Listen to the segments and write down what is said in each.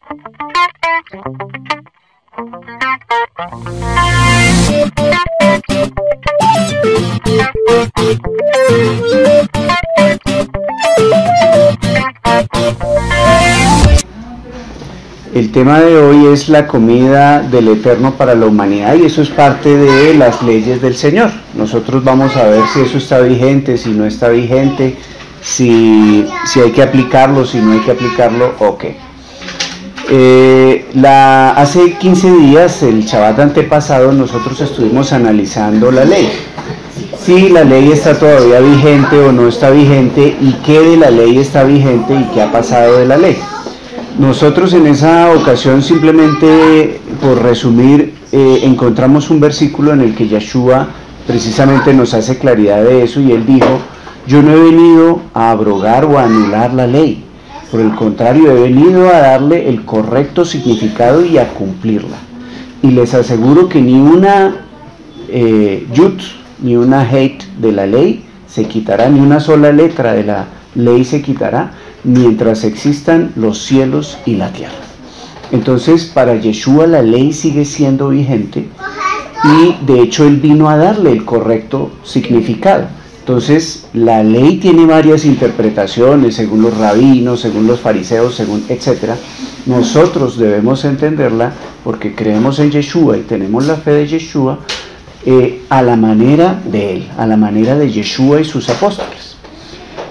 El tema de hoy es la comida del Eterno para la humanidad, y eso es parte de las leyes del Señor. Nosotros vamos a ver si eso está vigente, si no está vigente, si hay que aplicarlo, si no hay que aplicarlo, o qué. Hace 15 días, el Shabbat antepasado, nosotros estuvimos analizando la ley. Si la ley está todavía vigente o no está vigente, y qué de la ley está vigente y qué ha pasado de la ley. Nosotros en esa ocasión, simplemente por resumir, encontramos un versículo en el que Yeshua precisamente nos hace claridad de eso, y él dijo: yo no he venido a abrogar o a anular la ley, por el contrario, he venido a darle el correcto significado y a cumplirla. Y les aseguro que ni una yud ni una heit de la ley se quitará, ni una sola letra de la ley se quitará, mientras existan los cielos y la tierra. Entonces, para Yeshua la ley sigue siendo vigente, y de hecho él vino a darle el correcto significado. Entonces, la ley tiene varias interpretaciones según los rabinos, según los fariseos, según etcétera. Nosotros debemos entenderla porque creemos en Yeshua y tenemos la fe de Yeshua, a la manera de él, a la manera de Yeshua y sus apóstoles.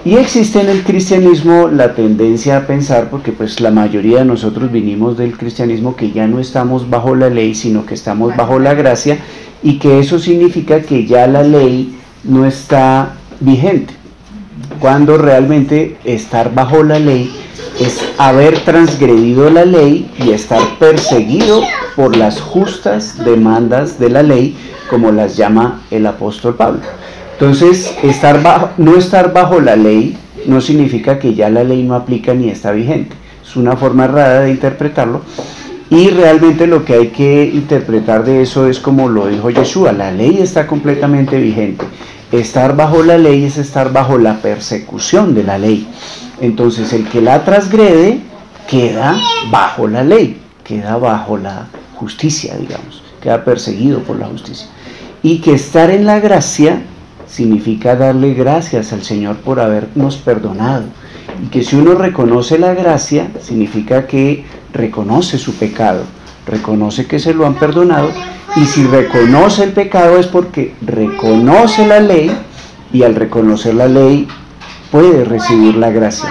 Y existe en el cristianismo la tendencia a pensar, porque pues la mayoría de nosotros vinimos del cristianismo, que ya no estamos bajo la ley, sino que estamos bajo la gracia, y que eso significa que ya la ley no está vigente, cuando realmente estar bajo la ley es haber transgredido la ley y estar perseguido por las justas demandas de la ley, como las llama el apóstol Pablo. Entonces, no estar bajo la ley no significa que ya la ley no aplica ni está vigente. Es una forma errada de interpretarlo, y realmente lo que hay que interpretar de eso es como lo dijo Yeshua: la ley está completamente vigente. Estar bajo la ley es estar bajo la persecución de la ley. Entonces, el que la transgrede queda bajo la ley, queda bajo la justicia, digamos, queda perseguido por la justicia. Y que estar en la gracia significa darle gracias al Señor por habernos perdonado, y que si uno reconoce la gracia, significa que reconoce su pecado, reconoce que se lo han perdonado, y si reconoce el pecado es porque reconoce la ley, y al reconocer la ley puede recibir la gracia,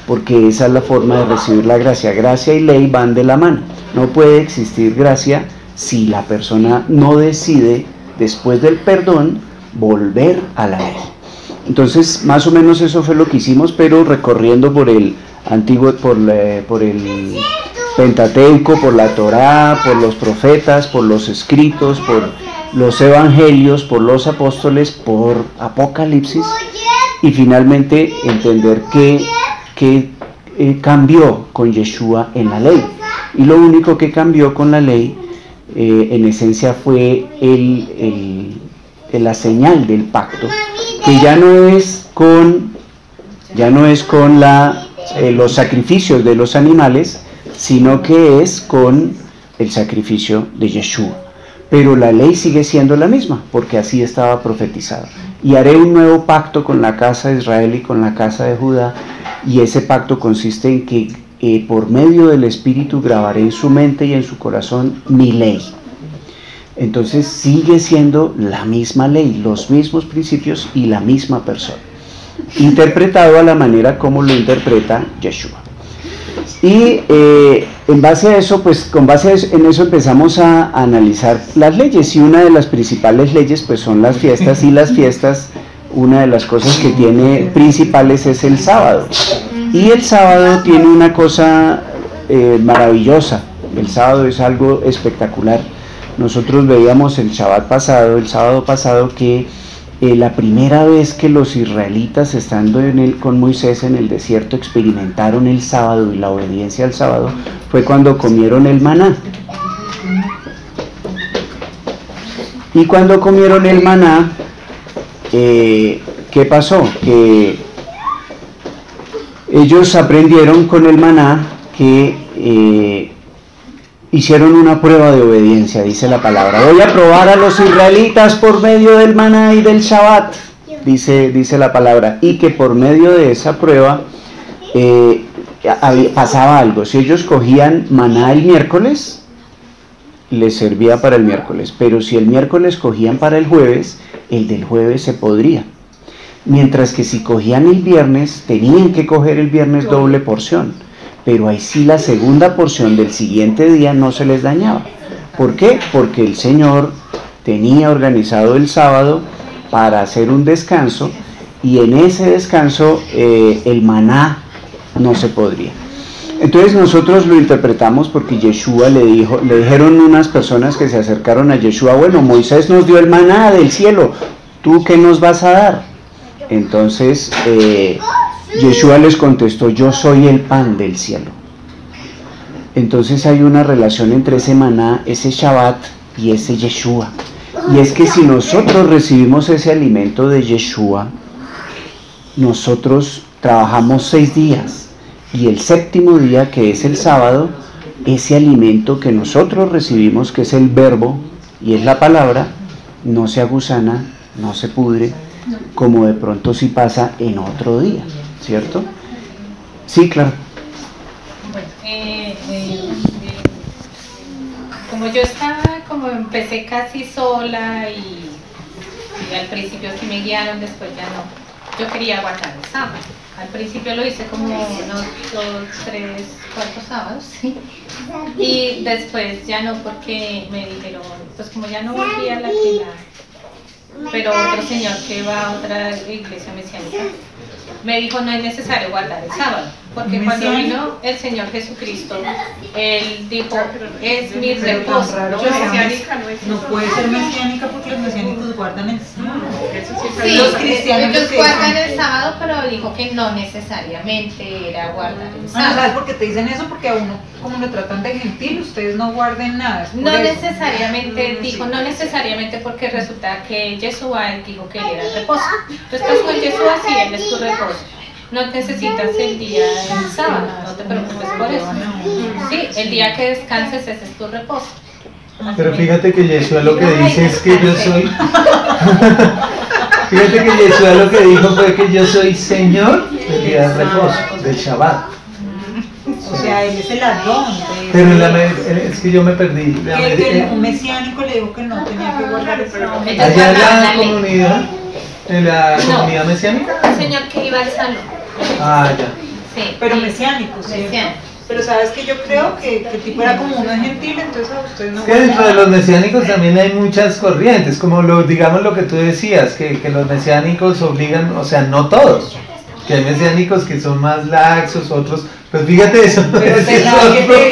porque esa es la forma de recibir la gracia. Gracia y ley van de la mano. No puede existir gracia si la persona no decide, después del perdón, volver a la ley. Entonces, más o menos eso fue lo que hicimos, pero recorriendo por el antiguo, por el Pentateuco, por la Torá, por los profetas, por los escritos, por los evangelios, por los apóstoles, por Apocalipsis, y finalmente entender qué cambió con Yeshua en la ley. Y lo único que cambió con la ley, en esencia, fue la señal del pacto, que ya no es con los sacrificios de los animales, sino que es con el sacrificio de Yeshua. Pero la ley sigue siendo la misma, porque así estaba profetizado. Y haré un nuevo pacto con la casa de Israel y con la casa de Judá, y ese pacto consiste en que por medio del Espíritu grabaré en su mente y en su corazón mi ley. Entonces sigue siendo la misma ley, los mismos principios y la misma persona, interpretado a la manera como lo interpreta Yeshua. Y en base a eso, pues en eso empezamos a analizar las leyes, y una de las principales leyes pues son las fiestas, y las fiestas, una de las cosas que tiene principales es el sábado, y el sábado tiene una cosa maravillosa. El sábado es algo espectacular. Nosotros veíamos el sábado pasado, que la primera vez que los israelitas, estando con Moisés en el desierto, experimentaron el sábado y la obediencia al sábado, fue cuando comieron el maná. Y cuando comieron el maná, ¿qué pasó? Que ellos aprendieron con el maná que hicieron una prueba de obediencia, dice la palabra. Voy a probar a los israelitas por medio del maná y del Shabbat, dice la palabra. Y que por medio de esa prueba pasaba algo. Si ellos cogían maná el miércoles, les servía para el miércoles. Pero si el miércoles cogían para el jueves, el del jueves se podría. Mientras que si cogían el viernes, tenían que coger el viernes doble porción. Pero ahí sí la segunda porción del siguiente día no se les dañaba. ¿Por qué? Porque el Señor tenía organizado el sábado para hacer un descanso, y en ese descanso el maná no se podría. Entonces nosotros lo interpretamos porque Yeshua le dijeron unas personas que se acercaron a Yeshua: bueno, Moisés nos dio el maná del cielo, ¿tú qué nos vas a dar? Entonces Yeshua les contestó: yo soy el pan del cielo. Entonces hay una relación entre ese maná, ese Shabbat y ese Yeshua. Y es que si nosotros recibimos ese alimento de Yeshua, nosotros trabajamos 6 días. Y el séptimo día, que es el sábado, ese alimento que nosotros recibimos, que es el verbo y es la palabra, no se agusana, no se pudre, como de pronto sí pasa en otro día, ¿cierto? Sí, claro. Bueno, como yo empecé casi sola y al principio sí me guiaron, después ya no. Yo quería guardar el sábado. Al principio lo hice como unos 2, 3, 4 sábados, ¿sí? Y después ya no, porque me dijeron, pues como ya no volví a la pero otro señor que va a otra iglesia mesiánica me dijo: no es necesario guardar el sábado, porque cuando vino el Señor Jesucristo, Él dijo: es mi reposo. No puede ser mesiánica porque los mesiánicos guardan el sábado. Sí, los cristianos ellos guardan el sábado, pero dijo que no necesariamente era guardar el sábado. ¿Sabes por qué te dicen eso? Porque a uno, como lo tratan de gentil, ustedes no guarden nada. No necesariamente, dijo, no necesariamente, porque resulta que Yeshua dijo que él era el reposo. Tú estás con Yeshua, sí, él es tu reposo. No necesitas el día del sábado, no te preocupes por eso. Sí, el día que descanses, ese es tu reposo. Pero fíjate que Yeshua lo que dice es que yo soy... Fíjate que Yeshua lo que dijo fue que yo soy Señor del día del reposo, del Shabbat. O sea, él es el Adón. Pero es que yo me perdí. Un mesiánico le dijo que no tenía que guardar el sábado. Allá en la comunidad mesiánica. Un señor que iba al salón. Ah, ya. Sí. Pero mesiánico, sí. Pero sabes que yo creo que el tipo era como uno gentil, entonces a ustedes no. Es que dentro de los mesiánicos también hay muchas corrientes, como digamos lo que tú decías, que los mesiánicos obligan, o sea, no todos, que hay mesiánicos que son más laxos, otros, pues fíjate eso. Pero que te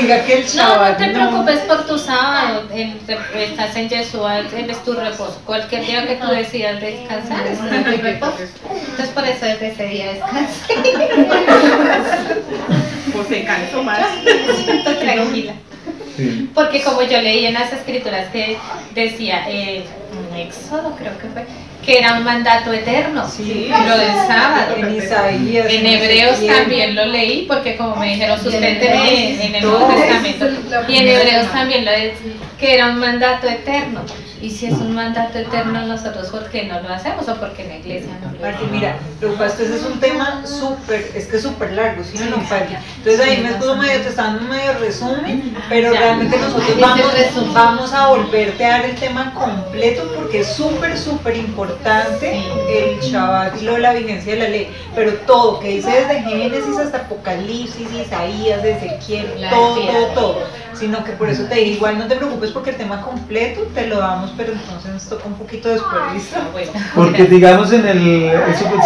diga que el No, Shabbat, no te preocupes por tu sábado, estás en Yeshua, él es tu reposo. Cualquier día que tú decidas descansar es tu reposo. Entonces por eso desde ese día descansé. Pues se cansó más. Tranquila. Sí. Porque como yo leí en las escrituras que decía, en Éxodo creo que fue, que era un mandato eterno, Sí, lo del sábado. en Isaías. En Hebreos también lo leí, porque como me dijeron, susténteme en el Nuevo Testamento, y en Hebreos también lo decía, que era un mandato eterno. Y si es un mandato eterno, nosotros, ¿por qué no lo hacemos? ¿O porque en la iglesia no lo Martín, hacemos? mira, lo que pasa es que ese es un tema súper largo, ¿sí o no, Pati? Entonces ahí me escudo medio, te está dando medio resumen, pero Ya. realmente nosotros Ese resumen. vamos a volverte a dar el tema completo porque es súper importante el Shabbat y lo de la vigencia de la ley, pero todo, que dice desde Génesis hasta Apocalipsis, Isaías, Ezequiel, todo, sino que por eso te digo, igual no te preocupes porque el tema completo te lo damos, pero entonces nos toca un poquito después, ¿listo? Bueno, Porque digamos eso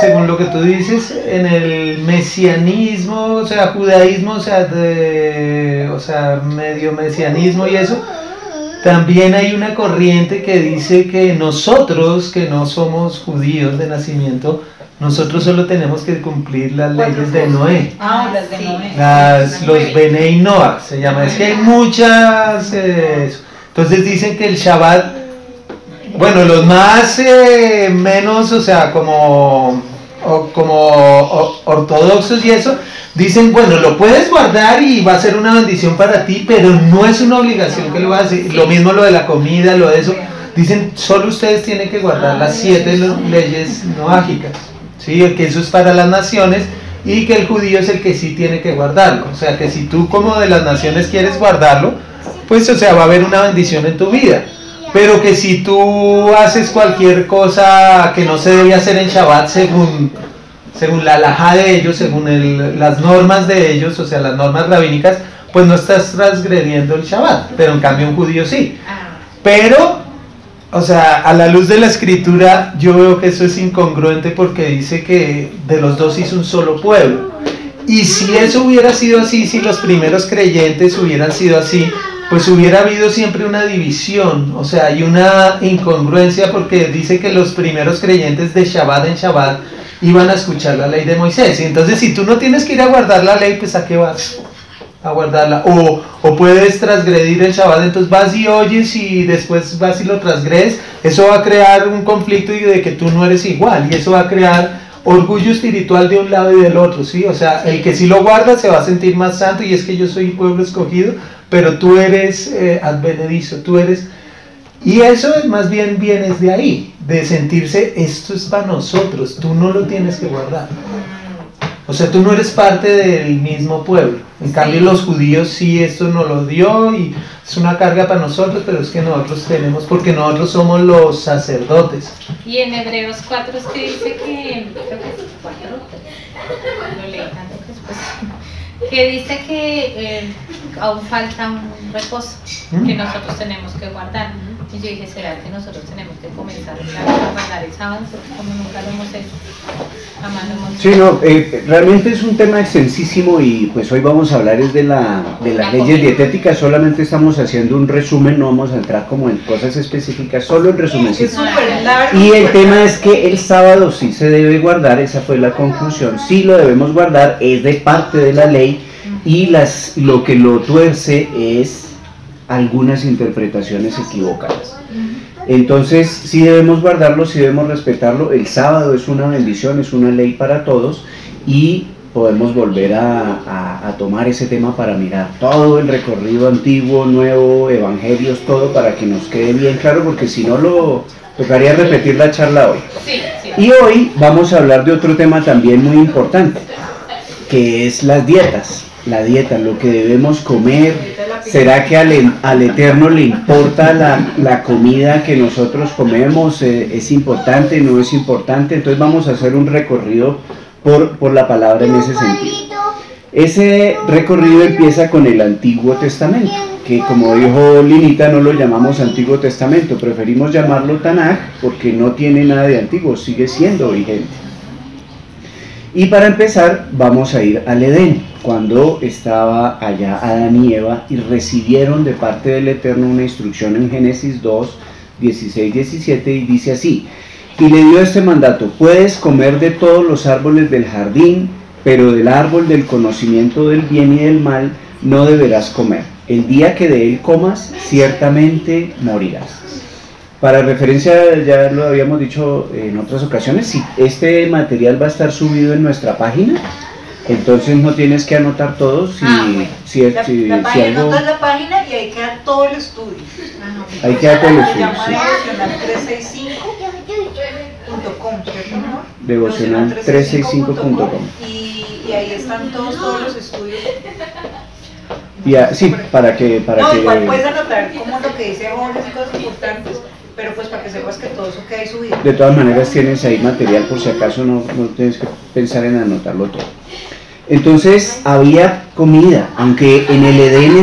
según lo que tú dices, en el mesianismo, o sea, judaísmo, o sea, medio mesianismo y eso, también hay una corriente que dice que nosotros, que no somos judíos de nacimiento, nosotros solo tenemos que cumplir las leyes de Noé. Ah, las de Noé. Los Benei Noah se llama. Es que hay muchas. Entonces dicen que el Shabbat, bueno, los más menos, o sea, como ortodoxos y eso, dicen, bueno, lo puedes guardar y va a ser una bendición para ti, pero no es una obligación que lo hagas. Lo mismo lo de la comida, lo de eso. Dicen, solo ustedes tienen que guardar las 7 leyes noágicas, ¿sí? Que eso es para las naciones y que el judío es el que sí tiene que guardarlo. O sea, que si tú como de las naciones quieres guardarlo, pues o sea, va a haber una bendición en tu vida. Pero que si tú haces cualquier cosa que no se debe hacer en Shabbat según la halajá de ellos, según las normas de ellos, o sea, las normas rabínicas, pues no estás transgrediendo el Shabbat, pero en cambio un judío sí. Pero, o sea, a la luz de la escritura, yo veo que eso es incongruente porque dice que de los dos hizo un solo pueblo. Y si eso hubiera sido así, si los primeros creyentes hubieran sido así, pues hubiera habido siempre una división, o sea, hay una incongruencia porque dice que los primeros creyentes de Shabbat en Shabbat iban a escuchar la ley de Moisés. Y entonces si tú no tienes que ir a guardar la ley, pues ¿a qué vas? A guardarla. O puedes transgredir el Shabbat, entonces vas y oyes y después vas y lo transgredes. Eso va a crear un conflicto y de que tú no eres igual, y eso va a crear orgullo espiritual de un lado y del otro, ¿sí? O sea, el que sí lo guarda se va a sentir más santo y es que yo soy pueblo escogido, pero tú eres advenedizo, tú eres... Y eso más bien viene de ahí, de sentirse, esto es para nosotros, tú no lo tienes que guardar. O sea, tú no eres parte del mismo pueblo. En cambio, los judíos sí, esto nos lo dio y es una carga para nosotros, pero es que nosotros tenemos, porque nosotros somos los sacerdotes. Y en Hebreos 4 es que dice que, creo que es 4, lo leí tanto que después, que dice que aún falta un reposo que nosotros tenemos que guardar. Y yo dije, ¿será que nosotros tenemos que comenzar a guardar el sábado? Porque como nunca lo hemos hecho, jamás lo hemos hecho. Sí, no, realmente es un tema extensísimo y pues hoy vamos a hablar es de las leyes dietéticas. Solamente estamos haciendo un resumen, no vamos a entrar como en cosas específicas, solo en resumen. Es súper largo. Y el tema es que el sábado sí se debe guardar, esa fue la conclusión, sí lo debemos guardar, es de parte de la ley y lo que lo tuerce es algunas interpretaciones equivocadas. Entonces sí debemos guardarlo, sí debemos respetarlo. El sábado es una bendición, es una ley para todos y podemos volver a tomar ese tema para mirar todo el recorrido antiguo, nuevo, evangelios, todo para que nos quede bien claro, porque si no lo tocaría repetir la charla hoy. Y hoy vamos a hablar de otro tema también muy importante, que es las dietas. La dieta, lo que debemos comer. ¿Será que al Eterno le importa la comida que nosotros comemos? ¿Es importante? ¿No es importante? Entonces vamos a hacer un recorrido por la palabra en ese sentido. Ese recorrido empieza con el Antiguo Testamento, que como dijo Linita, no lo llamamos Antiguo Testamento, preferimos llamarlo Tanaj porque no tiene nada de antiguo, sigue siendo vigente. Y para empezar vamos a ir al Edén, cuando estaba allá Adán y Eva y recibieron de parte del Eterno una instrucción en Génesis 2, 16, 17 y dice así: y le dio este mandato: puedes comer de todos los árboles del jardín, pero del árbol del conocimiento del bien y del mal no deberás comer. El día que de él comas, ciertamente morirás. Para referencia, ya lo habíamos dicho en otras ocasiones, si este material va a estar subido en nuestra página, entonces no tienes que anotar todo. Anotas la página y ahí queda todo el estudio. Ahí queda todo el estudio. Se llama devocional365.com. Y ahí están todos los estudios. Sí, para que... igual puedes anotar como lo que dice Jorge y cosas importantes, pero pues para que sepas que todo eso queda ahí subido. De todas maneras tienes ahí material por si acaso no tienes que pensar en anotarlo todo. Entonces había comida, aunque en el Edén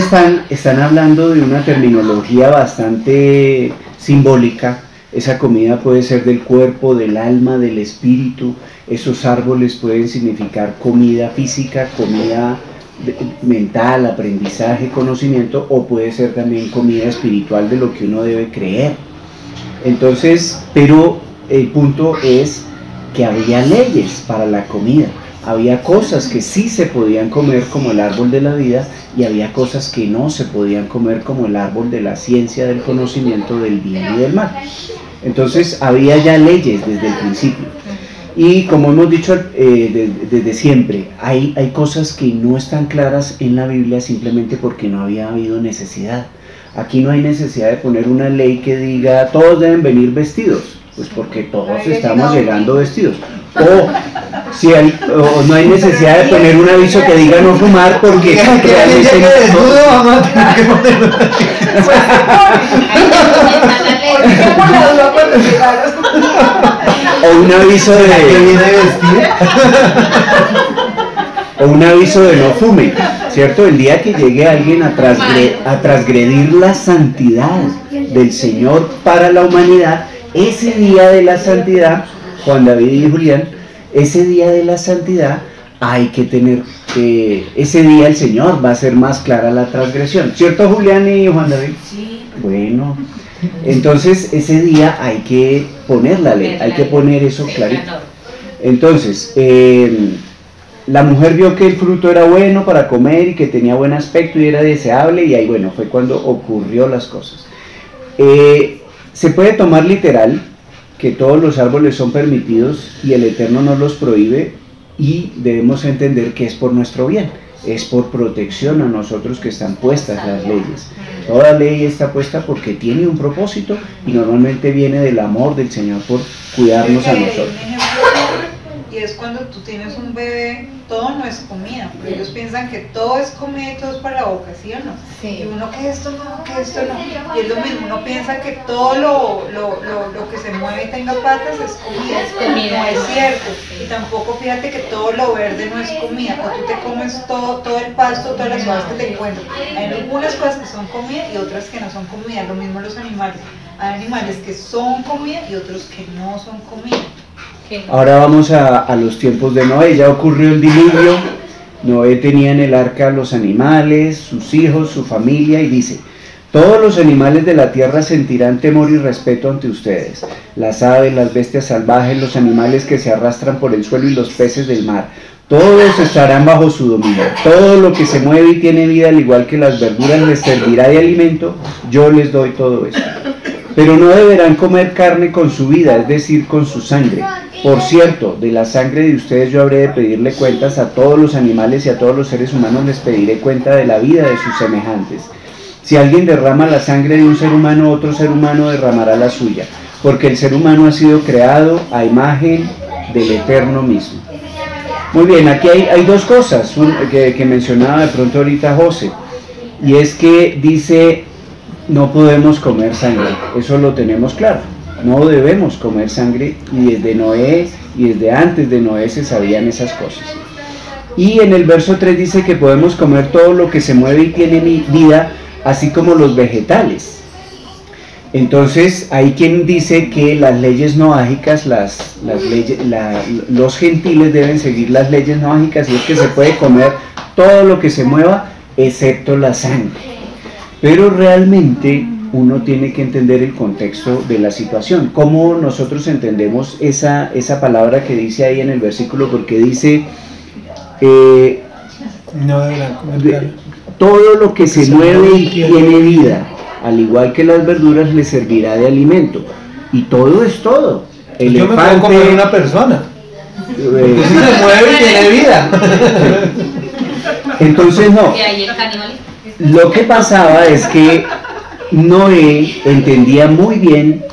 están hablando de una terminología bastante simbólica. Esa comida puede ser del cuerpo, del alma, del espíritu. Esos árboles pueden significar comida física, comida mental, aprendizaje, conocimiento, o puede ser también comida espiritual de lo que uno debe creer. Entonces, pero el punto es que había leyes para la comida. Había cosas que sí se podían comer como el árbol de la vida y había cosas que no se podían comer como el árbol de la ciencia, del conocimiento del bien y del mal. Entonces había ya leyes desde el principio. Y como hemos dicho desde siempre, hay cosas que no están claras en la Biblia simplemente porque no había habido necesidad. Aquí no hay necesidad de poner una ley que diga todos deben venir vestidos, pues porque todos estamos llegando vestidos. O no hay necesidad de poner un aviso que diga no fumar porque realmente o un aviso de no fume, ¿cierto? El día que llegue alguien a transgredir la santidad del Señor para la humanidad, ese día de la santidad, Juan David y Julián, ese día de la santidad hay que tener, ese día el Señor va a hacer más clara la transgresión, ¿cierto Julián y Juan David? Sí. Bueno, entonces ese día hay que poner la ley, hay que poner eso clarito. Entonces, la mujer vio que el fruto era bueno para comer y que tenía buen aspecto y era deseable, y ahí bueno, fue cuando ocurrió las cosas. Se puede tomar literal que todos los árboles son permitidos y el Eterno nos los prohíbe, y debemos entender que es por nuestro bien, es por protección a nosotros que están puestas las leyes. Toda ley está puesta porque tiene un propósito y normalmente viene del amor del Señor por cuidarnos a nosotros. Y es cuando tú tienes un bebé, todo no es comida, porque ellos piensan que todo es comida y todo es para la boca, ¿sí o no? Sí. Y uno que esto no, que esto no. Y es lo mismo, uno piensa que todo lo que se mueve y tenga patas es comida. No es cierto. Y tampoco fíjate que todo lo verde no es comida, o tú te comes todo el pasto, todas las hojas que te encuentras. Hay algunas cosas que son comida y otras que no son comida, lo mismo los animales. Hay animales que son comida y otros que no son comida. Ahora vamos a los tiempos de Noé. Ya ocurrió el diluvio. Noé tenía en el arca los animales, sus hijos, su familia, y dice: todos los animales de la tierra sentirán temor y respeto ante ustedes, las aves, las bestias salvajes, los animales que se arrastran por el suelo y los peces del mar. Todos estarán bajo su dominio. Todo lo que se mueve y tiene vida, al igual que las verduras, les servirá de alimento. Yo les doy todo esto. Pero no deberán comer carne con su vida, es decir, con su sangre. Por cierto, de la sangre de ustedes yo habré de pedirle cuentas. A todos los animales y a todos los seres humanos les pediré cuenta de la vida de sus semejantes. Si alguien derrama la sangre de un ser humano, otro ser humano derramará la suya, porque el ser humano ha sido creado a imagen del Eterno mismo. Muy bien, aquí hay dos cosas que mencionaba de pronto ahorita José, y es que dice: no podemos comer sangre, eso lo tenemos claro, no debemos comer sangre, y desde Noé y desde antes de Noé se sabían esas cosas. Y en el verso 3 dice que podemos comer todo lo que se mueve y tiene vida, así como los vegetales. Entonces hay quien dice que las leyes noágicas, los gentiles deben seguir las leyes noágicas, y es que se puede comer todo lo que se mueva excepto la sangre. Pero realmente uno tiene que entender el contexto de la situación. ¿Cómo nosotros entendemos esa palabra que dice ahí en el versículo? Porque dice: no deberán comer carne. Todo lo que se mueve y tiene vida, al igual que las verduras, le servirá de alimento. Y todo es todo. Yo me puedo comer una persona. Si se mueve y tiene vida. Entonces no. Lo que pasaba es que Noé entendía muy bien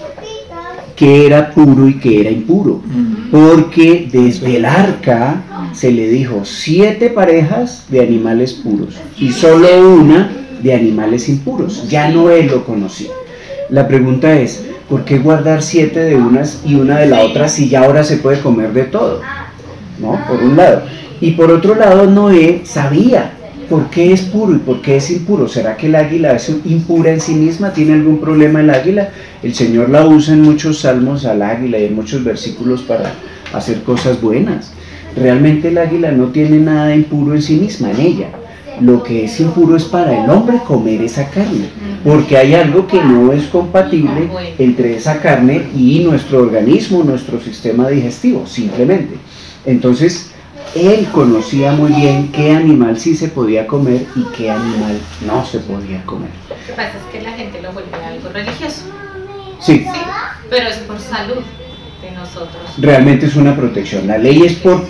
qué era puro y qué era impuro, porque desde el arca se le dijo 7 parejas de animales puros y solo una de animales impuros. Ya Noé lo conocía. La pregunta es: ¿por qué guardar 7 de unas y una de la otra si ya ahora se puede comer de todo? ¿No? Por un lado. Y por otro lado, Noé sabía por qué es puro y por qué es impuro. ¿Será que el águila es impura en sí misma? ¿Tiene algún problema el águila? El Señor la usa en muchos salmos al águila y en muchos versículos para hacer cosas buenas. Realmente el águila no tiene nada impuro en sí misma, en ella. Lo que es impuro es para el hombre comer esa carne, porque hay algo que no es compatible entre esa carne y nuestro organismo, nuestro sistema digestivo, simplemente. Entonces, él conocía muy bien qué animal sí se podía comer y qué animal no se podía comer. Lo que pasa es que la gente lo vuelve algo religioso. Sí. Sí, pero es por salud. de nosotros. Realmente es una protección. La ley es por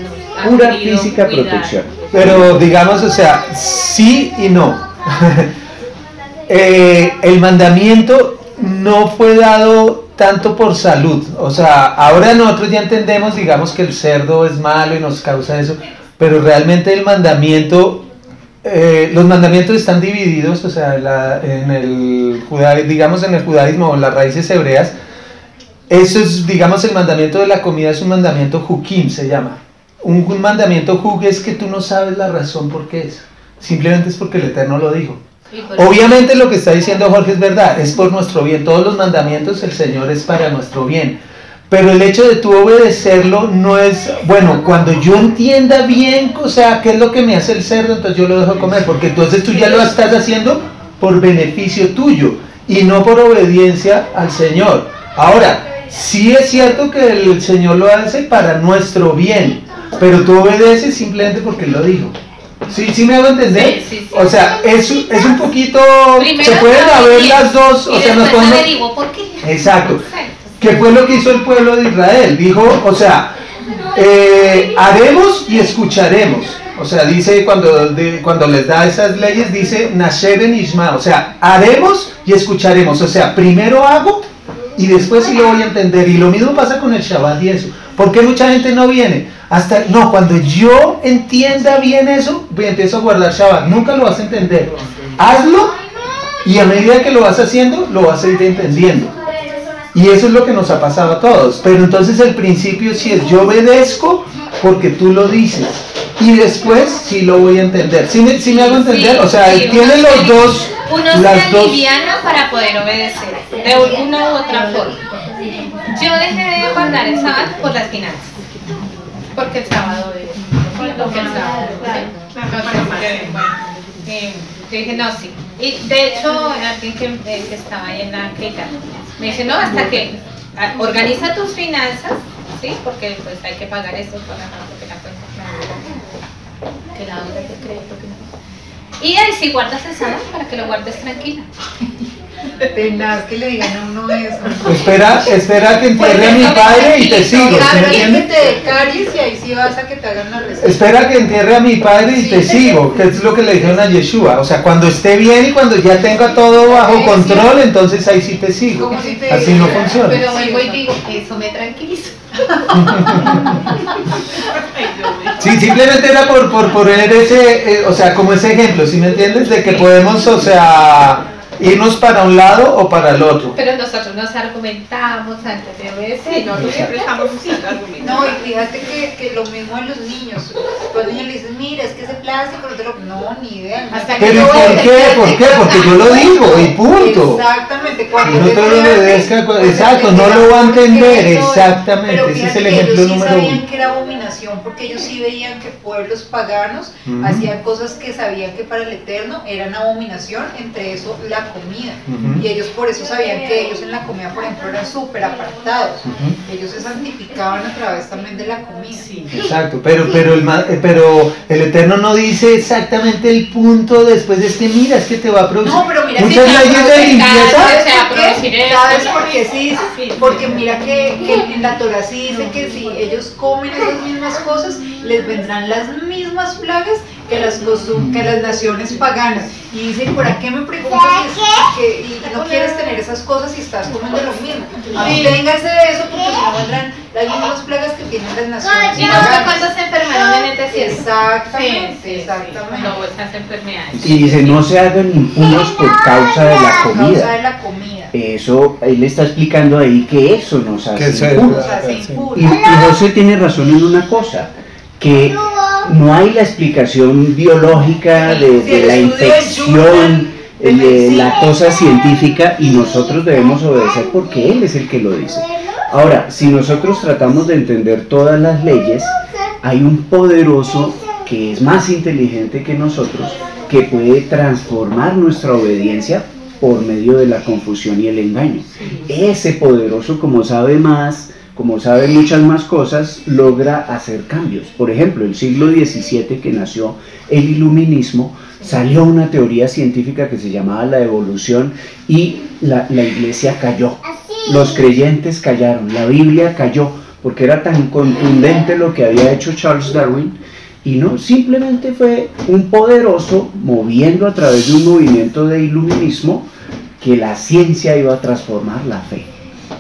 pura querido física cuidar. protección. Pero digamos, o sea, sí y no. El mandamiento no fue dado tanto por salud. O sea, ahora nosotros ya entendemos, digamos, que el cerdo es malo y nos causa eso, pero realmente el mandamiento, los mandamientos están divididos, o sea, en el judaísmo o en las raíces hebreas. Eso es, digamos, el mandamiento de la comida es un mandamiento jukim, se llama. Un mandamiento juk es que tú no sabes la razón por qué es. Simplemente es porque el Eterno lo dijo. Obviamente lo que está diciendo Jorge es verdad, es por nuestro bien. Todos los mandamientos el Señor es para nuestro bien. Pero el hecho de tú obedecerlo no es, bueno, cuando yo entienda bien, o sea, qué es lo que me hace el cerdo, entonces yo lo dejo comer, porque entonces tú ya lo estás haciendo por beneficio tuyo y no por obediencia al Señor. Ahora, sí es cierto que el Señor lo hace para nuestro bien, pero tú obedeces simplemente porque Él lo dijo. ¿Sí me hago entender? Sí. O sea, es un poquito... Primero se pueden haber las dos, o sea, nos podemos... averiguo por qué. Exacto. ¿Qué fue lo que hizo el pueblo de Israel? Dijo, o sea, haremos y escucharemos. O sea, dice cuando les da esas leyes, dice Nasher en Ishma, o sea, haremos y escucharemos. O sea, primero hago y después sí lo voy a entender. Y lo mismo pasa con el Shabbat y eso. ¿Por qué mucha gente no viene? Cuando yo entienda bien eso, empiezo a guardar Shabbat. Nunca lo vas a entender. Hazlo y a medida que lo vas haciendo, lo vas a ir entendiendo. Y eso es lo que nos ha pasado a todos. Pero entonces el principio sí es, yo obedezco porque tú lo dices. Y después sí lo voy a entender. ¿Sí me hago entender? O sea, tiene los dos... Uno se aliviana para poder obedecer, de alguna u otra forma. Yo dejé de guardar el sábado por las finanzas. Porque el sábado es... Porque el sábado yo dije, no, sí. Y de hecho, alguien que estaba ahí en la clínica me dice, no, hasta que organiza tus finanzas, ¿sí? Porque pues hay que pagar eso para la cuenta que la obra de crédito que no. Y ahí sí guardas el sábado para que lo guardes tranquila. Tenaz que le digan a uno eso. Espera que entierre a mi padre y te sigo. Claro, y que te decaries y ahí sí vas a que te hagan la receta. Espera que entierre a mi padre y Sí, te sigo, que es lo que le dijeron a Yeshua. O sea, cuando esté bien y cuando ya tenga todo bajo control, entonces ahí sí te sigo. ¿Cómo si te Así no dijera? funciona. Pero vuelvo y digo, eso me tranquiliza. Sí, simplemente era por poner ese, o sea, como ese ejemplo, ¿sí me entiendes? De que podemos, o sea, irnos para un lado o para el otro. Pero nosotros nos argumentamos antes de obedecer. Nosotros siempre estamos buscando argumentos. No, y fíjate que lo mismo en los niños. Cuando niños le dicen, mira, es que ese plástico no te lo... No, ni idea. Hasta que Pero no ¿por qué? ¿Por qué? Porque yo lo digo y punto. Exactamente. Y Cuando no le te lo crean, obedezca, pues, exacto, le no lo va a digan, entender, "¿Por qué no?". exactamente, Pero ese es fíjate el que ejemplo ellos sí número sabían uno. que era abominación, porque ellos sí veían que pueblos paganos Ujú. hacían cosas que sabían que para el Eterno eran abominación, entre eso la comida. Ujú. Y ellos por eso sabían que ellos en la comida, por ejemplo, eran súper apartados. Ujú. Ellos se santificaban a través también de la comida. Exacto, pero el Eterno no dice exactamente el punto después de este, mira, es que te va a producir. No, pero mira, muchas sí, leyes de limpieza. ¿Sabes sea, por producir qué? eso, ¿Sabes ¿no? por qué sí? Porque mira que en la Torah sí dice que si ellos comen esas mismas cosas, les vendrán las mismas plagas que las naciones paganas. Y dice, ¿por qué me preguntas y no quieres tener esas cosas y estás comiendo lo mismo? Absténgase de eso porque si no vendrán las mismas plagas que tienen las naciones Y no fue cuando se enfermaron en el desierto. Exactamente, exactamente. No, esas enfermedades. Y dice, no se hagan impuros por causa de la Causa de comida. la comida. Eso, él está explicando ahí que eso nos hace Que eso es- impuros. Nos hace Sí. impuros. Y José tiene razón en una cosa, que no hay la explicación biológica de la infección, de la cosa científica, y nosotros debemos obedecer porque él es el que lo dice. Ahora, si nosotros tratamos de entender todas las leyes, hay un poderoso que es más inteligente que nosotros, que puede transformar nuestra obediencia por medio de la confusión y el engaño. Ese poderoso, como sabe más, como sabe muchas más cosas, logra hacer cambios. Por ejemplo, el siglo XVII, que nació el iluminismo, salió una teoría científica que se llamaba la evolución, y la iglesia cayó. Los creyentes callaron, la Biblia cayó. porque era tan contundente lo que había hecho Charles Darwin, y no, simplemente fue un poderoso moviendo a través de un movimiento de iluminismo que la ciencia iba a transformar la fe.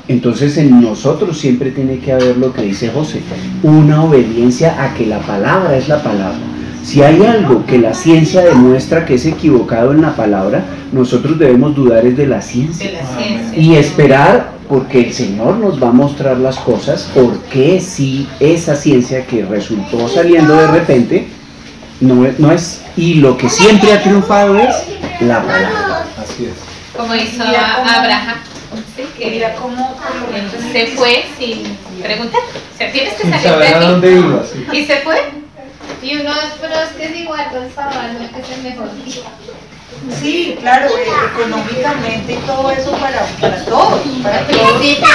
Entonces en nosotros siempre tiene que haber lo que dice José, una obediencia a que la palabra es la palabra. Si hay algo que la ciencia demuestra que es equivocado en la palabra, nosotros debemos dudar es de la ciencia. Y esperar, porque el Señor nos va a mostrar las cosas, porque si esa ciencia que resultó saliendo de repente, no es, y lo que siempre ha triunfado es la palabra. Así es. Como hizo Abraham. Sí, que Mira cómo se fue sin preguntar. O sea, tienes que Sin salir saber a de dónde aquí. iba, sí. Y se fue. Y uno pero es que es igual con sábado, no es que es el mejor día. Sí, claro, económicamente y todo eso para todos, Al principio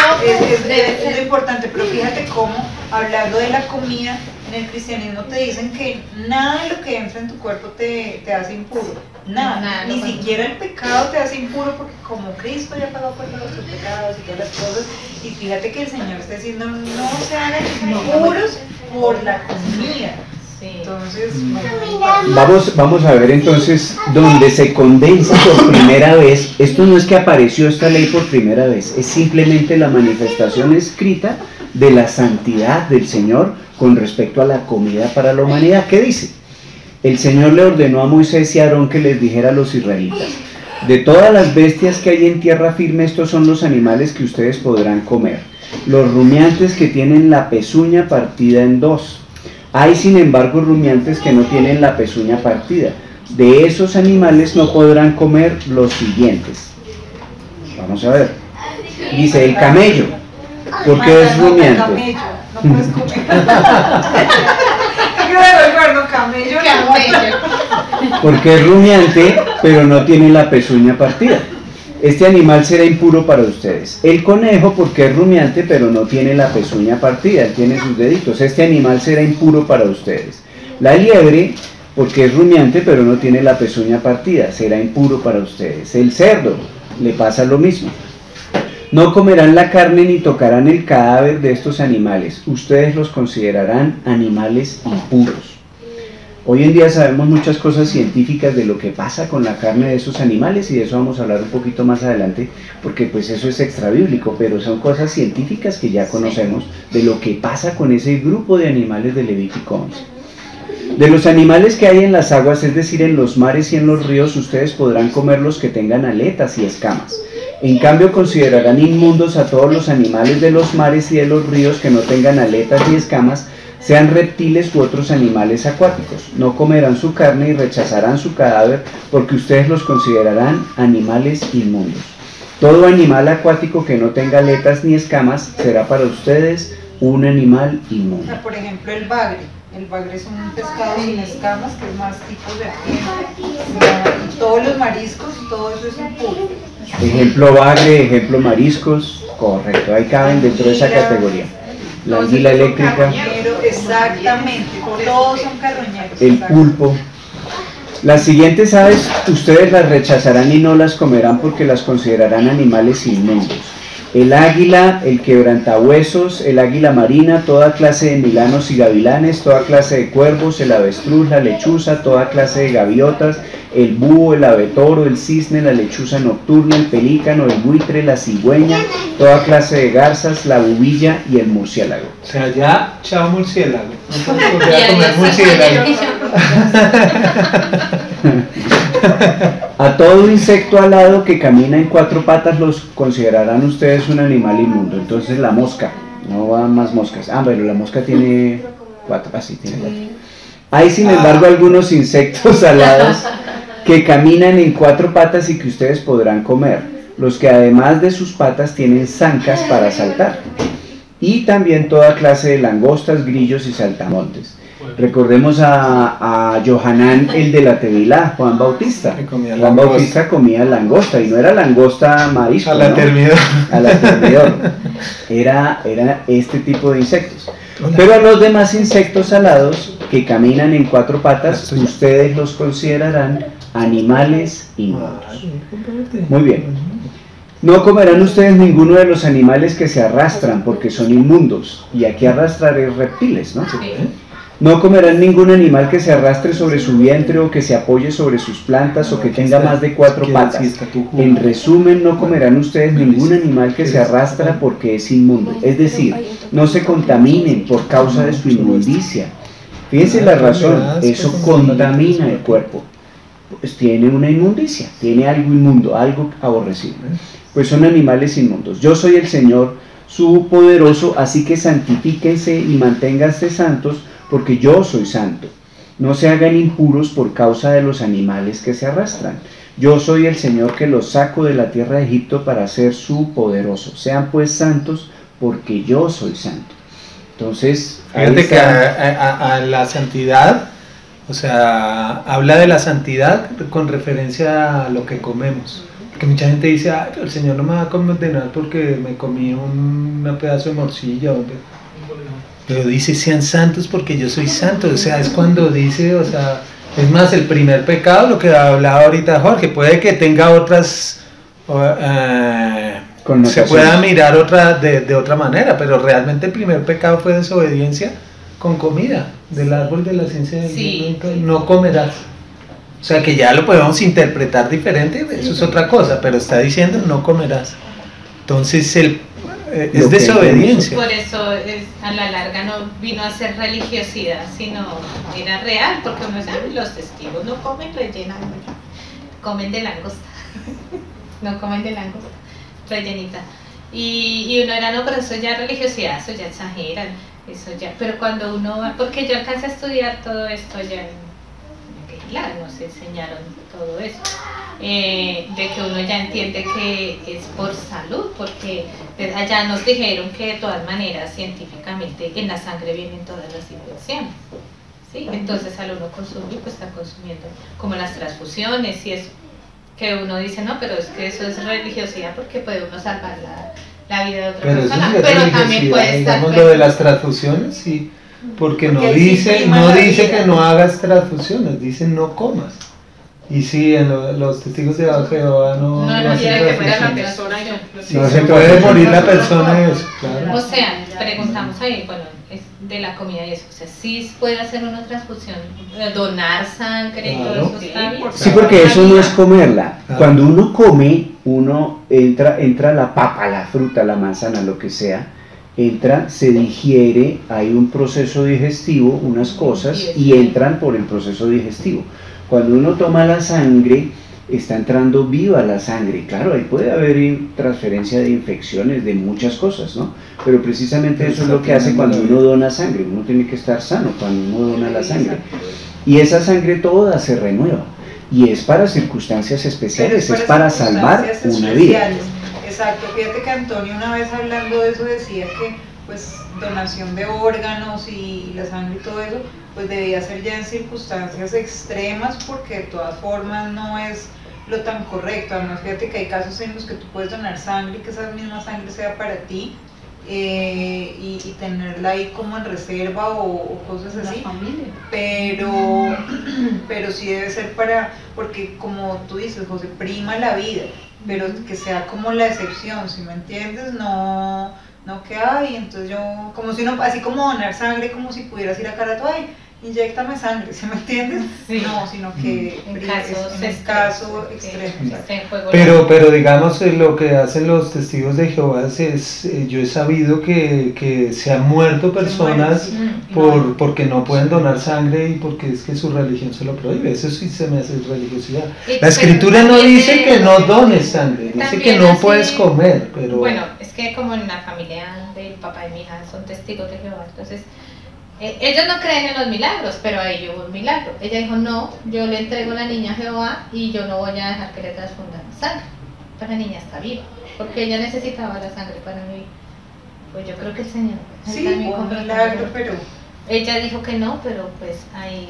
debe es ser. lo importante, pero fíjate cómo, hablando de la comida, en el cristianismo te dicen que nada de lo que entra en tu cuerpo te hace impuro, nada, ni siquiera el pecado te hace impuro, porque como Cristo ya pagó por todos tus pecados y todas las cosas, y fíjate que el Señor está diciendo no se hagan impuros por la comida. Entonces, Vamos a ver entonces donde se condensa por primera vez. Esto no es que apareció esta ley por primera vez, es simplemente la manifestación escrita de la santidad del Señor con respecto a la comida para la humanidad. ¿Qué dice? El Señor le ordenó a Moisés y a Aarón que les dijera a los israelitas: de todas las bestias que hay en tierra firme, estos son los animales que ustedes podrán comer. Los rumiantes que tienen la pezuña partida en dos. Hay sin embargo rumiantes que no tienen la pezuña partida. De esos animales no podrán comer los siguientes. Vamos a ver. Dice el camello. ¿Por qué es rumiante? Camello, no puedes comer. Yo recuerdo camello. Porque es rumiante, pero no tiene la pezuña partida. Este animal será impuro para ustedes. El conejo, porque es rumiante, pero no tiene la pezuña partida, él tiene sus deditos. Este animal será impuro para ustedes. La liebre, porque es rumiante, pero no tiene la pezuña partida, será impuro para ustedes. El cerdo, le pasa lo mismo. No comerán la carne ni tocarán el cadáver de estos animales. Ustedes los considerarán animales impuros. Hoy en día sabemos muchas cosas científicas de lo que pasa con la carne de esos animales, y de eso vamos a hablar un poquito más adelante, porque pues eso es extrabíblico, pero son cosas científicas que ya conocemos de lo que pasa con ese grupo de animales de Levítico 11. De los animales que hay en las aguas, es decir, en los mares y en los ríos, ustedes podrán comer los que tengan aletas y escamas. En cambio, considerarán inmundos a todos los animales de los mares y de los ríos que no tengan aletas ni escamas, sean reptiles u otros animales acuáticos. No comerán su carne y rechazarán su cadáver, porque ustedes los considerarán animales inmundos. Todo animal acuático que no tenga aletas ni escamas será para ustedes un animal O inmundo. sea, por ejemplo, el bagre. El bagre es un pescado sin escamas, que es más tipo serpiente. Y todos los mariscos, todo eso es impuro. Ejemplo bagre, ejemplo mariscos, correcto, ahí caben dentro de esa categoría. La anguila eléctrica, Carroñero, exactamente, todos son carroñeros. el exacto. pulpo. Las siguientes aves ustedes las rechazarán y no las comerán porque las considerarán animales inmundos. El águila, el quebrantahuesos, el águila marina, toda clase de milanos y gavilanes, toda clase de cuervos, el avestruz, la lechuza, toda clase de gaviotas, el búho, el abetoro, el cisne, la lechuza nocturna, el pelícano, el buitre, la cigüeña, toda clase de garzas, la bubilla y el murciélago. O sea, ya, chao murciélago. No podemos volver Y a comer adiós, murciélago. A todo insecto alado que camina en cuatro patas los considerarán ustedes un animal inmundo. Entonces la mosca, no van más moscas. Ah, pero la mosca tiene cuatro, así tiene cuatro. Hay sin embargo algunos insectos alados que caminan en cuatro patas y que ustedes podrán comer, los que además de sus patas tienen zancas para saltar. Y también toda clase de langostas, grillos y saltamontes. Recordemos a Johanán, el de la Tevilá, Juan Bautista. Que comía Juan langosta. Bautista comía langosta, y no era langosta marisco, A la ¿no? terminó. A la termidor. Era este tipo de insectos. Hola. Pero a los demás insectos alados que caminan en cuatro patas, Esto ya. ustedes los considerarán animales inmundos. Ay, compárate. Muy bien. No comerán ustedes ninguno de los animales que se arrastran porque son inmundos. Y aquí arrastrar es reptiles, ¿no? Sí. No comerán ningún animal que se arrastre sobre su vientre o que se apoye sobre sus plantas o que tenga más de 4 patas. En resumen, no comerán ustedes ningún animal que se arrastra porque es inmundo. Es decir, no se contaminen por causa de su inmundicia. Fíjense la razón, eso contamina el cuerpo. Pues tiene una inmundicia, tiene algo inmundo, algo aborrecido. Pues son animales inmundos. Yo soy el Señor, su poderoso, así que santifíquense y manténganse santos, porque yo soy santo. No se hagan impuros por causa de los animales que se arrastran. Yo soy el Señor que los saco de la tierra de Egipto para ser su poderoso. Sean pues santos, porque yo soy santo. Entonces, fíjate que a la santidad, o sea, habla de la santidad con referencia a lo que comemos. Porque mucha gente dice, ay, pero el Señor no me va a condenar porque me comí un pedazo de morcilla. Pero dice, sean santos porque yo soy santo. O sea, es cuando dice, o sea, es más, el primer pecado, lo que hablaba ahorita Jorge, puede que tenga otras, se pueda mirar de otra manera, pero realmente el primer pecado fue desobediencia con comida del árbol de la ciencia del bien, no comerás. O sea, que ya lo podemos interpretar diferente, eso es otra cosa, pero está diciendo no comerás. Entonces es desobediencia. Por eso a la larga no vino a ser religiosidad, sino era real, porque uno sabe, los testigos no comen rellena, comen de langosta, no comen de langosta, rellenita. Y uno era, no, pero eso ya es religiosidad, eso ya exageran, eso ya. Pero cuando uno va, porque yo alcancé a estudiar todo esto ya claro, nos enseñaron todo eso, de que uno ya entiende que es por salud, porque allá nos dijeron que de todas maneras, científicamente, en la sangre vienen todas las infecciones, ¿sí? Entonces al uno consumir, pues está consumiendo, como las transfusiones y eso, que uno dice, no, pero es que eso es religiosidad porque puede uno salvar la vida de otra persona, pero también puede estar... Digamos, lo de las transfusiones, sí. Porque no dice que no hagas transfusiones, dice no comas. Y sí, en los testigos de Jehová no hacen transfusiones. No se puede morir la persona de eso, claro. O sea, preguntamos ahí, bueno, es de la comida y eso, o sea, sí puede hacer una transfusión, donar sangre, claro. Todo eso está bien. Sí, porque eso no es comerla. Cuando uno come, uno entra la papa, la fruta, la manzana, lo que sea, entra, se digiere, hay un proceso digestivo, unas cosas, y entran por el proceso digestivo. Cuando uno toma la sangre, está entrando viva la sangre. Claro, ahí puede haber transferencia de infecciones, de muchas cosas, ¿no? Pero precisamente eso es lo que hace cuando uno dona sangre. Uno tiene que estar sano cuando uno dona la sangre. Y esa sangre toda se renueva. Y es para circunstancias especiales, es para salvar una vida. Exacto, fíjate que Antonio una vez hablando de eso decía que pues donación de órganos y la sangre y todo eso pues debía ser ya en circunstancias extremas porque de todas formas no es lo tan correcto. Además fíjate que hay casos en los que tú puedes donar sangre y que esa misma sangre sea para ti y tenerla ahí como en reserva o cosas así, pero sí debe ser porque como tú dices, José, prima la vida, pero que sea como la excepción, ¿sí me entiendes? No que hay, entonces yo, como si uno, así como donar sangre, como si pudieras ir a Carato, ay, inyéctame sangre, ¿sí me entiendes? Sí. No, sino que en caso extremo. Pero digamos, lo que hacen los testigos de Jehová yo he sabido que se han muerto personas porque no pueden donar sangre y porque es que su religión se lo prohíbe. Eso sí se me hace religiosidad. La escritura no dice que no dones sangre, dice que no puedes comer, pero... Bueno, es que como en la familia del papá de mi hija son testigos de Jehová, entonces... ellos no creen en los milagros, pero ahí hubo un milagro. Ella dijo, no, yo le entrego a la niña a Jehová y yo no voy a dejar que le transfundan sangre. Pero la niña está viva, porque ella necesitaba la sangre para vivir. Pues yo creo que el Señor sí, un milagro, pero... Ella dijo que no, pero pues ahí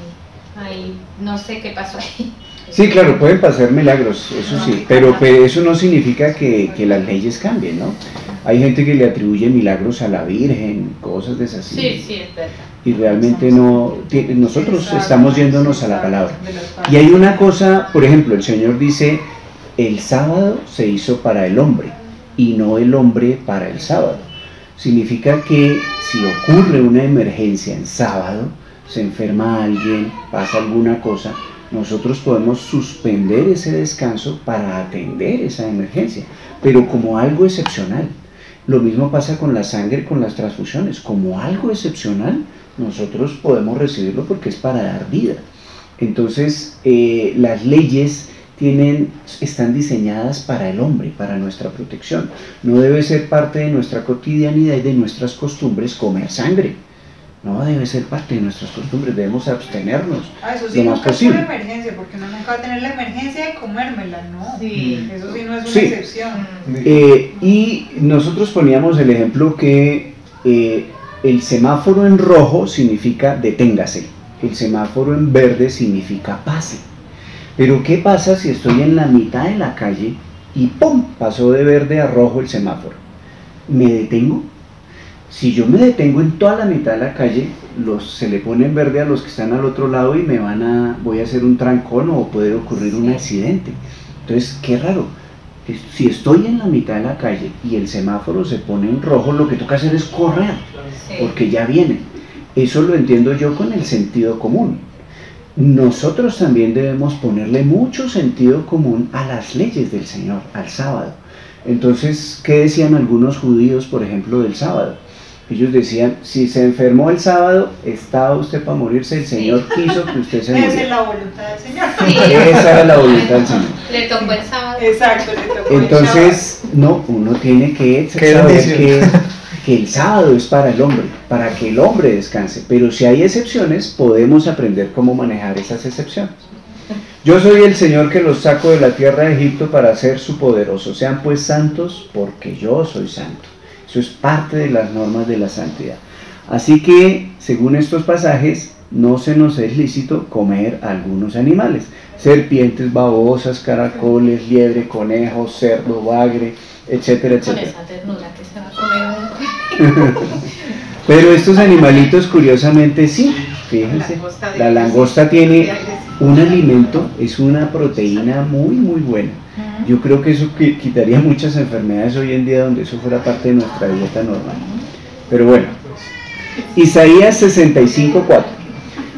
no sé qué pasó ahí. Sí, claro, pueden pasar milagros, eso sí, pero eso no significa que las leyes cambien, ¿no? Hay gente que le atribuye milagros a la Virgen, cosas de esas. Sí, sí, es verdad. Y realmente no, nosotros estamos yéndonos a la palabra. Y hay una cosa, por ejemplo, el Señor dice, el sábado se hizo para el hombre. y no el hombre para el sábado. Significa que si ocurre una emergencia en sábado, se enferma alguien, pasa alguna cosa, nosotros podemos suspender ese descanso para atender esa emergencia, pero como algo excepcional. Lo mismo pasa con la sangre, con las transfusiones, como algo excepcional, nosotros podemos recibirlo porque es para dar vida. Entonces, las leyes están diseñadas para el hombre, para nuestra protección. No debe ser parte de nuestra cotidianidad y de nuestras costumbres comer sangre. No debe ser parte de nuestras costumbres, debemos abstenernos Eso sí, lo más nunca es posible. una emergencia, porque uno nunca va a tener la emergencia de comérmela, ¿no? Sí. Eso sí no es una Sí. excepción. Y nosotros poníamos el ejemplo que el semáforo en rojo significa deténgase, el semáforo en verde significa pase. Pero ¿qué pasa si estoy en la mitad de la calle y ¡pum! Pasó de verde a rojo el semáforo? ¿Me detengo? Si yo me detengo en toda la mitad de la calle, se le pone en verde a los que están al otro lado y voy a hacer un trancón o puede ocurrir un accidente. Entonces, qué raro. Si estoy en la mitad de la calle y el semáforo se pone en rojo, lo que toca hacer es correr, porque ya viene. Eso lo entiendo yo con el sentido común. Nosotros también debemos ponerle mucho sentido común a las leyes del Señor, al sábado. Entonces, ¿qué decían algunos judíos, por ejemplo, del sábado? Ellos decían, si se enfermó el sábado, estaba usted para morirse, el Señor quiso que usted se Esa es muriera. la voluntad del Señor. Sí. Esa era la voluntad del Señor. Le tocó el sábado. Exacto, le tocó Entonces, no, uno tiene que Qué saber bendición. que el sábado es para el hombre, para que el hombre descanse, pero si hay excepciones, podemos aprender cómo manejar esas excepciones. Yo soy el Señor que los saco de la tierra de Egipto para ser su poderoso. Sean pues santos porque yo soy santo. Eso es parte de las normas de la santidad. Así que, según estos pasajes, no se nos es lícito comer algunos animales. Serpientes, babosas, caracoles, liebre, conejos, cerdo, bagre, etcétera, Con etcétera. esa ternura que se va a comer uno. Pero estos animalitos, curiosamente, sí. Fíjense, la langosta tiene un alimento, es una proteína muy, muy buena. Yo creo que eso quitaría muchas enfermedades hoy en día donde eso fuera parte de nuestra dieta normal. Pero bueno, Isaías 65:4.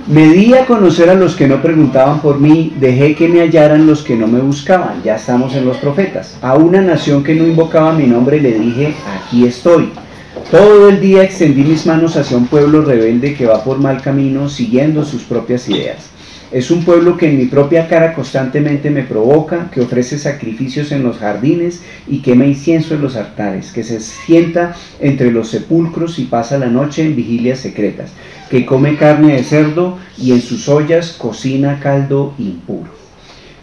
Me di a conocer a los que no preguntaban por mí, dejé que me hallaran los que no me buscaban. Ya estamos en los profetas. A una nación que no invocaba mi nombre le dije, aquí estoy. Todo el día extendí mis manos hacia un pueblo rebelde que va por mal camino, siguiendo sus propias ideas. Es un pueblo que en mi propia cara constantemente me provoca, que ofrece sacrificios en los jardines y quema incienso en los altares, que se sienta entre los sepulcros y pasa la noche en vigilias secretas, que come carne de cerdo y en sus ollas cocina caldo impuro.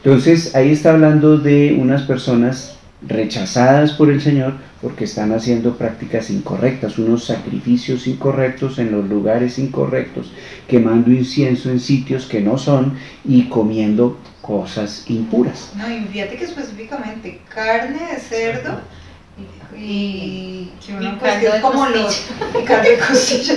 Entonces ahí está hablando de unas personas rechazadas por el Señor porque están haciendo prácticas incorrectas, unos sacrificios incorrectos en los lugares incorrectos, quemando incienso en sitios que no son y comiendo cosas impuras. No, y fíjate que específicamente carne de cerdo y que uno, Y pues, que caldo es de como y caldo de costilla.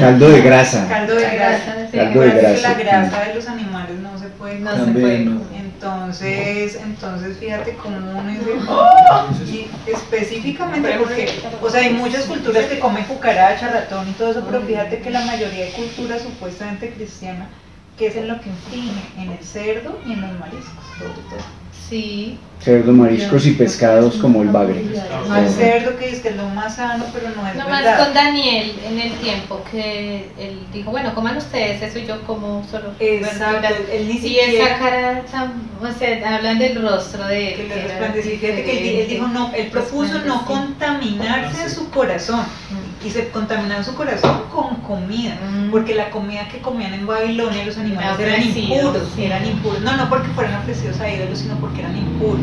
Caldo de grasa. Caldo de grasa. Caldo de Recuerda que grasa. la grasa de los animales no se puede No comer. se puede También, comer. Entonces fíjate cómo uno dice, y específicamente porque, o sea, hay muchas culturas que comen cucaracha, ratón y todo eso, pero fíjate que la mayoría de culturas supuestamente cristianas, que es en lo que infringe, en el cerdo y en los mariscos, sobre todo. Sí. Cerdo, mariscos y pescados como el bagre. El cerdo que es lo más sano, pero no es Nomás verdad. con Daniel en el tiempo que él dijo, bueno, coman ustedes eso y yo como solo Exacto, verduras. él ni Y siquiera... esa cara tan, o sea, hablan del rostro de él. Que le era resplandecía. Fíjate que él diferente. dijo, no, él propuso no contaminarse en su corazón. Y se contaminaba su corazón con comida, porque la comida que comían en Babilonia los animales eran Ofrecidos, impuros, sí. eran impuros, no porque fueran ofrecidos a ídolos, sino porque eran impuros.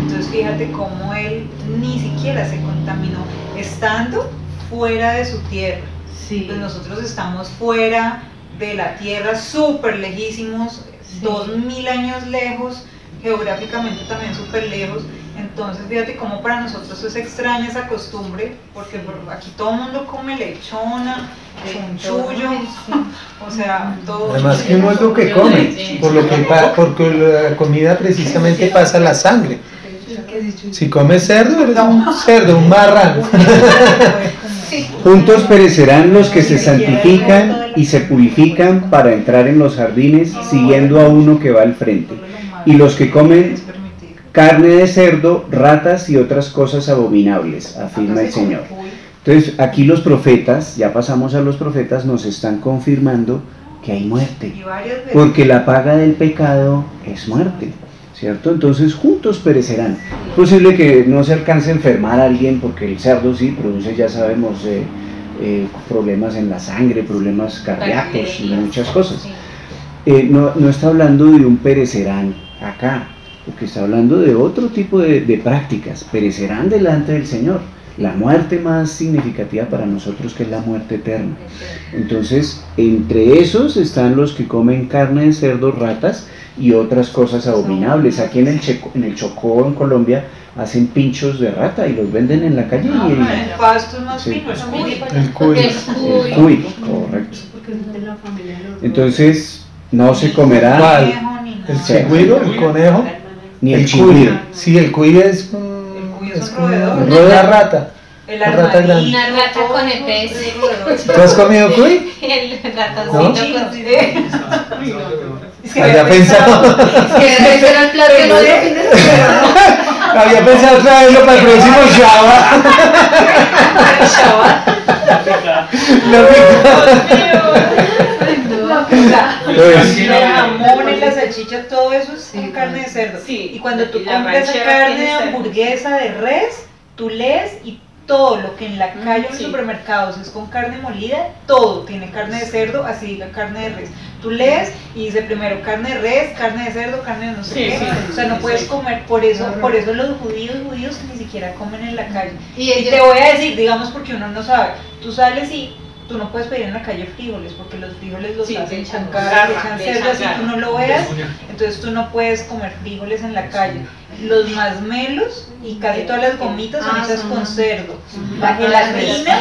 Entonces fíjate cómo él ni siquiera se contaminó estando fuera de su tierra. Sí. Pues nosotros estamos fuera de la tierra, súper lejísimos, Sí. 2000 años lejos, geográficamente también súper lejos. Entonces fíjate cómo para nosotros es extraña esa costumbre, porque aquí todo el mundo come lechona, chunchullo, o sea, todo. Además que uno es lo que come, porque la comida precisamente pasa la sangre. Si comes cerdo, eres un cerdo, un marrano. Juntos perecerán los que se santifican y se purifican para entrar en los jardines siguiendo a uno que va al frente. Y los que comen carne de cerdo, ratas y otras cosas abominables, afirma el Señor. Entonces aquí los profetas, ya pasamos a los profetas, nos están confirmando que hay muerte, porque la paga del pecado es muerte, ¿cierto? Entonces juntos perecerán. Es posible que no se alcance a enfermar a alguien, porque el cerdo sí produce, ya sabemos, problemas en la sangre, problemas cardíacos y muchas cosas. No está hablando de un perecerán acá, porque está hablando de otro tipo de prácticas. Perecerán delante del Señor. La muerte más significativa para nosotros, que es la muerte eterna. Entonces, entre esos están los que comen carne de cerdo, ratas y otras cosas abominables. Aquí en el Chocó, en Colombia, hacen pinchos de rata y los venden en la calle. El pasto es más fino, El cuy. El cuy, correcto. Entonces, no se comerá. ¿Cuál? ¿El chigüiro? ¿El conejo? Ni el cuy. chigüiro. Sí, el cuy es una rata. Una rata grande. Una rata con el pez. ¿Tú has comido cuy? El ratoncito con Había pensado. Ese era el plan del otro fin de semana. Había pensado traerlo para el próximo Shabbat. El jamón, la salchicha, todo eso es con carne de cerdo. Sí. Y cuando tú Y la compras ranchera carne de tiene cerdo. hamburguesa de res, tú lees y todo lo que en la calle o en los sí. supermercados es con carne molida, todo tiene carne de cerdo, así diga carne de res. Tú lees y dice primero carne de res, carne de cerdo, carne de no sé Sí, qué. sí. O sea, no puedes comer, por eso los judíos ni siquiera comen en la calle. Y Y ellos- te voy a decir, digamos, porque uno no sabe, tú sales y tú no puedes pedir en la calle frijoles, porque los frijoles los Sí, hacen le echan con carne, garra, le echan le cerdo, echan así garra. tú no lo veas, entonces tú no puedes comer frijoles en la calle. Los masmelos y casi todas las gomitas son hechas con cerdo. La gelatina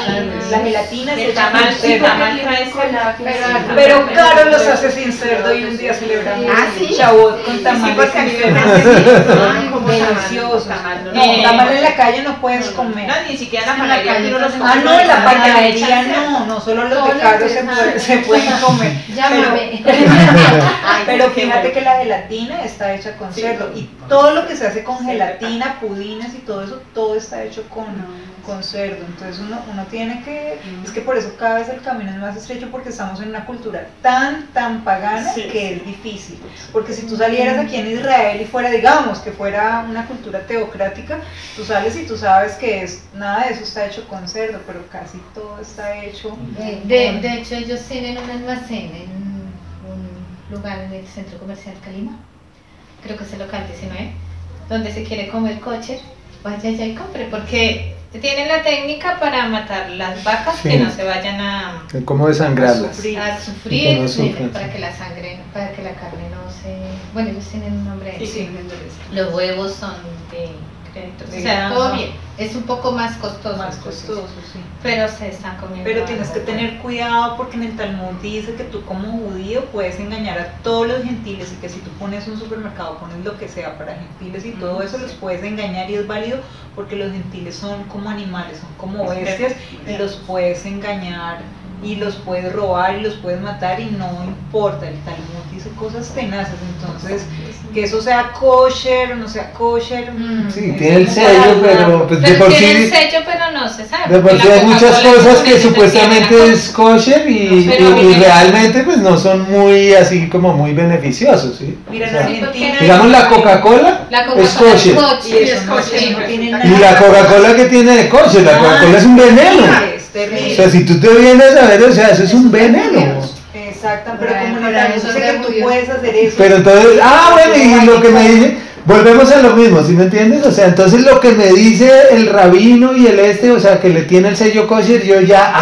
se El echa tamal, con el cerdo. tamal trae cerdo. Pero Caro los hace sin cerdo y un día celebramos ¿sí? Chabot con tamales porque a mí sin me cerdo. parece como Deliciosos. tamal, No, tamal en la calle no puedes comer. No, ni siquiera en la panadería aquí no los Ah, no, en la panadería no solo los Todos de los Caro que se pueden comer. Llámame. Pero fíjate que la gelatina está hecha con cerdo y todo lo que se hace con gelatina, pudines y todo eso, todo está hecho con cerdo. Entonces uno tiene que, es que por eso cada vez el camino es más estrecho, porque estamos en una cultura tan pagana que es difícil. Porque si tú salieras aquí en Israel y fuera, digamos, que fuera una cultura teocrática, tú sales y tú sabes que nada de eso está hecho con cerdo, pero casi todo está hecho. De hecho, ellos tienen un almacén en un lugar en el centro comercial Calima, creo que es el local 19, donde se quiere comer kosher, vaya allá y compre, porque tienen la técnica para matar las vacas, Sí. que no se vayan a ¿Cómo desangrarlas? sufrir. a Que sufrir, no sufran. para que la sangre, para que la carne no se... Bueno, ellos tienen un nombre. Sí. Los huevos son de créditos, o sea, Ajá. todo bien. Es un poco más costoso. Más entonces, costoso, sí. pero se están comiendo. Pero tienes que algo. tener cuidado, porque en el Talmud dice que tú como judío puedes engañar a todos los gentiles, y que si tú pones un supermercado, pones lo que sea para gentiles y todo eso, los puedes engañar y es válido, porque los gentiles son como animales, son como bestias y los puedes engañar y los puedes robar y los puedes matar y no importa. El Talmud dice cosas tenaces, entonces que eso sea kosher o no sea kosher. Sí, tiene el sello, pero pues, de Pero por tiene el sí... sello, pero no se sabe. De por porque sí la hay muchas Coca-Cola cosas que simplemente supuestamente tiene la es kosher y realmente pues no son muy así como muy beneficiosos, ¿sí? Mira, O en sea, Argentina digamos la Coca-Cola La es Coca-Cola kosher. y eso no, kosher, no tiene nada. Y la Coca-Cola que tiene de kosher, la Coca-Cola es un veneno. Es terrible. O sea, si tú te vienes a ver, o sea, eso es un veneno. Exacto, pero Pero como no para te eso dice es que de tú judíos. puedes hacer eso. Pero entonces, bueno, y lo que me dice, volvemos a lo mismo, ¿sí me entiendes? O sea, entonces lo que me dice el rabino y o sea, que le tiene el sello kosher, yo ya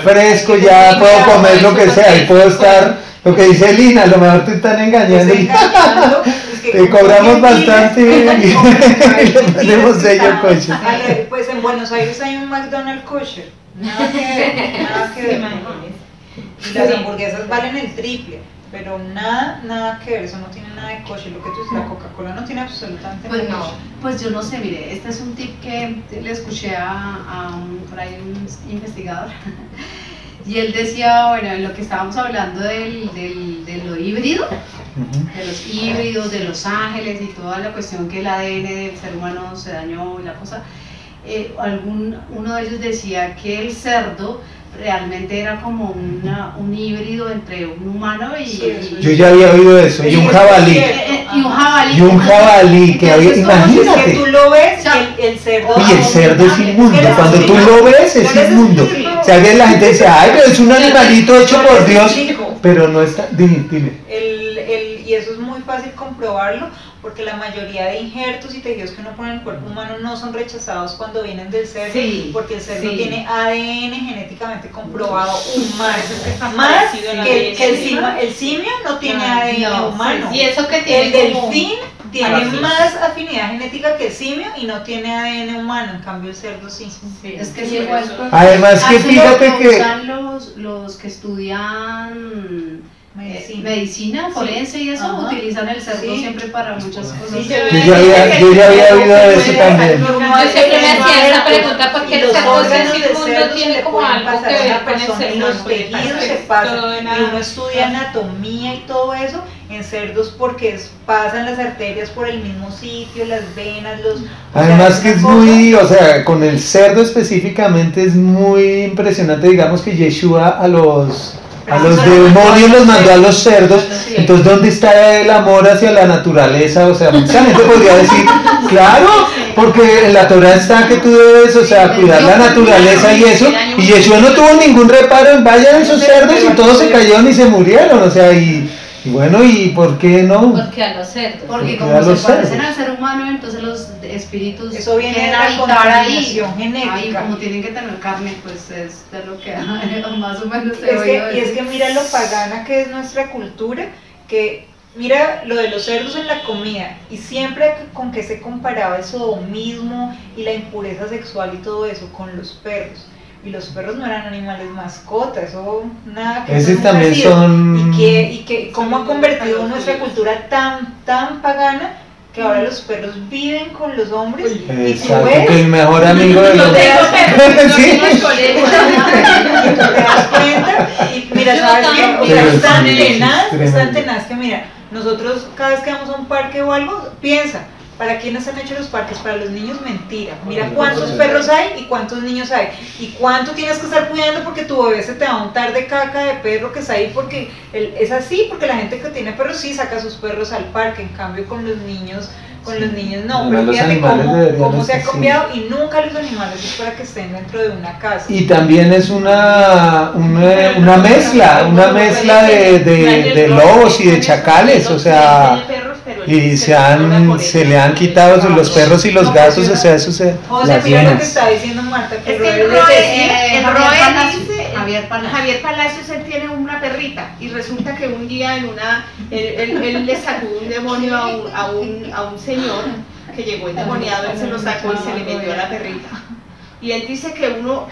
fresco, ya puedo comer lo que sea, y puedo estar, lo que dice Lina, a lo mejor te están engañando y te cobramos bastante y le ponemos sello kosher. Pues en Buenos Aires hay un McDonald's kosher. Nada que ver, nada que ver. Y las hamburguesas valen el triple. Pero nada que ver, eso no tiene nada de kosher. Lo que tú dices, la Coca-Cola no tiene absolutamente Pues nada de no, kosher. pues yo no sé, mire, este es un tip que le escuché por ahí un investigador y él decía, bueno, en lo que estábamos hablando de lo híbrido, de los híbridos, de los ángeles y toda la cuestión que el ADN del ser humano se dañó y la cosa, uno de ellos decía que el cerdo realmente era como un híbrido entre un humano Yo ya había oído eso, y un jabalí. y un jabalí. Y un jabalí que había, Entonces, ¿cómo Es imagínate. que tú lo ves, O sea, el cerdo. Oye, el cerdo es inmundo, Eres cuando tú espiritual. lo ves es Eres inmundo. espiritual. O sea, que la gente dice, ay, pero es un animalito hecho por Dios, Hijo. pero no está, dime. Y eso es muy fácil comprobarlo porque la mayoría de injertos y tejidos que uno pone en el cuerpo humano no son rechazados cuando vienen del cerdo, Sí, porque el cerdo sí. tiene ADN genéticamente comprobado humano, está más parecido al que ADN el simio no tiene Ah, ADN no, humano. sí, y eso que tiene El como- delfín tiene parecido. más afinidad genética que el simio y no tiene ADN humano, en cambio el cerdo sí. Sí, Es que sí, es igual. por eso. Además que Hacen fíjate lo que usan los que estudian medicina forense y eso, Ajá. utilizan el cerdo Sí. siempre para muchas cosas. Sí, yo ya había oído de eso también. Yo siempre me hacía esa pregunta porque el los cerdo órganos sí del el mundo cerdo se tiene le como pueden algo pasar que a ver una con el persona ser y los humano, tejidos se todo pasan en y uno estudia anatomía y todo eso en cerdos porque pasan las arterias por el mismo sitio, las venas, Además que es una muy, o sea, con el cerdo específicamente es muy impresionante, digamos que Yeshua a los demonios los mandó a los cerdos, entonces ¿dónde está el amor hacia la naturaleza? O sea, mucha gente podría decir, claro, porque en la Torah está que tú debes, o sea, cuidar la naturaleza y eso, y Yeshua no tuvo ningún reparo en vayan esos cerdos y todos se cayeron y se murieron, o sea, y bueno, ¿y por qué no? Porque a los cerdos. Porque Porque como a se los parecen cerdos. al ser humano, entonces los espíritus Eso viene quieren de la habitar ahí. contaminación genética. Ahí, como tienen que tener carne, pues es de lo que más o menos se Es oye. y es que mira lo pagana que es nuestra cultura, que mira lo de los cerdos en la comida y siempre con que se comparaba el sodomismo y la impureza sexual y todo eso con los perros. Y los perros no eran animales mascotas, eso nada que Esos eso nunca también ha sido. son- y que cómo ha convertido nuestra cultura tan pagana que ahora los perros viven con los hombres y tú Exacto, ves que el mejor amigo de los sí. y tú te das cuenta y mira, Yo ¿sabes qué? también. Mira, Pero es tan sí, tenaz, es es tan tremendo. tenaz que mira, nosotros cada vez que vamos a un parque o algo, piensa, ¿para quiénes han hecho los parques? Para los niños, mentira. Mira cuántos perros hay y cuántos niños hay. Y cuánto tienes que estar cuidando porque tu bebé se te va a untar de caca de perro que está ahí porque es así, porque la gente que tiene perros sí saca a sus perros al parque, en cambio con los niños no. Además, Pero los fíjate animales deberían cómo se ha estar, sí. cambiado y nunca los animales es para que estén dentro de una casa. Y también es una mezcla de lobos y de chacales, o sea, y se le han quitado los perros y los gatos, o sea, eso se José, las mira lo que hienas. está diciendo Marta, que Es que Roel el les Roe, decía, el Javier Roe Palacios, dice, Javier Palacios. Javier Palacios, él tiene una perrita y resulta que un día él le sacó un demonio a un señor que llegó endemoniado, él se lo sacó y se le metió a la perrita. Y él dice que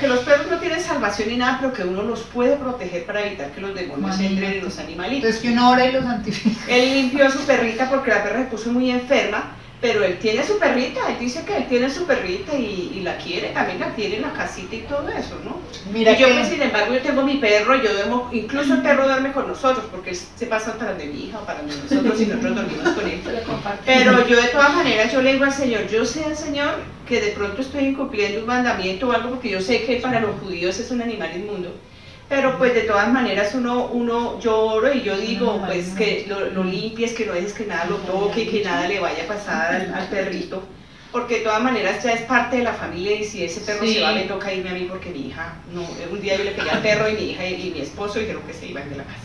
los perros no tienen salvación ni nada, pero que uno los puede proteger para evitar que los demonios entren en los animalitos. entonces que una hora y los santifica. Él limpió a su perrita porque la perra se puso muy enferma, pero él tiene su perrita, él dice que él tiene su perrita y la quiere, también la quiere en la casita y todo eso, ¿no? Mira Y yo que- pues sin embargo yo tengo mi perro, yo duermo, incluso el perro duerme con nosotros, porque él se pasa para de mi hija o para de nosotros y nosotros dormimos con él. Pero yo de todas maneras yo le digo al Señor, yo sé al Señor que de pronto estoy incumpliendo un mandamiento o algo, porque yo sé que para los judíos es un animal inmundo. Pero pues de todas maneras yo oro y yo digo pues que lo limpies, que no dejes que nada lo toque, que nada le vaya a pasar al perrito, porque de todas maneras ya es parte de la familia y si ese perro Sí. se va me toca irme a mí porque mi hija, no, un día yo le pegué al perro y mi hija y mi esposo dijeron que se iban de la casa.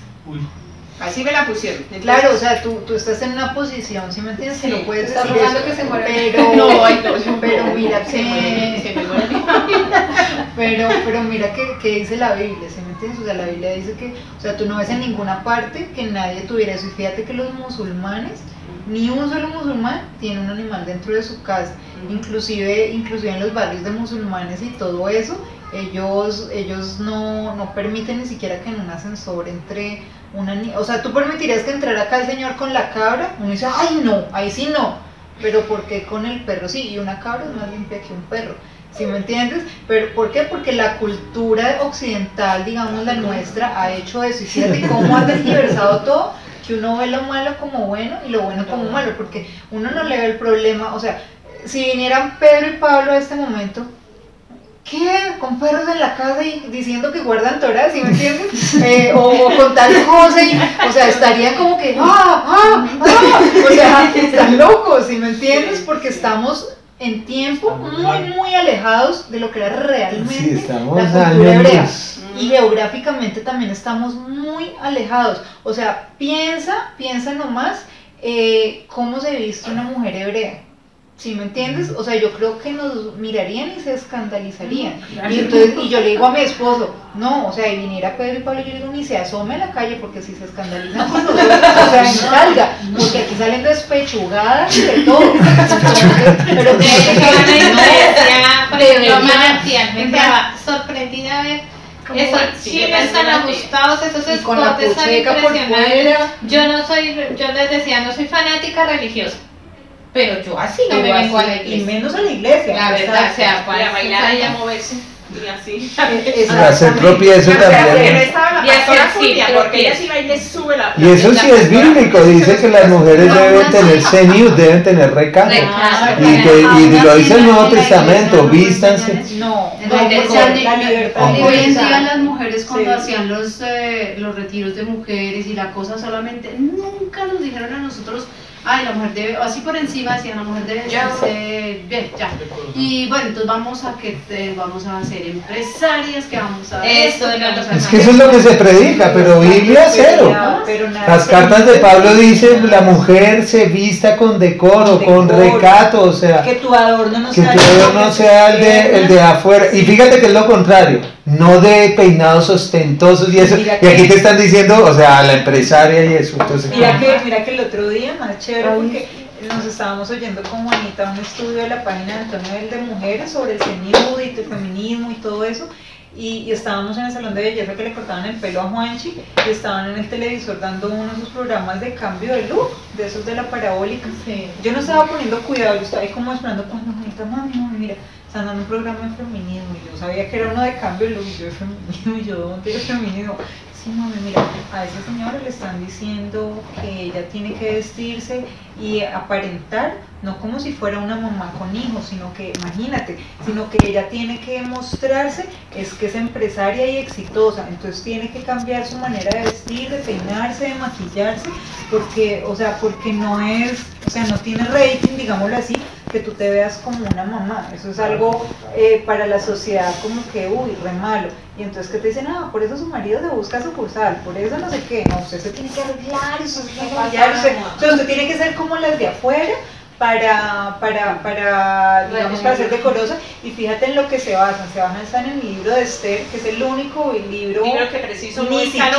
Así me la pusieron. Entonces, Claro, o sea, tú estás en una posición, ¿sí me entiendes? Que Sí, no puedes estás decir rogando eso, que se muera. pero, no, ay, no, pero mira se muere, que, se me muere mi familia. pero mira que dice la Biblia, ¿sí me entiendes? O sea, la Biblia dice que, o sea, tú no ves en ninguna parte que nadie tuviera eso. Y fíjate que los musulmanes, ni un solo musulmán tiene un animal dentro de su casa. inclusive en los barrios de musulmanes y todo eso, ellos no permiten ni siquiera que en un ascensor entre una niña. O sea, tú permitirías que entrara acá el señor con la cabra, uno dice, ay no, ahí sí no, pero ¿por qué con el perro sí? Y una cabra es más limpia que un perro, ¿sí me entiendes? Pero ¿por qué? Porque la cultura occidental, digamos la nuestra, ha hecho eso, y fíjate cómo ha tergiversado todo, que uno ve lo malo como bueno y lo bueno como malo, porque uno no le ve el problema. O sea, si vinieran Pedro y Pablo a este momento, ¿qué? Con perros en la casa y diciendo que guardan Torah, ¿sí me entiendes? O con tal cosa, o sea, estarían como que, o sea, están locos, ¿sí me entiendes? Porque estamos en tiempo muy alejados de lo que era realmente la cultura hebrea. Y geográficamente también estamos muy alejados. O sea, piensa nomás cómo se viste una mujer hebrea. ¿Sí me entiendes? O sea, yo creo que nos mirarían y se escandalizarían. Y yo le digo a mi esposo, no, o sea, y viniera Pedro y Pablo, yo le digo, ni se asome a la calle, porque si se escandalizan con nosotros, o sea, ni salga, porque aquí salen despechugadas y de todo. Pero que me quedaba sorprendida a ver esos chiles tan ajustados, esos escotes tan impresionantes. Yo les decía, no soy fanática religiosa, pero yo así no me vengo a la iglesia. Y menos a la iglesia. La verdad, o sea, para bailar y a moverse. Y así. Hacer tropiezo también. Y hacer Julia, porque ella sí baila y sube la. Y eso sí es bíblico, dice que las mujeres deben tener senius, deben tener recato. Y lo dice el Nuevo Testamento, vístanse. No, la libertad. Hoy en día las mujeres cuando hacían los retiros de mujeres y la cosa solamente, nunca nos dijeron a nosotros, ay, la mujer debe, así por encima decían, la mujer debe ser bien, ya. Y bueno, entonces vamos a ser empresarias, que vamos a eso, es que eso es lo que se predica, pero Biblia cero. Las cartas de Pablo dicen, la mujer se vista con decoro, con recato, o sea, que tu adorno no sea el de afuera. Y fíjate que es lo contrario, no de peinados ostentosos y eso. Y aquí te están diciendo, o sea, la empresaria y eso. Entonces, mira que el otro día, más chévere, porque nos estábamos oyendo con Juanita un estudio de la página de Antonio Bell de mujeres sobre el CNUD y el feminismo y todo eso, y estábamos en el salón de belleza que le cortaban el pelo a Juanchi, y estaban en el televisor dando uno de esos programas de cambio de look, de esos de la parabólica. Sí. Yo no estaba poniendo cuidado, yo estaba ahí como esperando cuando Juanita, mami, mira, están dando un programa de feminismo, y yo sabía que era uno de cambio de look, y yo de feminismo, y yo, ¿dónde es feminismo? Sí, mami, mira, a esa señora le están diciendo que ella tiene que vestirse y aparentar, no como si fuera una mamá con hijos, sino que, imagínate, sino que ella tiene que mostrarse, es que es empresaria y exitosa, entonces tiene que cambiar su manera de vestir, de peinarse, de maquillarse, porque no es, o sea, no tiene rating, digámoslo así, que tú te veas como una mamá. Eso es algo para la sociedad como que, uy, re malo. Y entonces que te dicen, por eso su marido se busca sucursal, por eso no sé qué. No, usted se tiene que arreglar, usted se tiene que maquillarse. Entonces usted tiene que ser como las de afuera para digamos, para ser decorosa. Y fíjate en lo que se basan en el libro de Esther, que es el único libro que preciso ni siquiera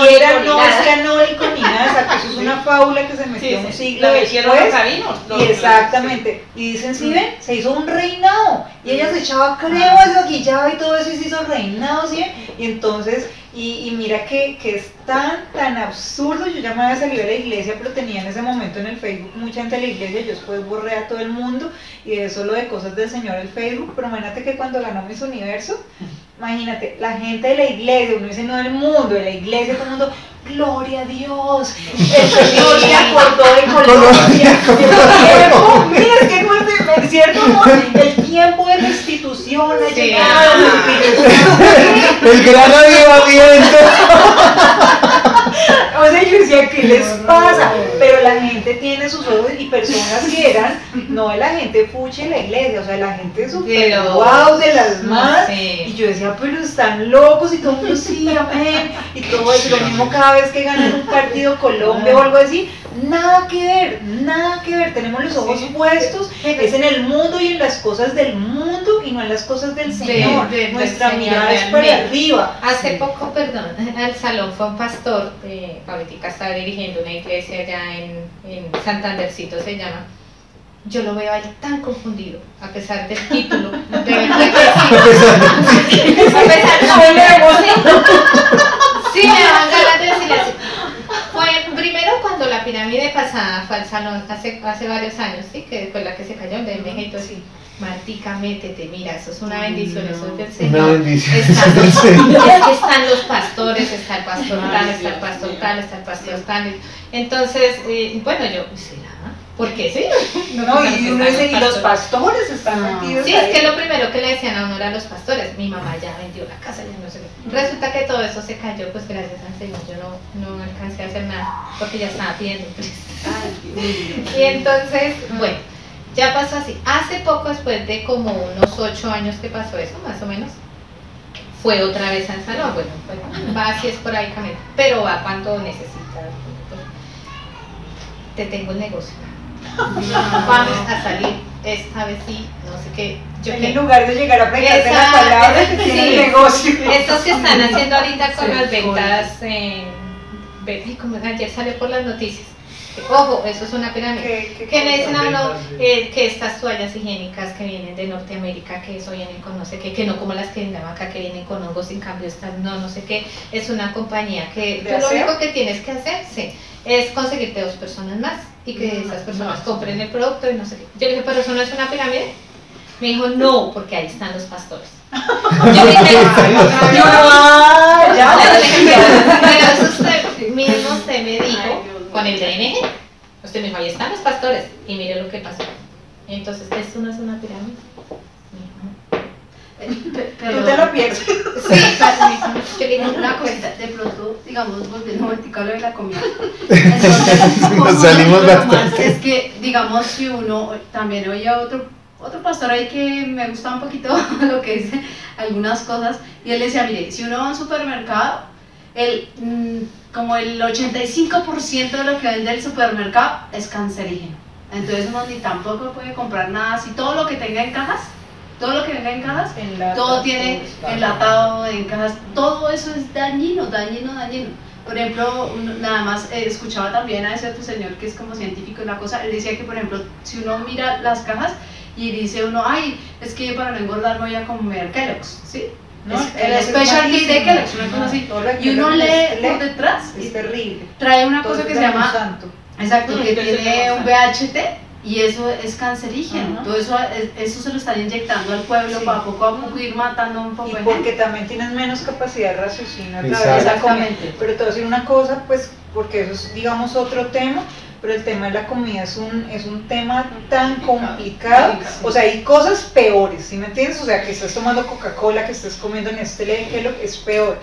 no es canónico ni nada, exacto, eso es una fábula que se metió un siglo después. Y exactamente, y dicen, si ven, se hizo un reinado, y ella se echaba crema, se maquillaba y todo eso, y se hizo reinado, ¿sí? Y entonces, y mira que es tan absurdo. Yo ya me había salido de la iglesia, pero tenía en ese momento en el Facebook mucha gente de la iglesia, yo después borré a todo el mundo, y de eso lo de cosas del Señor el Facebook, pero imagínate que cuando ganó Miss Universo, imagínate, la gente de la iglesia, uno dice no del mundo, de la iglesia, todo el mundo, gloria a Dios, el Señor se acordó de Colombia, mira, es que no es cierto, el tiempo de restitución ha llegado, el gran avivamiento. O sea, yo decía, ¿qué les pasa? Pero la gente tiene sus ojos, y personas que eran, no de la gente fuche en la iglesia, o sea, la gente súper wow, de las más, y yo decía, pero están locos, y todo el mundo sí, amén, y todo eso, lo mismo cada vez que ganan un partido Colombia o algo así, nada que ver, tenemos los ojos puestos, es en el mundo y en las cosas del mundo y no en las cosas del Señor, nuestra mirada es para arriba. Hace poco, perdón, al salón fue un pastor, ahorita estaba dirigiendo una iglesia allá en Santandercito se llama, yo lo veo a él tan confundido, a pesar del título, de verdad que sí. A pesar sí, me dan ganas de decirle así. Fue primero cuando la pirámide pasada fue al salón hace varios años, ¿sí? Que fue la que se cayó en BMG y todo así. Martica, métete, mira, eso es una bendición, eso es del Señor. Una bendición. Es que están los pastores, está el pastor tal, está el pastor tal, está el pastor tal. Entonces, bueno, yo, ¿será? ¿Por qué sí? No, y uno dice, y los pastores están metidos Sí, ahí. es que lo primero que le decían a uno era a los pastores, mi mamá ya vendió la casa, ya no sé qué. Resulta que todo eso se cayó, pues gracias al Señor, yo no alcancé a hacer nada, porque ya estaba pidiendo y entonces, bueno, ya pasó así. Hace poco, después de como unos 8 años que pasó eso, más o menos, fue otra vez al salón. Bueno, va así esporádicamente, pero va cuando necesita. Te tengo el negocio. Vamos a salir esta vez sí, no sé qué. En lugar de llegar a aplicarte la palabra, que tiene el negocio. Estos que están haciendo ahorita con las ventas, como ayer salió por las noticias. Ojo, eso es una pirámide. Que le dicen a uno que estas toallas higiénicas que vienen de Norteamérica, que eso vienen con no sé qué, que no como las que vienen acá, que vienen con hongos, en cambio estas no sé qué. Es una compañía que tú lo único que tienes que hacer, es conseguirte 2 personas más y que esas personas compren el producto y no sé qué. Yo le dije, pero eso no es una pirámide. Me dijo, no, porque ahí están los pastores. Yo dije, pero eso usted me dijo con el DNG. Usted me dijo, ahí están los pastores. Y mire lo que pasó. Entonces, ¿esto no es una pirámide? Pero, ¿tú te lo piensas? Sí, yo le dije una cosita, de pronto, digamos, volviendo a lo de la comida. Entonces, nos salimos bastante. Es que, digamos, si uno también oye a otro pastor ahí que me gusta un poquito lo que dice algunas cosas, y él decía, mire, si uno va a un supermercado, como el 85% de lo que vende el supermercado es cancerígeno. Entonces uno ni tampoco puede comprar nada, si todo lo que tenga en cajas, todo lo que venga en cajas, todo tiene enlatado en cajas, todo eso es dañino. Por ejemplo, nada más escuchaba también a ese otro señor que es como científico en la cosa, él decía que, por ejemplo, si uno mira las cajas y dice uno, ay, es que para no engordar voy a comer Kellogg's, ¿sí? No, el specialty de Kellogg's, una cosa así. Y uno lee por detrás, es terrible. Trae una cosa que se llama, exacto, que Entonces, tiene un VHT, y eso es cancerígeno. Todo eso se lo están inyectando al pueblo para poco a poco ir matando un poco y de porque gente. también tienes menos capacidad de raciocinio a través de la comida. Pero te voy a decir una cosa, pues, porque eso es, digamos, otro tema, pero el tema de la comida es un tema tan complicado. O sea, hay cosas peores, ¿sí me entiendes? O sea, que estés tomando Coca-Cola, que estés comiendo Nestlé, que es peor.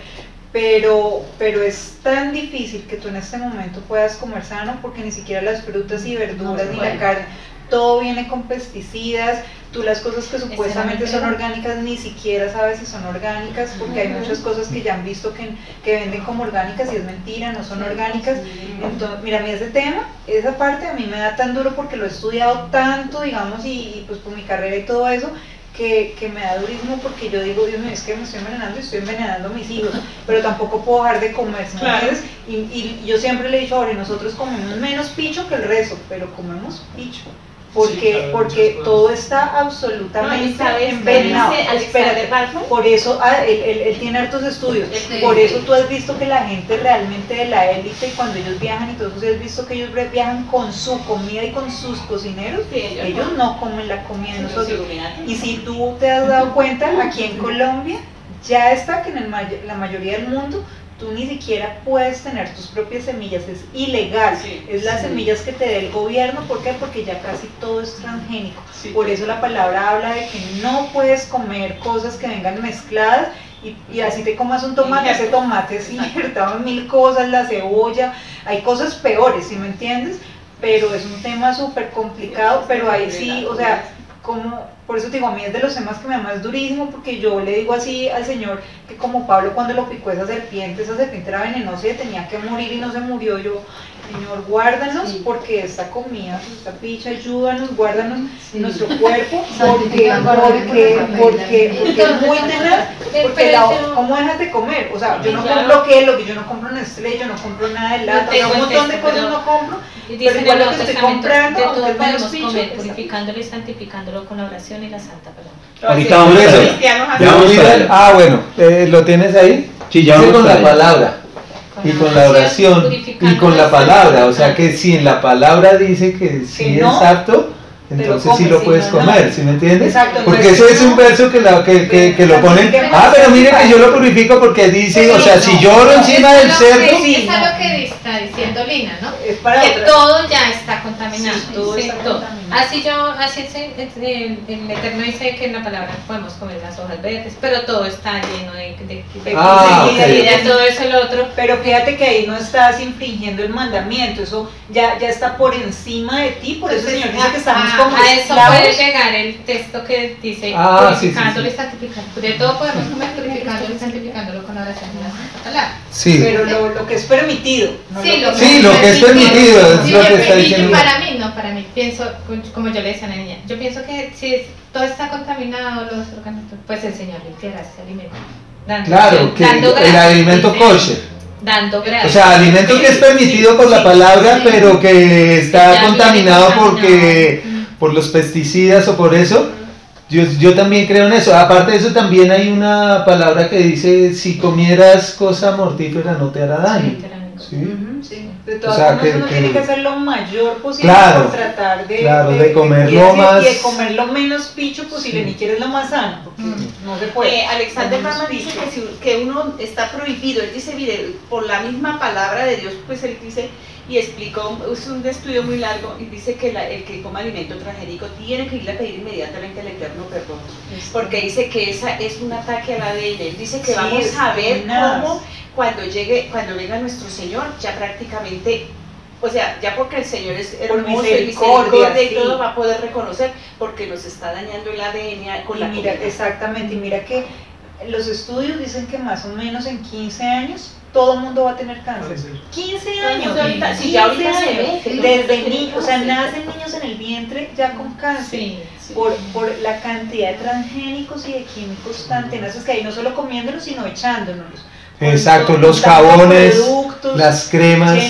Pero es tan difícil que tú en este momento puedas comer sano, porque ni siquiera las frutas y verduras ni la carne, todo viene con pesticidas. Tú las cosas que supuestamente son orgánicas ni siquiera sabes si son orgánicas, porque hay muchas cosas que ya han visto que venden como orgánicas y es mentira, no son orgánicas. Entonces, mira, a mí ese tema, esa parte a mí me da tan duro porque lo he estudiado tanto, digamos, y pues por mi carrera y todo eso, que me da durísimo, porque yo digo, Dios mío, es que me estoy envenenando y estoy envenenando a mis hijos, pero tampoco puedo dejar de comer, ¿me entiendes? Y yo siempre le he dicho, ahora nosotros comemos menos picho que el resto, pero comemos picho. Porque todo está absolutamente envenenado. Espérate, por eso él tiene hartos estudios. Por eso tú has visto que la gente realmente de la élite, cuando ellos viajan y todo eso, has visto que ellos viajan con su comida y con sus cocineros. Ellos no comen la comida de nosotros. Y si tú te has dado cuenta, aquí en Colombia ya está que en la mayoría del mundo tú ni siquiera puedes tener tus propias semillas, es ilegal, es las semillas que te dé el gobierno. ¿Por qué? Porque ya casi todo es transgénico. Por eso la palabra habla de que no puedes comer cosas que vengan mezcladas, y así te comas un tomate, ese tomate es injertado en 1000 cosas, la cebolla, hay cosas peores, ¿sí me entiendes? Pero es un tema súper complicado, pero ahí sí, o sea, como por eso te digo, a mí es de los temas que me da más durísimo, porque yo le digo así al Señor, que como Pablo cuando lo picó esa serpiente era venenosa y tenía que morir y no se murió. Yo, Señor, guárdanos, porque esta comida, esta picha, ayúdanos, guárdanos nuestro cuerpo, porque es muy tenaz, porque ¿cómo dejas de comer? O sea, yo no compro lo que yo no compro Nestlé, yo no compro nada de lata, un montón de cosas no compro, pero igual lo que estoy comprando, de todo aunque es menos podemos picho, comer, purificándolo y santificándolo con la oración y la santa palabra. Ahorita vamos a eso. Ya vamos para allá. Ah, bueno, ¿lo tienes ahí? Sí, ya Dice vamos con para la allá. palabra. Y con la oración y con la palabra, o sea que si en la palabra dice que sí no, es apto, entonces sí comes, lo si puedes no, comer, no. ¿sí me entiendes? Exacto, Porque entonces, ese es un verso que lo ponen, pero mire que yo lo purifico porque dice, o sea, si yo oro encima del cerdo, Eso es lo que está diciendo Lina, ¿no? Es para Que otra. todo ya está contaminado. Sí, todo está contaminado. Así el Eterno dice que en la palabra podemos comer las hojas verdes, pero todo está lleno de ok. todo eso el otro. Pero fíjate que ahí no estás infringiendo el mandamiento, eso ya está por encima de ti, por eso el Señor dice que estamos como a eso esclavos. puede llegar el texto que dice Purificándolo y santificándolo. De todo podemos comer, purificándolo y santificándolo con la oración de la santa palabra. sí, Pero lo que es permitido, no Sí, lo sí, lo que es permitido es Sí, lo que está y diciendo. para mí, pienso, como yo le decía a la niña, yo pienso que si todo está contaminado, los órganos, pues el Señor limpiará ese alimento. Claro, que el alimento kosher. Dando gracias. O sea, alimento que es permitido por la palabra, pero que está Ya contaminado viene porque por los pesticidas o por eso. Yo también creo en eso. Aparte de eso, también hay una palabra que dice, si comieras cosa mortífera no te hará daño. ¿Sí? Sí. De todas O sea, formas, uno que- tiene que hacer lo mayor posible Claro, por tratar de comerlo y más- de comer lo menos picho posible, ni quieres lo más sano, porque no se puede. Alexander Lo menos Rama dice picho. que uno está prohibido. Él dice, mire, por la misma palabra de Dios, pues él dice, y explicó, es un estudio muy largo, y dice que el que coma alimento transgénico tiene que ir a pedir inmediatamente al Eterno perdón, porque dice que esa es un ataque al ADN. Él dice que Sí, vamos es a ver tenaz. cómo cuando venga nuestro Señor, ya prácticamente, o sea, ya porque el Señor es Por hermoso y misericordia, misericordia y sí. todo, va a poder reconocer, porque nos está dañando el ADN con Y la mira, comida. exactamente, y mira que los estudios dicen que más o menos en 15 años todo el mundo va a tener cáncer. 15 años. Ahorita, si 15 ya ahorita se ve, años. que todo Desde tiene niños, o sea, cáncer. nacen niños en el vientre ya con cáncer. Sí. Por la cantidad de transgénicos y de químicos tan tenaces que hay, no solo comiéndolos, sino echándonos. Exacto, los jabones, las cremas de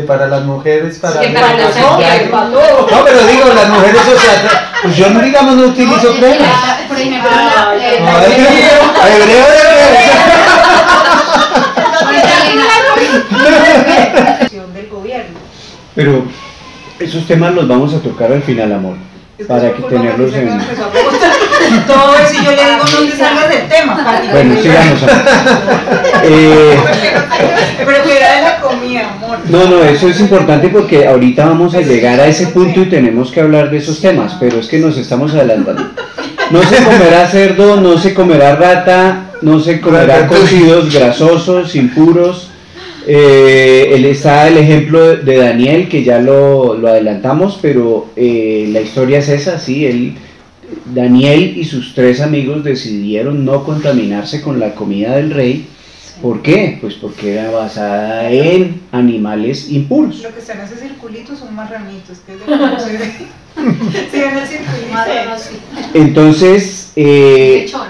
para las mujeres, para Sí, para las mujeres. No, pero digo, las mujeres, o sea, pues yo no, digamos, no utilizo cremas. Por ejemplo, No, hebreo Del gobierno. Pero esos temas los vamos a tocar al final, amor, para que tenerlos en... Todo eso y yo le digo, no te salgas del tema, Pati. Bueno, sigamos. Pero que era de la comida, amor. No, eso es importante porque ahorita vamos a llegar a ese punto y tenemos que hablar de esos temas, pero es que nos estamos adelantando. No se comerá cerdo, no se comerá rata, no se comerá cocidos grasosos, impuros. Está el ejemplo de Daniel, que ya lo adelantamos, pero la historia es esa, sí, Daniel y sus 3 amigos decidieron no contaminarse con la comida del rey. ¿Por qué? Pues porque era basada en animales impuros. Lo que está en ese circulito son marranitos, que es de cómo se ve. Sí, en el circulito. Entonces,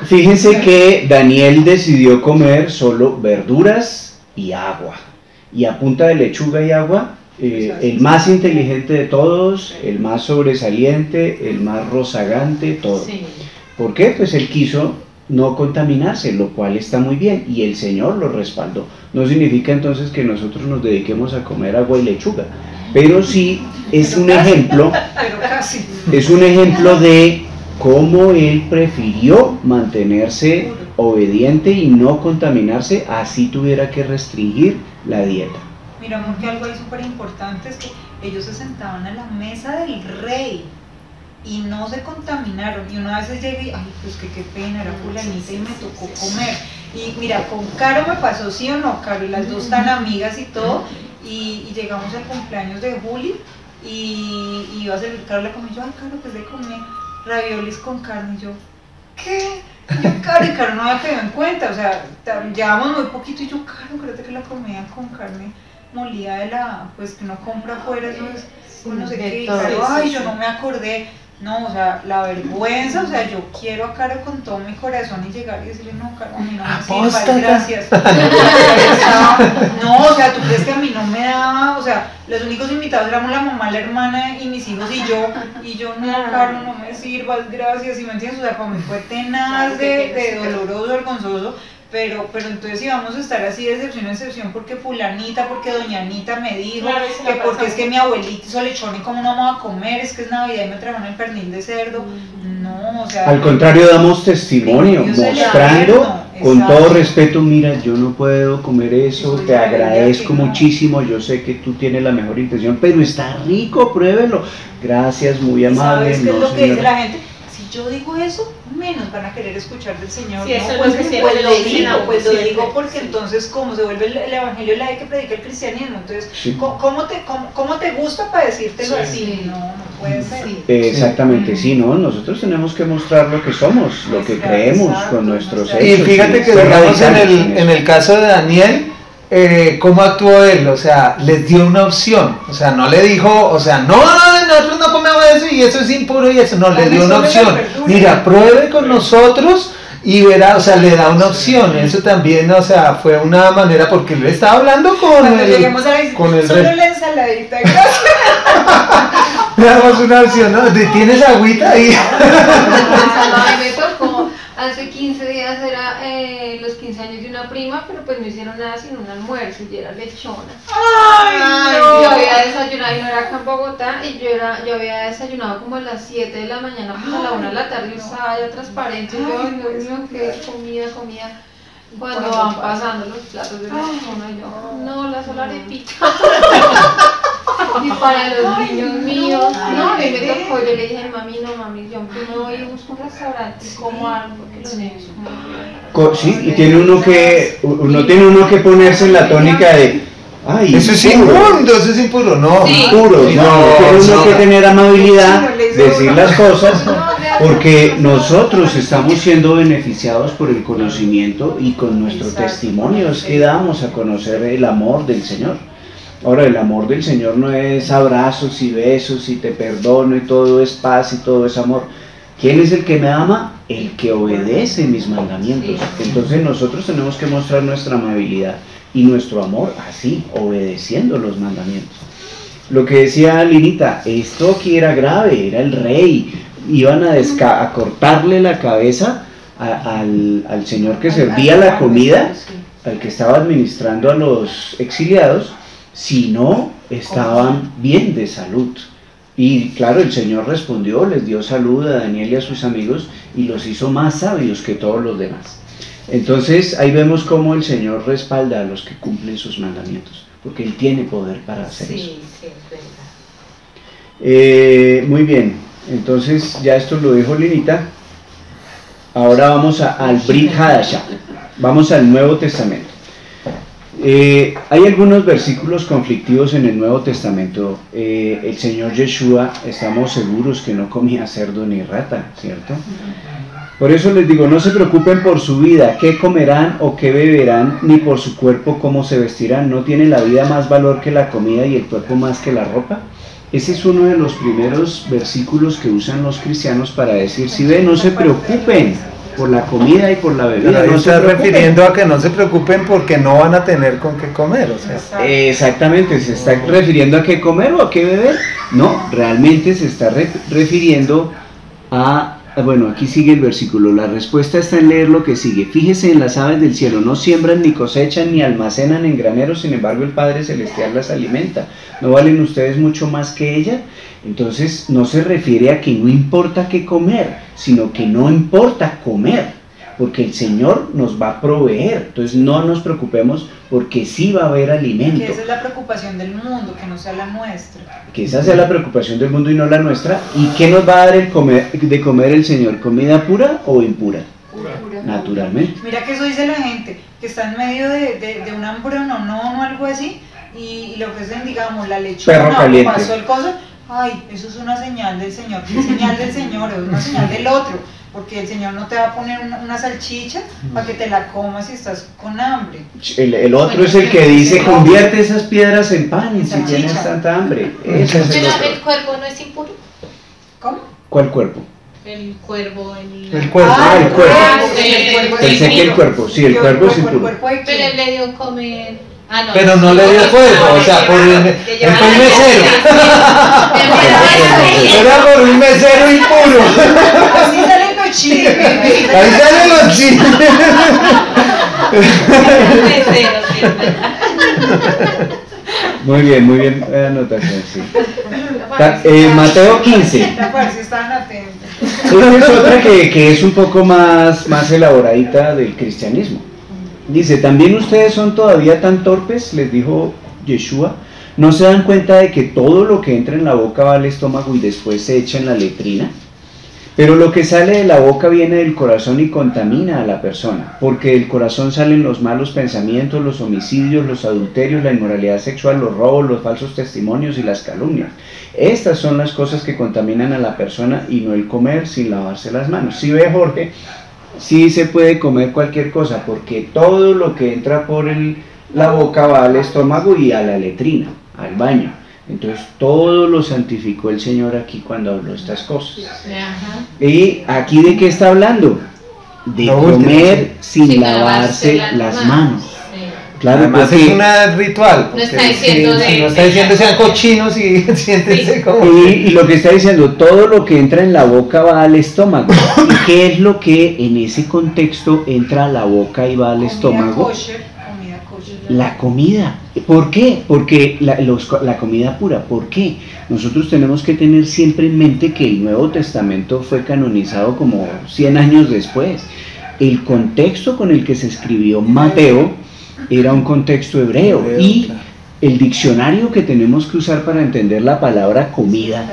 fíjense que Daniel decidió comer solo verduras y agua. Y a punta de lechuga y agua, el más inteligente de todos, el más sobresaliente, el más rozagante, todo. Sí. ¿Por qué? Pues él quiso no contaminarse, lo cual está muy bien, y el Señor lo respaldó. No significa entonces que nosotros nos dediquemos a comer agua y lechuga, pero sí es un ejemplo, Pero casi. es un ejemplo de cómo él prefirió mantenerse obediente y no contaminarse, así tuviera que restringir la dieta. Mira, amor, que algo ahí súper importante es que ellos se sentaban a la mesa del rey y no se contaminaron. Y una vez llega y, ay, pues que qué pena, era fulanita y me tocó comer. Y mira, con Caro me pasó, ¿sí o no, Caro? Y las dos tan amigas y todo. Y llegamos al cumpleaños de Juli y iba a servir, Caro le comió, yo, ay, Caro, pues le comí raviolis con carne, y yo, ¿qué? Y yo, Caro, y Caro no había caído en cuenta, o sea, llevamos muy poquito, y yo, Caro, creo que la comida con carne molida de la, pues que uno compra afuera, eso es, pues, no sé qué, y Caro, ay, yo no me acordé. No, o sea, la vergüenza, o sea, yo quiero a Caro con todo mi corazón y llegar y decirle, no, Caro, a mí no me sirva, gracias. No, o sea, ¿tú crees que a mí no me daba? O sea, los únicos invitados éramos la mamá, la hermana y mis hijos y yo, no, Caro, no me sirvas, gracias, ¿y me entiendes? O sea, para mí fue tenaz de doloroso, vergonzoso. Pero entonces si vamos a estar así de excepción en excepción porque fulanita, porque doña Anita me dijo, que porque es que mi abuelita hizo lechón y cómo no vamos a comer, es que es Navidad y me trajeron el pernil de cerdo, no, o sea... Al contrario, damos testimonio, mostrando con todo respeto, mira, yo no puedo comer eso, te agradezco muchísimo, yo sé que tú tienes la mejor intención, pero está rico, pruébelo, gracias, muy amable. ¿Sabes qué es lo que dice la gente? Si yo digo eso, menos van a querer escuchar del Señor. Sí, eso no, es lo que siempre pues lo digo porque entonces como se vuelve el evangelio la que predica el cristianismo, entonces sí. ¿cómo te gusta para decírtelo así? No puede ser. Exactamente, sí, ¿no? Nosotros tenemos que mostrar lo que somos, lo que creemos, exacto, con nuestros y hechos. Y fíjate que digamos en el caso de Daniel, ¿cómo actuó él? O sea, les dio una opción, o sea, no le dijo, o sea, no, nosotros no comemos eso y eso es impuro y eso, no, le dio una opción, mira, pruebe con nosotros y verá, o sea, le da una opción, eso también, o sea, fue una manera, porque él estaba hablando Cuando lleguemos a la visita, con el solo la ensaladita, gracias. Le damos una opción, ¿no? ¿Tienes agüita ahí? Me tocó, hace 15 días era los 15 años de una prima, pero pues no hicieron nada sino un almuerzo y era lechona. ¡Ay, no! Yo había desayunado, y no era acá en Bogotá, y yo había desayunado como a las 7 de la mañana, pues a la 1 de la tarde estaba ya transparente, y yo, ay, Dios mío, qué comida. Cuando van pasando los platos de lechona, yo, no, la sola arepita. Y para los niños míos, no, a mí me tocó, yo le dije, mami, yo me voy y busco un restaurante, como algo, porque los niños Sí, y tiene uno que ponerse en la tónica de, ay, eso es inmundo, eso es impuro, no, sí. Impuro, Sí, tiene uno que tener amabilidad, Sí, decir las cosas, porque nosotros estamos siendo beneficiados por el conocimiento y con nuestro testimonio es que damos a conocer el amor del Señor. Ahora, el amor del Señor no es abrazos y besos y te perdono y todo es paz y todo es amor. ¿Quién es el que me ama? El que obedece mis mandamientos. Entonces nosotros tenemos que mostrar nuestra amabilidad y nuestro amor así, obedeciendo los mandamientos. Lo que decía Linita, esto aquí era grave, era el rey, iban a cortarle la cabeza al señor que servía la comida, al que estaba administrando a los exiliados, si no estaban bien de salud. Y claro, el Señor respondió, les dio salud a Daniel y a sus amigos y los hizo más sabios que todos los demás. Entonces ahí vemos cómo el Señor respalda a los que cumplen sus mandamientos, porque Él tiene poder para hacer eso. Sí, es verdad. Muy bien, entonces ya esto lo dijo Linita. Ahora vamos al Brit Hadashah, vamos al Nuevo Testamento. Hay algunos versículos conflictivos en el Nuevo Testamento. El Señor Yeshua, estamos seguros que no comía cerdo ni rata, ¿cierto? Por eso les digo, no se preocupen por su vida, qué comerán o qué beberán, ni por su cuerpo cómo se vestirán. ¿No tiene la vida más valor que la comida y el cuerpo más que la ropa? Ese es uno de los primeros versículos que usan los cristianos para decir, si ven, no se preocupen por la comida y por la bebida. Pero no se está refiriendo a que no se preocupen porque no van a tener con qué comer, o sea. Exactamente, ¿se está refiriendo a qué comer o a qué beber? No, realmente se está refiriendo a... Bueno, aquí sigue el versículo, la respuesta está en leer lo que sigue. Fíjese en las aves del cielo, no siembran ni cosechan ni almacenan en graneros, sin embargo el Padre Celestial las alimenta. ¿No valen ustedes mucho más que ella? Entonces no se refiere a que no importa qué comer, sino que no importa comer, porque el Señor nos va a proveer. Entonces no nos preocupemos porque sí va a haber alimento. Que esa es la preocupación del mundo, que no sea la nuestra. Que esa sea la preocupación del mundo y no la nuestra. ¿Y qué nos va a dar de comer el Señor? ¿Comida pura o impura? Pura. Naturalmente. Mira que eso dice la gente, que está en medio de un hambre o algo así, y le ofrecen, digamos, la lechuga, Perro no, caliente. pasó el coso, ay, eso es una señal del Señor. ¿Qué señal del Señor? Es una señal del otro, porque el Señor no te va a poner una salchicha para que te la comas si estás con hambre. El otro es el que dice, convierte esas piedras en pan si Salchicha. tienes tanta hambre. Ese es el Pero otro. el cuervo no es impuro. ¿Cómo? ¿Cuál cuerpo? El cuervo, El cuerpo. Ah, el cuerpo. el cuerpo Pensé que el cuerpo, sí, el cuerpo es impuro. cuerpo de Pero él quién? le dio comer. Ah, no. Pero no le dio fuego, o sea, por el fue un mesero. Era por un mesero impuro. Así salen los chismes. Ahí salen los chismes. Muy bien, anotación, sí. Mateo 15. A ver si estaban atentos. Esta es otra que es un poco más elaboradita del cristianismo. Dice, ¿también ustedes son todavía tan torpes? Les dijo Yeshua. ¿No se dan cuenta de que todo lo que entra en la boca va al estómago y después se echa en la letrina? Pero lo que sale de la boca viene del corazón y contamina a la persona, porque del corazón salen los malos pensamientos, los homicidios, los adulterios, la inmoralidad sexual, los robos, los falsos testimonios y las calumnias. Estas son las cosas que contaminan a la persona y no el comer sin lavarse las manos. ¿Sí ve, Jorge? Sí se puede comer cualquier cosa, porque todo lo que entra por la boca va al estómago y a la letrina, al baño. Entonces todo lo santificó el Señor aquí cuando habló estas cosas. ¿Y aquí de qué está hablando? De comer sin lavarse las manos. Claro, además porque, es un ritual. No está diciendo no está diciendo sean cochinos y siéntense como... y lo que está diciendo, todo lo que entra en la boca va al estómago. ¿Y qué es lo que en ese contexto entra a la boca y va al estómago? Comida kosher. La comida. ¿Por qué? Porque la comida pura. ¿Por qué? Nosotros tenemos que tener siempre en mente que el Nuevo Testamento fue canonizado como 100 años después. El contexto con el que se escribió Mateo era un contexto hebreo, y el diccionario que tenemos que usar para entender la palabra comida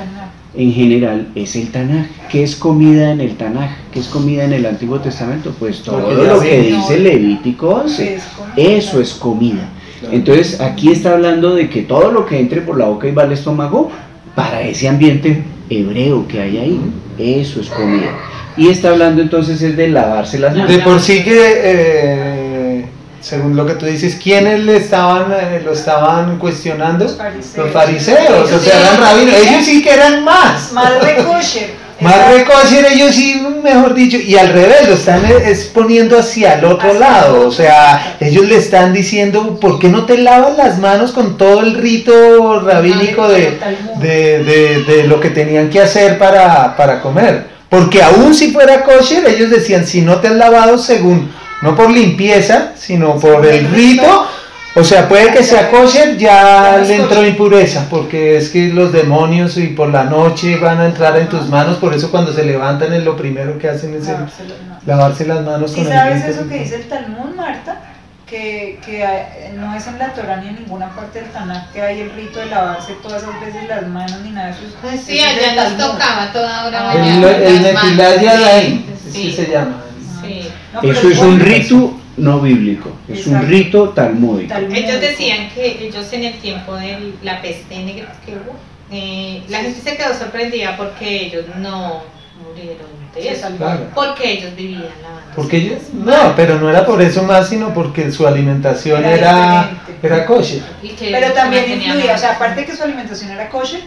en general es el Tanaj. ¿Qué es comida en el Tanaj? ¿Qué es comida en el Antiguo Testamento? Pues todo lo que dice Levítico 11, eso es comida. Entonces aquí está hablando de que todo lo que entre por la boca y va al estómago, para ese ambiente hebreo que hay ahí, eso es comida. Y está hablando entonces es de lavarse las manos. De por sí que, según lo que tú dices, ¿quiénes lo estaban cuestionando? Los fariseos. Los fariseos, o sea, eran rabinos, ellos sí que eran más. Más de kosher. Más recoger ellos sí, mejor dicho, y al revés, lo están exponiendo hacia el otro lado, o sea, ellos le están diciendo, ¿por qué no te lavas las manos con todo el rito rabínico de lo que tenían que hacer para comer? Porque aún si fuera kosher, ellos decían, si no te has lavado según, no por limpieza, sino por el rito, o sea, puede que sea kosher, ya le entró impureza, porque es que los demonios y por la noche van a entrar en tus manos, por eso cuando se levantan es lo primero que hacen es lavarse las manos con ¿Y el sabes rito. eso que dice el Talmud, Marta? Que no es en la Torah ni en ninguna parte del Tanaj que hay el rito de lavarse todas esas veces las manos ni nada de eso. Pues sí, Eso es del allá nos Talmud. tocaba toda hora Ah. bañarnos El las manos. Nefilá Yadayim, Sí, así se llama. Sí. No, pero Eso es un bueno, rito no bíblico, es un Exacto. rito talmúdico. Ellos decían que ellos en el tiempo de la peste negra que hubo, la gente se quedó sorprendida porque ellos no murieron de eso, Claro. porque ellos vivían lavando. Porque ellos, no, pero no era por eso más, sino porque su alimentación era kosher. Pero también influía, o sea, aparte de que su alimentación era kosher,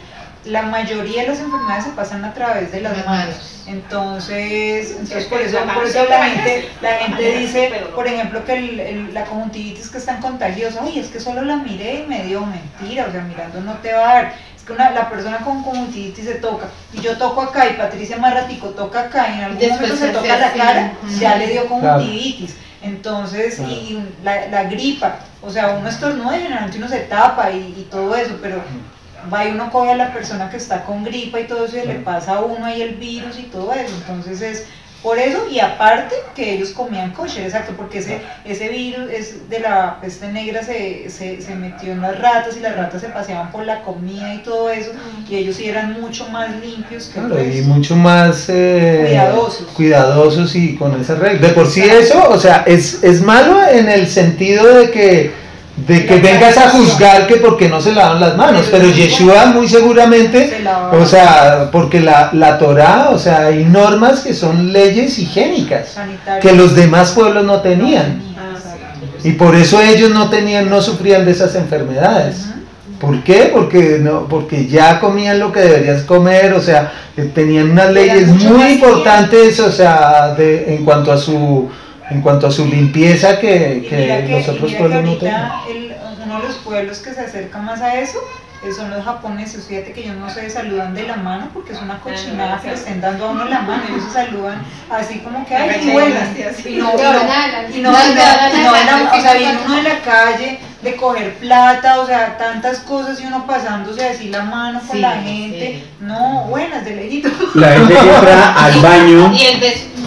la mayoría de las enfermedades se pasan a través de las manos. Entonces por eso la gente dice, por ejemplo, que la conjuntivitis que es tan contagiosa, oye, es que solo la miré y me dio mentira, o sea, mirando no te va a dar. Es que la persona con conjuntivitis se toca, y yo toco acá, y Patricia más ratico toca acá, y en algún Después momento se se toca hace la así. cara, Ujú. ya le dio conjuntivitis. Entonces, Claro. y la gripa, o sea, uno estornuda y generalmente uno se tapa y todo eso, pero va y uno coge a la persona que está con gripa y todo eso y le pasa a uno ahí el virus y todo eso. Entonces es por eso, y aparte que ellos comían kosher, exacto, porque ese virus de la peste negra se metió en las ratas, y las ratas se paseaban por la comida y todo eso, y ellos sí eran mucho más limpios que el Claro, y resto. mucho más cuidadosos y con esa regla. De por sí eso, o sea, es malo en el sentido de que de que vengas a juzgar que porque no se lavan las manos, pero Yeshua muy seguramente, o sea, porque la Torá, o sea, hay normas que son leyes higiénicas, que los demás pueblos no tenían, y por eso ellos no sufrían de esas enfermedades. ¿Por qué? Porque ya comían lo que deberías comer, o sea, tenían unas leyes muy importantes, o sea, en cuanto a su limpieza que los otros pueblos no tenían. Uno de los pueblos que se acerca más a eso son los japoneses. Fíjate que ellos no se saludan de la mano porque es una cochinada que le estén dando a uno la mano. Ellos se saludan así como que ay, buenas. Y no, o sea, viene uno de la calle de coger plata, o sea, tantas cosas y uno pasándose así la mano con la gente. No, buenas, de lejito. La gente que entra al baño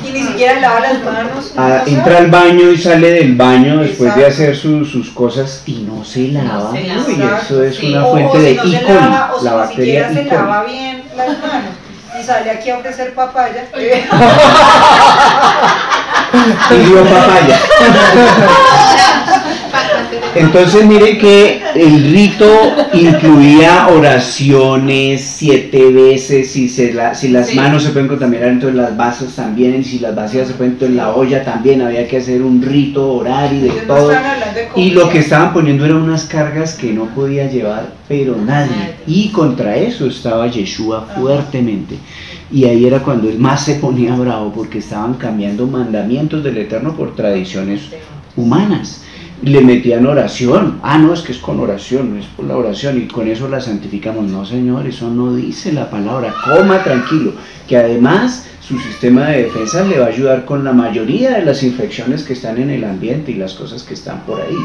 y ni siquiera lava las manos. Entra al baño y sale del baño después de hacer sus cosas y no se lava. Uy, eso es una fuente de E. coli, la bacteria E. coli. Se lava bien las manos y sale aquí a ofrecer papaya. Y dio papaya. Entonces miren que el rito incluía oraciones 7 veces, si las manos se pueden contaminar, entonces las vasas también, y si las vasijas se pueden, entonces la olla también, había que hacer un rito, orar y de todo. Y lo que estaban poniendo eran unas cargas que no podía llevar pero nadie, y contra eso estaba Yeshua fuertemente. Y ahí era cuando él más se ponía bravo, porque estaban cambiando mandamientos del Eterno por tradiciones humanas. Le metían oración. No, es que es con oración, no es por la oración, y con eso la santificamos. No, señor, eso no dice la palabra. Coma tranquilo, que además su sistema de defensa le va a ayudar con la mayoría de las infecciones que están en el ambiente y las cosas que están por ahí.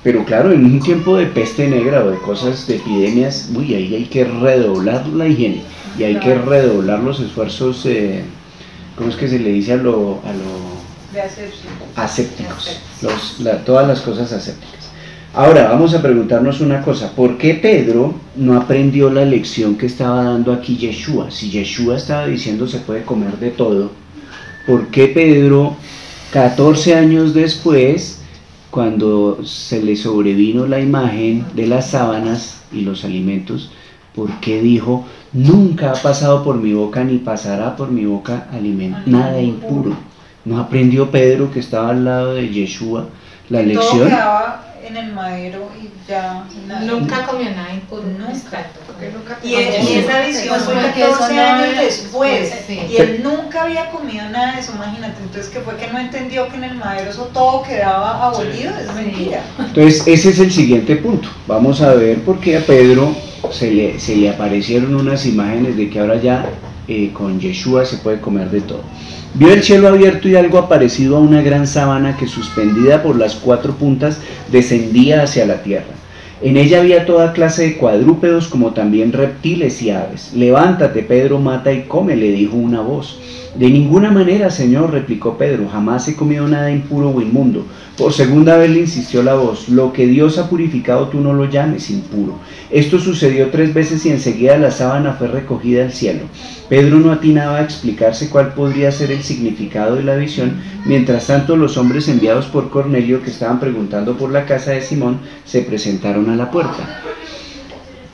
Pero claro, en un tiempo de peste negra o de cosas, de epidemias, ahí hay que redoblar la higiene y hay que redoblar los esfuerzos, ¿cómo es que se le dice a lo asépticos, todas las cosas asépticas. Ahora vamos a preguntarnos una cosa: ¿por qué Pedro no aprendió la lección que estaba dando aquí Yeshua? Si Yeshua estaba diciendo se puede comer de todo, ¿por qué Pedro 14 años después, cuando se le sobrevino la imagen de las sábanas y los alimentos, por qué dijo nunca ha pasado por mi boca ni pasará por mi boca nada impuro? ¿No aprendió Pedro, que estaba al lado de Yeshua, la lección? Todo quedaba en el madero y ya. Nunca comió nada impuro, nunca. Y esa visión fue 14 años después. Y él nunca había comido nada de eso, imagínate. Entonces, ¿qué fue que no entendió que en el madero eso todo quedaba abolido? Es mentira. Entonces, ese es el siguiente punto. Vamos a ver por qué a Pedro se le aparecieron unas imágenes de que ahora ya con Yeshua se puede comer de todo. Vio el cielo abierto y algo parecido a una gran sábana que, suspendida por las 4 puntas, descendía hacia la tierra. En ella había toda clase de cuadrúpedos, como también reptiles y aves. Levántate, Pedro, mata y come, le dijo una voz. De ninguna manera, Señor, replicó Pedro, jamás he comido nada impuro o inmundo. Por segunda vez le insistió la voz, lo que Dios ha purificado tú no lo llames impuro. Esto sucedió 3 veces y enseguida la sábana fue recogida al cielo. Pedro no atinaba a explicarse cuál podría ser el significado de la visión. Mientras tanto, los hombres enviados por Cornelio, que estaban preguntando por la casa de Simón, se presentaron a la puerta.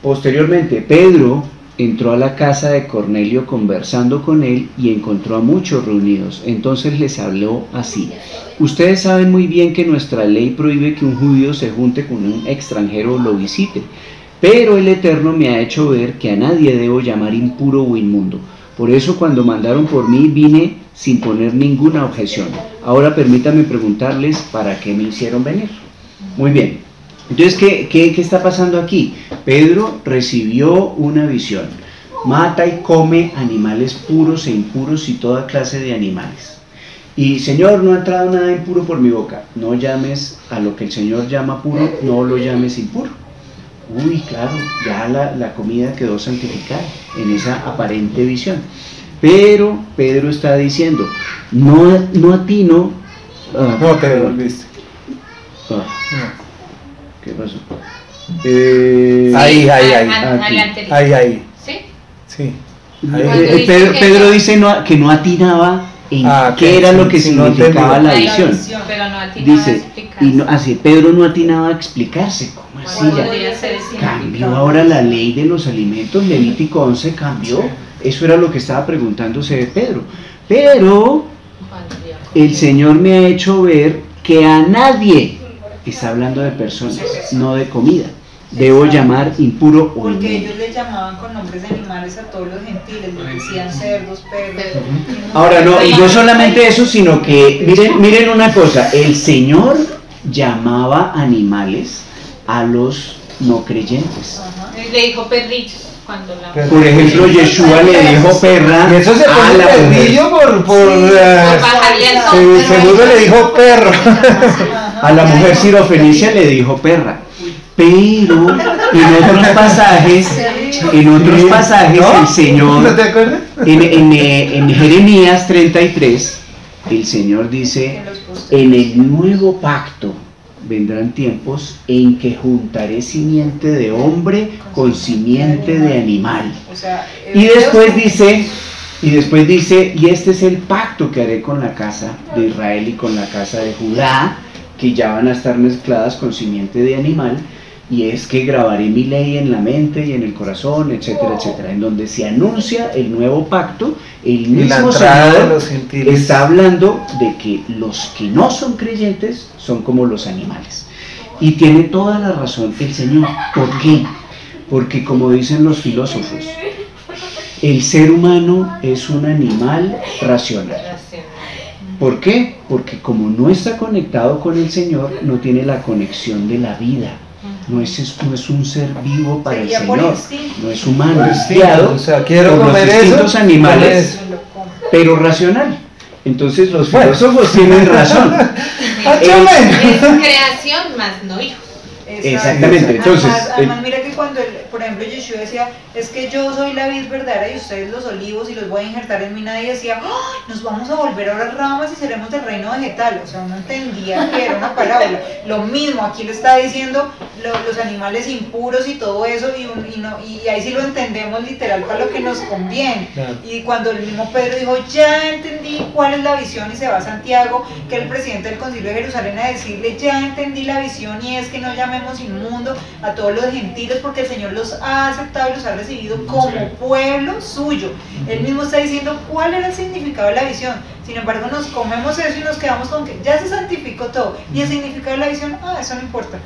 Posteriormente, Pedro entró a la casa de Cornelio conversando con él y encontró a muchos reunidos. Entonces les habló así: ustedes saben muy bien que nuestra ley prohíbe que un judío se junte con un extranjero o lo visite, pero el Eterno me ha hecho ver que a nadie debo llamar impuro o inmundo. Por eso cuando mandaron por mí vine sin poner ninguna objeción. Ahora permítanme preguntarles para qué me hicieron venir. Muy bien. Entonces, ¿qué está pasando aquí? Pedro recibió una visión. Mata y come animales puros e impuros y toda clase de animales. Y Señor, no ha entrado nada impuro por mi boca. No llames a lo que el Señor llama puro, no lo llames impuro. Uy, claro, ya la comida quedó santificada en esa aparente visión. Pero Pedro está diciendo, no atino. No te devolviste. ¿Qué pasó? Ahí. Ahí. Ahí. ¿Sí? Sí. Pedro dice que no atinaba en Ah, qué ok, era sí, lo que sí, no significaba entendí. la visión. Pero no atinaba a Dice, explicarse. y no, así Pedro no atinaba a explicarse, ¿cómo así? ¿Cuál Ya podría ser el cambió significado? ahora la ley de los alimentos, Levítico 11 cambió. Eso era lo que estaba preguntándose de Pedro. Pero el Señor me ha hecho ver que a nadie, está hablando de personas, no de comida, debo llamar impuro o Porque inmundo. ellos le llamaban con nombres de animales a todos los gentiles, les decían cerdos, perros. Ahora no, y no solamente eso, sino que miren una cosa, el Señor llamaba animales a los no creyentes. Ajá. Le dijo perrillos cuando la... Por ejemplo, Yeshua le dijo perra Y eso se a pone la mujer. perrillo por bajarle al tono, pero seguro le dijo perro. A la mujer sirofenicia le dijo perra. Pero en otros pasajes, ¿No? el Señor, ¿No te acuerdas? en Jeremías 33, el Señor dice, en el nuevo pacto vendrán tiempos en que juntaré simiente de hombre con simiente de animal. O sea, Y después dice, y este es el pacto que haré con la casa de Israel y con la casa de Judá, que ya van a estar mezcladas con simiente de animal, y es que grabaré mi ley en la mente y en el corazón, etcétera, etcétera, en donde se anuncia el nuevo pacto. El Y la mismo entrada de Señor los gentiles. está hablando de que los que no son creyentes son como los animales. Y tiene toda la razón el Señor. ¿Por qué? Porque como dicen los filósofos, el ser humano es un animal racional. ¿Por qué? Porque como no está conectado con el Señor, no tiene la conexión de la vida. No es un ser vivo para el Sería por Señor. instinto. No es humano, Por es instinto, guiado o sea, quiero por los comer eso, instintos animales, comer eso. pero racional. Entonces los Bueno. filósofos tienen razón. Es creación más no hijos. Exactamente, entonces, Además, mira que cuando, por ejemplo, Yeshua decía, es que yo soy la vid verdadera y ustedes los olivos y los voy a injertar en mí, nadie decía, ¡oh! Nos vamos a volver ahora ramas y seremos del reino vegetal. O sea, uno entendía que era una parábola. Lo mismo, aquí lo está diciendo los animales impuros y todo eso, y ahí sí lo entendemos literal para lo que nos conviene. Claro. Y cuando el mismo Pedro dijo, ya entendí cuál es la visión, y se va a Santiago, que el presidente del Concilio de Jerusalén, a decirle, ya entendí la visión, y es que no llamemos inmundo a todos los gentiles porque el Señor los ha aceptado y los ha recibido como pueblo suyo. Él mismo está diciendo cuál era el significado de la visión. Sin embargo, nos comemos eso y nos quedamos con que ya se santificó todo. Y el significado de la visión, eso no importa.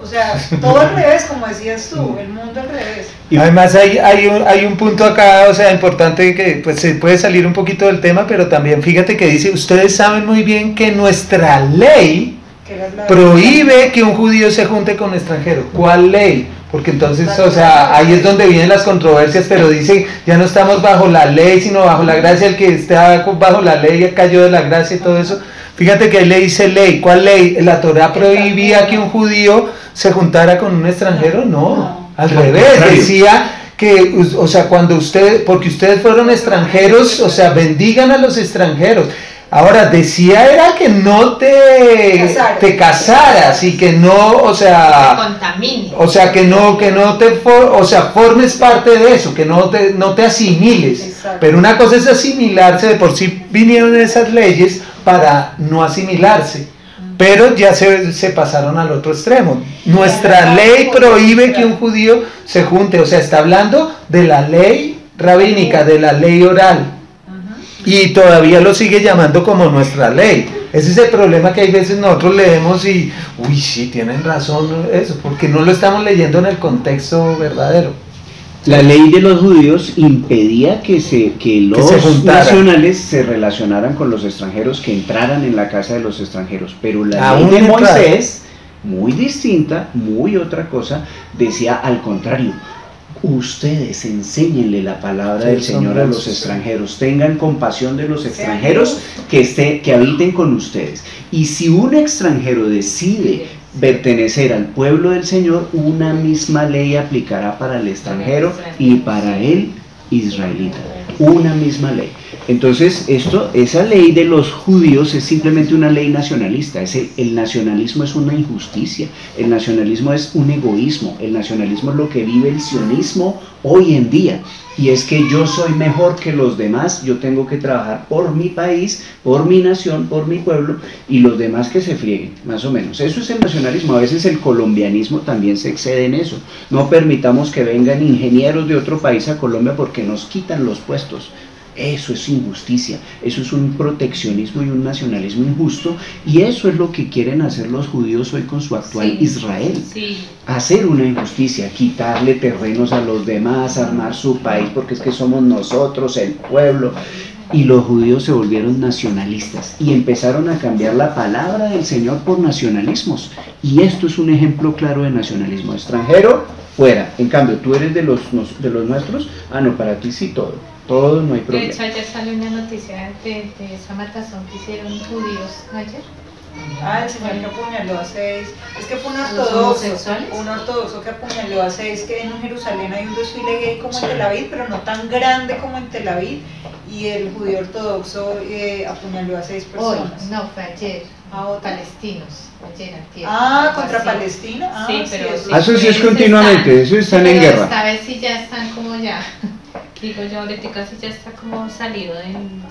O sea, todo al revés, como decías tú, el mundo al revés. Y además hay un punto acá, o sea, importante, que pues se puede salir un poquito del tema, pero también fíjate que dice, ustedes saben muy bien que nuestra ley prohíbe que un judío se junte con un extranjero. ¿Cuál ley? Porque entonces, o sea, ahí es donde vienen las controversias, pero dice, ya no estamos bajo la ley, sino bajo la gracia. El que está bajo la ley cayó de la gracia y todo eso. Fíjate que ahí le dice ley. ¿Cuál ley? ¿La Torá prohibía que un judío se juntara con un extranjero? No, al revés, decía que, o sea, cuando porque ustedes fueron extranjeros, o sea, bendigan a los extranjeros. Ahora, decía era que no te casaras y que no, o sea, contamine. O sea, que no formes parte de eso, que no te asimiles. Exacto. Pero una cosa es asimilarse, de por sí vinieron esas leyes para no asimilarse. Pero ya se pasaron al otro extremo. Nuestra ley prohíbe que un judío se junte, o sea, está hablando de la ley rabínica, de la ley oral. Y todavía lo sigue llamando como nuestra ley. Ese es el problema, que hay veces nosotros leemos y, uy, sí, tienen razón eso, porque no lo estamos leyendo en el contexto verdadero. La ley de los judíos impedía que los nacionales se relacionaran con los extranjeros, que entraran en la casa de los extranjeros. Pero la ley de Moisés, muy distinta, muy otra cosa, decía al contrario. Ustedes enséñenle la palabra del Señor a los extranjeros, tengan compasión de los extranjeros que habiten con ustedes. Y si un extranjero decide pertenecer al pueblo del Señor, una misma ley aplicará para el extranjero y para el israelita. Una misma ley. Entonces, esa ley de los judíos es simplemente una ley nacionalista. El nacionalismo es una injusticia, el nacionalismo es un egoísmo, el nacionalismo es lo que vive el sionismo hoy en día. Y es que yo soy mejor que los demás, yo tengo que trabajar por mi país, por mi nación, por mi pueblo, y los demás que se frieguen, más o menos. Eso es el nacionalismo. A veces el colombianismo también se excede en eso. No permitamos que vengan ingenieros de otro país a Colombia porque nos quitan los puestos. Eso es injusticia, eso es un proteccionismo y un nacionalismo injusto, y eso es lo que quieren hacer los judíos hoy con su actual Israel. Hacer una injusticia, quitarle terrenos a los demás, armar su país, porque es que somos nosotros, el pueblo. Y los judíos se volvieron nacionalistas y empezaron a cambiar la palabra del Señor por nacionalismos. Y esto es un ejemplo claro de nacionalismo. Extranjero, fuera. En cambio, tú eres de los nuestros, no, para ti sí todo, no hay problema. De hecho, ayer salió una noticia de esa matazón que hicieron judíos ayer. El señor que apuñaló a 6, es que fue un ortodoxo que apuñaló a 6, que en Jerusalén hay un desfile gay como en Tel Aviv, pero no tan grande como en Tel Aviv, y el judío ortodoxo apuñaló a 6 personas. Hoy, no, fue ayer, palestinos, ayer, antier. ¿Contra sí. Palestina? Sí, pero eso sí es continuamente, eso están en guerra. Esta vez sí ya están como ya, digo yo, ahorita sí ya está como salido en...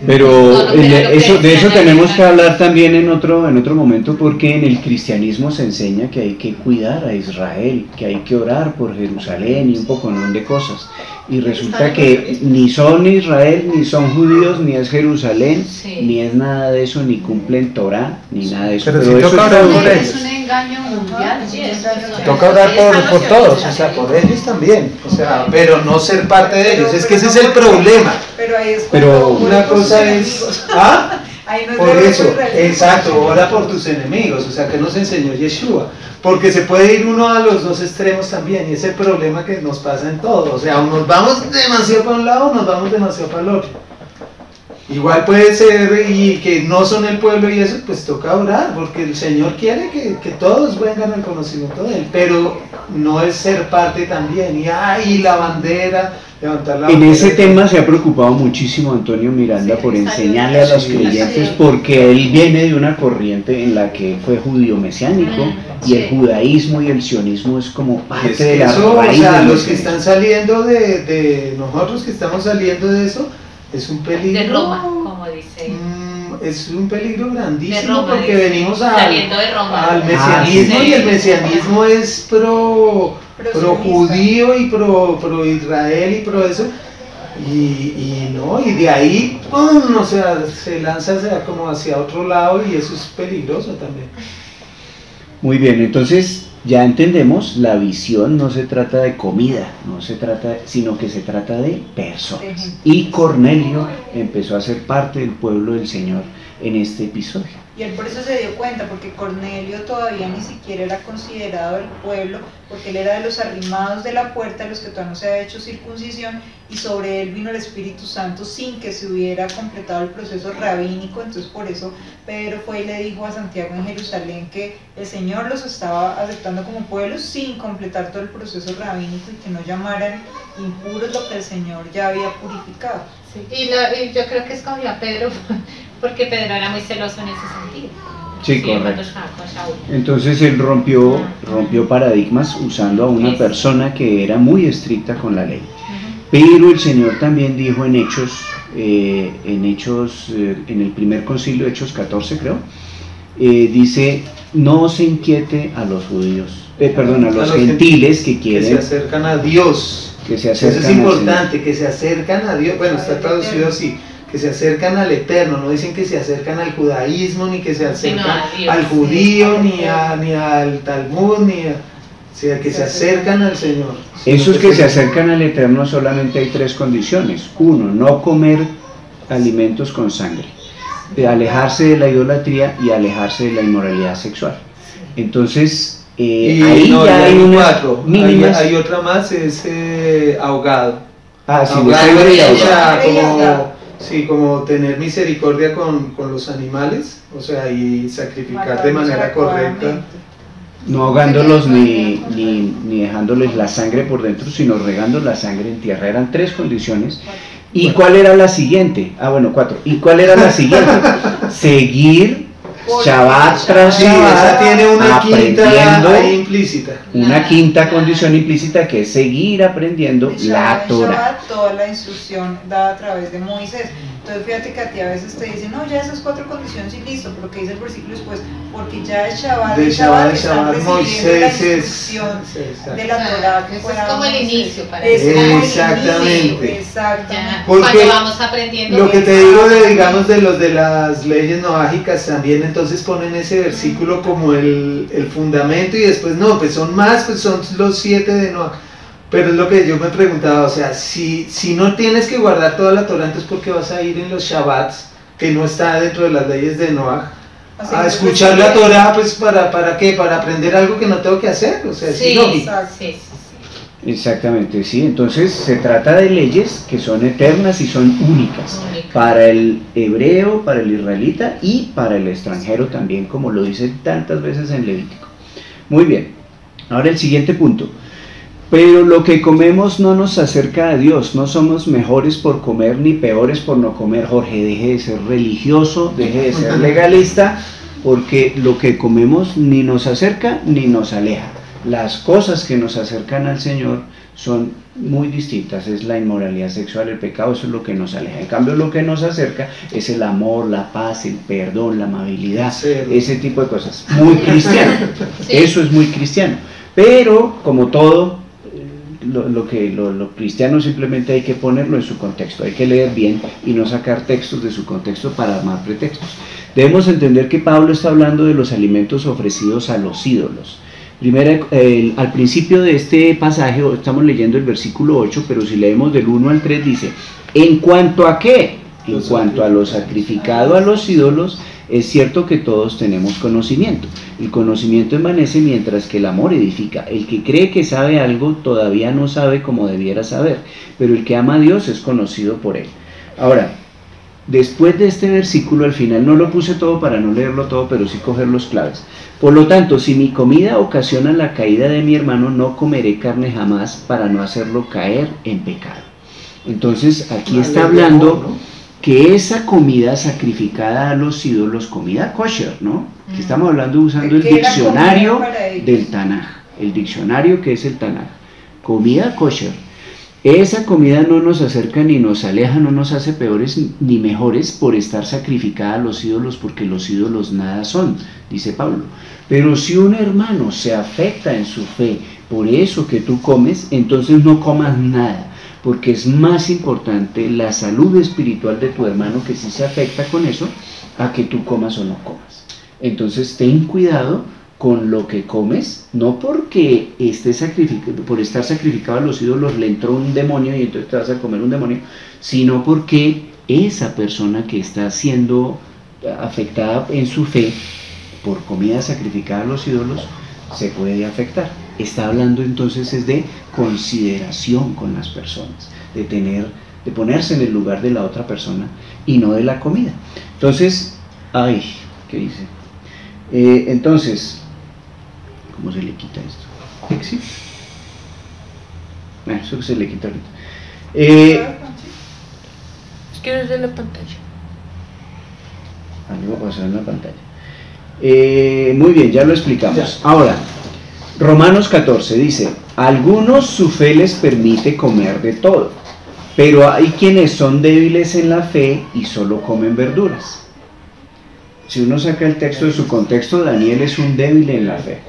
Pero de eso tenemos que hablar también en otro momento, porque en el cristianismo se enseña que hay que cuidar a Israel, que hay que orar por Jerusalén y un poconón de cosas. Y resulta que ni son Israel, ni son judíos, ni es Jerusalén, ni es nada de eso, ni cumplen Torah, ni nada de eso. Pero eso es un engaño mundial. Toca orar por todos, o sea, por ellos también, o sea, pero no ser parte de ellos, es que ese es el problema. Pero una cosa es, por eso, exacto, ora por tus enemigos, o sea, que nos enseñó Yeshua, porque se puede ir uno a los dos extremos también, y ese problema que nos pasa en todo, o sea, o nos vamos demasiado para un lado o nos vamos demasiado para el otro. Igual puede ser, y que no son el pueblo y eso, pues toca orar, porque el Señor quiere que todos vengan al conocimiento de Él, pero no es ser parte también, y la bandera, levantar la bandera. En ese tema se ha preocupado muchísimo Antonio Miranda por enseñarle a los creyentes, porque él viene de una corriente en la que fue judío mesiánico, y el judaísmo y el sionismo es como parte de la raíz. O sea, los que están saliendo de nosotros que estamos saliendo de eso, es un peligro. De Roma, como dice. Es un peligro grandísimo, Roma, porque venimos saliendo de Roma, al mesianismo, y el mesianismo es pro judío y pro Israel y pro eso, y de ahí, ¡pum!, o sea, se lanza como hacia otro lado, y eso es peligroso también. Muy bien, entonces ya entendemos, la visión no se trata de comida, sino que se trata de personas. Y Cornelio empezó a ser parte del pueblo del Señor en este episodio. Y él por eso se dio cuenta, porque Cornelio todavía ni siquiera era considerado el pueblo, porque él era de los arrimados de la puerta, de los que todavía no se había hecho circuncisión, y sobre él vino el Espíritu Santo sin que se hubiera completado el proceso rabínico. Entonces por eso Pedro fue y le dijo a Santiago en Jerusalén que el Señor los estaba aceptando como pueblo sin completar todo el proceso rabínico, y que no llamaran impuros lo que el Señor ya había purificado. Sí. Y yo creo que escogió a Pedro porque Pedro era muy celoso en ese sentido. Sí, correcto. Entonces él rompió paradigmas usando a una persona que era muy estricta con la ley. Pero el Señor también dijo en el primer concilio, Hechos 14 creo, dice: no se inquiete a los judíos, a los gentiles que quieren, que se acercan a Dios. Eso es importante, que se acercan a Dios. Bueno, está traducido así, que se acercan al Eterno. No dicen que se acercan al judaísmo, ni que se acercan al judío, ni al Talmud, o sea, que se acercan al Señor. Esos que se acercan al Eterno, solamente hay 3 condiciones. 1, no comer alimentos con sangre, alejarse de la idolatría y alejarse de la inmoralidad sexual. Entonces, ahí ya hay unas 4. mínimas. Hay otra más, es ahogado. Sí, de sangre y ahogado. Como tener misericordia con los animales, o sea, y sacrificar de manera correcta. No ahogándolos ni dejándoles la sangre por dentro, sino regando la sangre en tierra. Eran 3 condiciones ¿Y cuál era la siguiente? Ah, bueno, 4. ¿Y cuál era la siguiente? Seguir Shabbat tras Sí, esa Shabbat, tiene una quinta aprendiendo ahí implícita. una quinta condición implícita, que es seguir aprendiendo la Torah. Shabbat, toda la instrucción dada a través de Moisés. Entonces fíjate que a ti a veces te dicen, no, ya esas 4 condiciones y listo, pero que dice el versículo después, porque ya es Shabbat, De Shabbat, están recibiendo Moisés la es- instrucción exacto. de la Torah. que Eso fue es dada como a el Moisés. inicio para Es eso. como el Exactamente. inicio, exactamente. Ya, Porque cuando vamos aprendiendo. Lo que te digo de, digamos, de los de las leyes noágicas también, entonces ponen ese versículo como el fundamento y después no, pues son más, pues son los 7 de Noah. Pero es lo que yo me preguntaba, o sea, si no tienes que guardar toda la Torah, entonces ¿por qué vas a ir en los Shabbats, que no está dentro de las leyes de Noah, Así a que, escuchar pues, la Torah, pues ¿para qué? ¿Para aprender algo que no tengo que hacer? O sea, Sí, no. Exacto. sí, sí. Exactamente, sí. Entonces se trata de leyes que son eternas y son únicas Única. para el hebreo, para el israelita y para el extranjero también, como lo dice tantas veces en Levítico. Muy bien, ahora el siguiente punto. Pero lo que comemos no nos acerca a Dios, no somos mejores por comer ni peores por no comer. Jorge, deje de ser religioso, deje de ser legalista, porque lo que comemos ni nos acerca ni nos aleja. Las cosas que nos acercan al Señor son muy distintas, es la inmoralidad sexual, el pecado, eso es lo que nos aleja. En cambio, lo que nos acerca es el amor, la paz, el perdón, la amabilidad, Sí. ese tipo de cosas. Muy cristiano, Sí. eso es muy cristiano. Pero, como todo, lo cristiano simplemente hay que ponerlo en su contexto, hay que leer bien y no sacar textos de su contexto para armar pretextos. Debemos entender que Pablo está hablando de los alimentos ofrecidos a los ídolos. Primero, al principio de este pasaje estamos leyendo el versículo 8, pero si leemos del 1 al 3 dice, ¿en cuanto a qué? En cuanto a lo sacrificado a los ídolos, es cierto que todos tenemos conocimiento. El conocimiento envanece mientras que el amor edifica. El que cree que sabe algo todavía no sabe como debiera saber, pero el que ama a Dios es conocido por él. Ahora, después de este versículo, al final no lo puse todo para no leerlo todo, pero sí coger los claves. Por lo tanto, si mi comida ocasiona la caída de mi hermano, no comeré carne jamás para no hacerlo caer en pecado. Entonces, aquí está hablando que esa comida sacrificada a los ídolos, comida kosher, ¿no? Aquí estamos hablando usando el ¿Qué era diccionario comida para ellos? del Tanaj, el diccionario que es el Tanaj. Comida kosher. Esa comida no nos acerca ni nos aleja, no nos hace peores ni mejores por estar sacrificada a los ídolos, porque los ídolos nada son, dice Pablo. Pero si un hermano se afecta en su fe por eso que tú comes, entonces no comas nada, porque es más importante la salud espiritual de tu hermano, que si se afecta con eso, a que tú comas o no comas. Entonces ten cuidado con lo que comes, no porque por estar sacrificado a los ídolos le entró un demonio y entonces te vas a comer un demonio, sino porque esa persona que está siendo afectada en su fe por comida sacrificada a los ídolos se puede afectar. Está hablando entonces es de consideración con las personas, de ponerse en el lugar de la otra persona y no de la comida. Entonces, ¿qué dice? Entonces, ¿cómo se le quita esto? ¿Exit? Bueno, eso se le quita ahorita. Es que no es de la pantalla. Algo pasó en la pantalla. Muy bien, ya lo explicamos. Ahora, Romanos 14 dice, algunos su fe les permite comer de todo, pero hay quienes son débiles en la fe y solo comen verduras. Si uno saca el texto de su contexto, Daniel es un débil en la fe.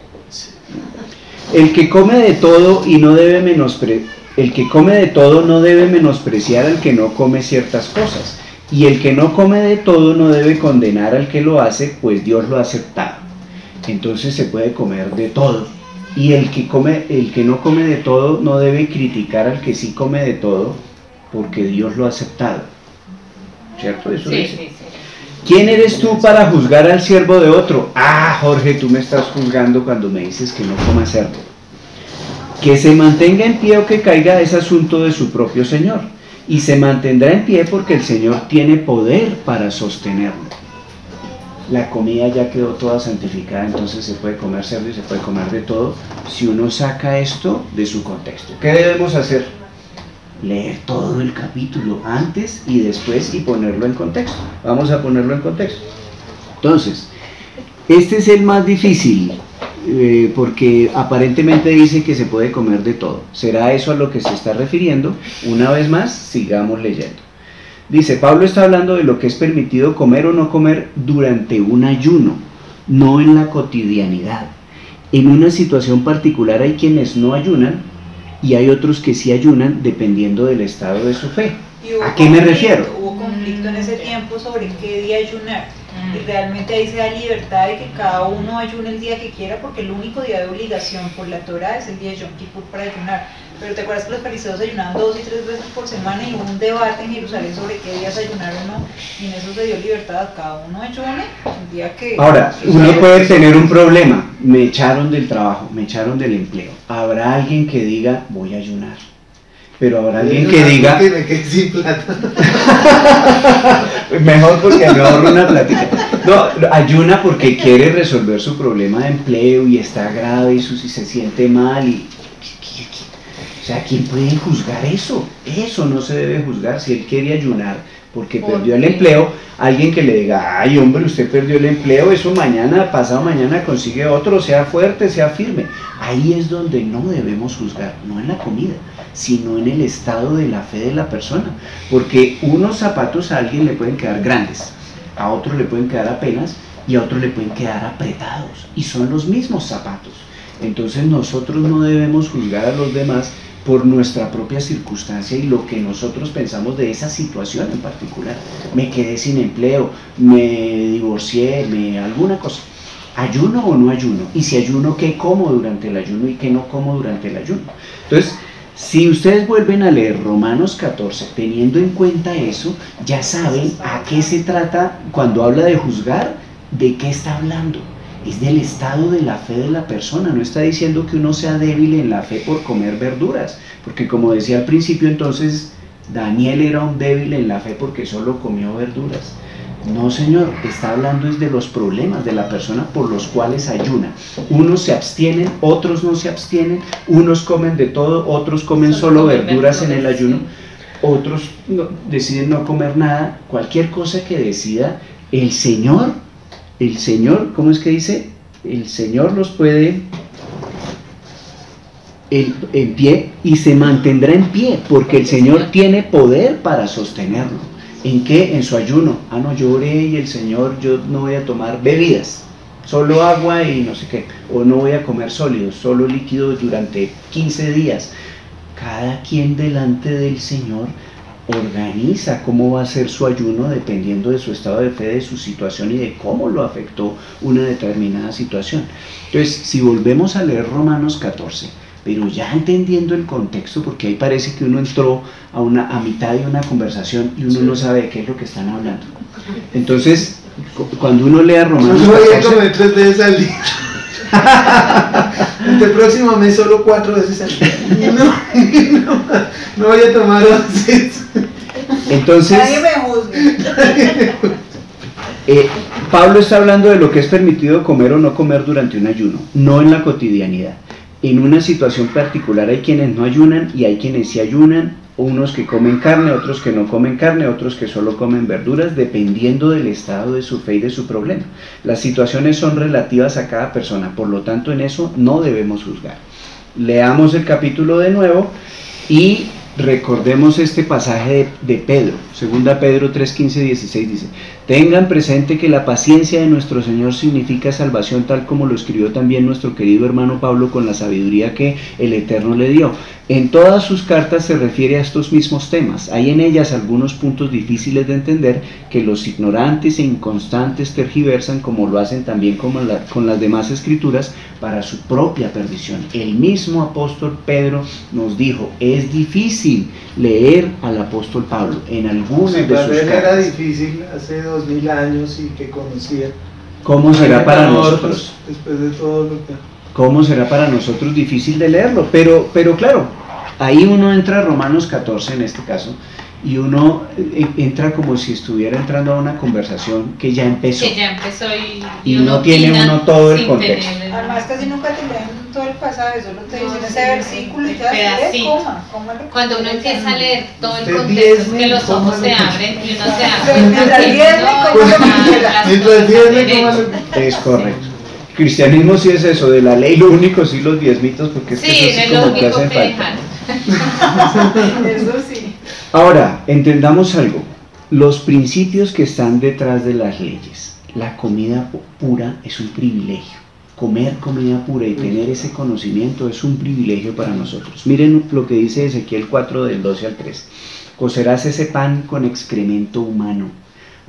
El que come de todo no debe menospreciar al que no come ciertas cosas, y el que no come de todo no debe condenar al que lo hace, pues Dios lo ha aceptado. Entonces se puede comer de todo, y el que no come de todo no debe criticar al que sí come de todo, porque Dios lo ha aceptado. ¿Cierto? Eso dice. Sí. ¿Quién eres tú para juzgar al siervo de otro? Jorge, tú me estás juzgando cuando me dices que no coma cerdo. Que se mantenga en pie o que caiga es asunto de su propio Señor, y se mantendrá en pie porque el Señor tiene poder para sostenerlo. La comida ya quedó toda santificada, entonces se puede comer cerdo y se puede comer de todo si uno saca esto de su contexto. ¿Qué debemos hacer? leer todo el capítulo antes y después y ponerlo en contexto. Vamos a ponerlo en contexto. Entonces, este es el más difícil, porque aparentemente dice que se puede comer de todo. ¿Será eso a lo que se está refiriendo? Una vez más, sigamos leyendo. Dice, Pablo está hablando de lo que es permitido comer o no comer durante un ayuno, no en la cotidianidad. En una situación particular hay quienes no ayunan y hay otros que sí ayunan dependiendo del estado de su fe. ¿A qué me refiero? Hubo conflicto en ese tiempo sobre qué día ayunar. Y realmente ahí se da libertad de que cada uno ayune el día que quiera, porque el único día de obligación por la Torah es el día de Yom Kippur para ayunar. Pero te acuerdas que los fariseos ayunaban 2 y 3 veces por semana y hubo un debate en Jerusalén sobre qué días ayunar o no, y en eso se dio libertad a cada uno ayune el día que... Ahora, uno puede tener un problema, me echaron del trabajo, me echaron del empleo. Habrá alguien que diga, voy a ayunar. Pero habrá alguien que diga... Que me quedé sin plata. Mejor porque me ahorro una plática. No, ayuna porque quiere resolver su problema de empleo y está grave y se siente mal y... O sea, ¿quién puede juzgar eso? Eso no se debe juzgar. Si él quiere ayunar porque perdió el empleo, alguien que le diga, ay hombre, usted perdió el empleo, eso mañana, pasado mañana consigue otro, sea fuerte, sea firme. Ahí es donde no debemos juzgar, no en la comida, sino en el estado de la fe de la persona. Porque unos zapatos a alguien le pueden quedar grandes, a otro le pueden quedar apenas y a otro le pueden quedar apretados. Y son los mismos zapatos. Entonces nosotros no debemos juzgar a los demás por nuestra propia circunstancia y lo que nosotros pensamos de esa situación en particular. Me quedé sin empleo, me divorcié, alguna cosa. ¿Ayuno o no ayuno? Y si ayuno, ¿qué como durante el ayuno y qué no como durante el ayuno? Entonces, si ustedes vuelven a leer Romanos 14, teniendo en cuenta eso, ya saben a qué se trata cuando habla de juzgar, de qué está hablando. Es del estado de la fe de la persona, no está diciendo que uno sea débil en la fe por comer verduras, porque como decía al principio, entonces Daniel era un débil en la fe porque solo comió verduras. No, señor, está hablando es de los problemas de la persona por los cuales ayuna. Unos se abstienen, otros no se abstienen, unos comen de todo, otros comen solo verduras en el ayuno, otros deciden no comer nada. Cualquier cosa que decida el Señor, ¿cómo es que dice? El Señor los puede en pie y se mantendrá en pie, porque el Señor tiene poder para sostenerlo. ¿En qué? En su ayuno. Ah, no, yo oré y el Señor, yo no voy a tomar bebidas, solo agua y no sé qué, o no voy a comer sólidos, solo líquidos durante 15 días. Cada quien delante del Señor organiza cómo va a ser su ayuno dependiendo de su estado de fe, de su situación y de cómo lo afectó una determinada situación. Entonces, si volvemos a leer Romanos 14, pero ya entendiendo el contexto, porque ahí parece que uno entró a mitad de una conversación y uno no sabe de qué es lo que están hablando. Entonces, cuando uno lea Romanos 14... Yo voy a comer 3 veces al día. El próximo mes solo 4 veces al día. No voy a tomar 11. Entonces, nadie me juzgue. Pablo está hablando de lo que es permitido comer o no comer durante un ayuno, no en la cotidianidad. En una situación particular hay quienes no ayunan y hay quienes sí ayunan, unos que comen carne, otros que no comen carne, otros que solo comen verduras, dependiendo del estado de su fe y de su problema. Las situaciones son relativas a cada persona, por lo tanto en eso no debemos juzgar. Leamos el capítulo de nuevo y recordemos este pasaje de Pedro, 2 Pedro 3, 15, 16 dice: tengan presente que la paciencia de nuestro Señor significa salvación, tal como lo escribió también nuestro querido hermano Pablo con la sabiduría que el Eterno le dio. En todas sus cartas se refiere a estos mismos temas. Hay en ellas algunos puntos difíciles de entender que los ignorantes e inconstantes tergiversan, como lo hacen también con las demás escrituras, para su propia perdición. El mismo apóstol Pedro nos dijo, es difícil leer al apóstol Pablo en algunas de sus cartas. Era difícil hace 2000 años y que conocía. ¿Cómo será para nosotros? Después de todo lo que... ¿Cómo será para nosotros difícil de leerlo? Pero claro, ahí uno entra a Romanos 14 en este caso, y uno entra como si estuviera entrando a una conversación que ya empezó. Que ya empezó y no tiene opina uno todo el sin contexto. tener- Además casi nunca te leen todo el pasaje, solo te dicen No, ese sí, versículo y ya pedacito. coma lo que Cuando uno quiera. empieza a leer todo el Usted contexto, es diezme que y los coma ojos lo se que abren y uno se da Pero cuenta mientras que diezme, no coma lo que está quiera. las Mientras cosas diezme, derecho. coma lo que- Es correcto. Cristianismo sí es eso, de la ley lo único sí los diezmitos, porque es que Sí, eso sí es lo como que único hace que falta. dejan. Eso sí. Ahora, entendamos algo, los principios que están detrás de las leyes. La comida pura es un privilegio. Comer comida pura y tener ese conocimiento es un privilegio para nosotros. Miren lo que dice Ezequiel 4 del 12 al 13. Cocerás ese pan con excremento humano.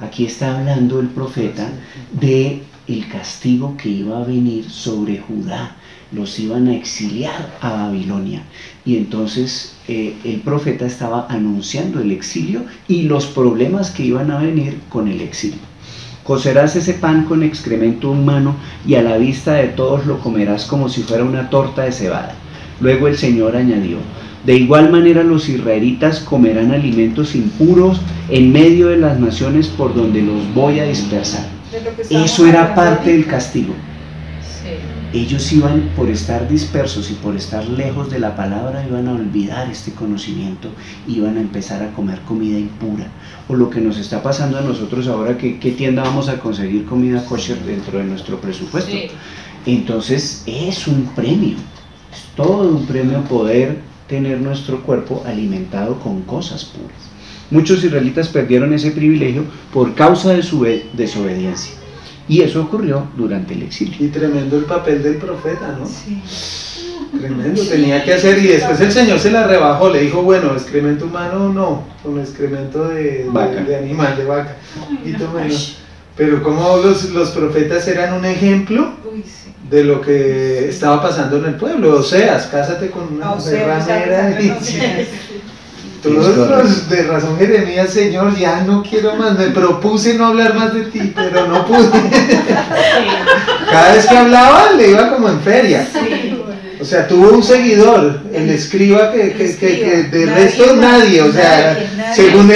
Aquí está hablando el profeta de el castigo que iba a venir sobre Judá. Los iban a exiliar a Babilonia. Y entonces el profeta estaba anunciando el exilio y los problemas que iban a venir con el exilio. Cocerás ese pan con excremento humano y a la vista de todos lo comerás como si fuera una torta de cebada. Luego el Señor añadió, de igual manera los israelitas comerán alimentos impuros en medio de las naciones por donde los voy a dispersar. De lo que estamos Eso era hablando parte del ahorita. castigo. Sí. Ellos iban, por estar dispersos y por estar lejos de la palabra, iban a olvidar este conocimiento, iban a empezar a comer comida impura. O lo que nos está pasando a nosotros ahora, que ¿qué tienda vamos a conseguir comida kosher dentro de nuestro presupuesto? Sí. Entonces es un premio, es todo un premio poder tener nuestro cuerpo alimentado con cosas puras. Muchos israelitas perdieron ese privilegio por causa de su desobediencia. Y eso ocurrió durante el exilio. Y tremendo el papel del profeta, ¿no? Sí. Tremendo, tenía que hacer, y después el Señor se la rebajó, le dijo, bueno, excremento humano no, con excremento de Vaca. de animal, de vaca, y menos. Pero como los profetas eran un ejemplo Uy, sí. de lo que estaba pasando en el pueblo. Oseas, cásate con una mujer ramera, y todos los de razón Jeremías, Señor, ya no quiero más, me propuse no hablar más de ti, pero no pude. Cada vez que hablaba le iba como en feria. O sea, tuvo un seguidor, el escriba, que de Nadie resto más, nadie, o sea, nadie. según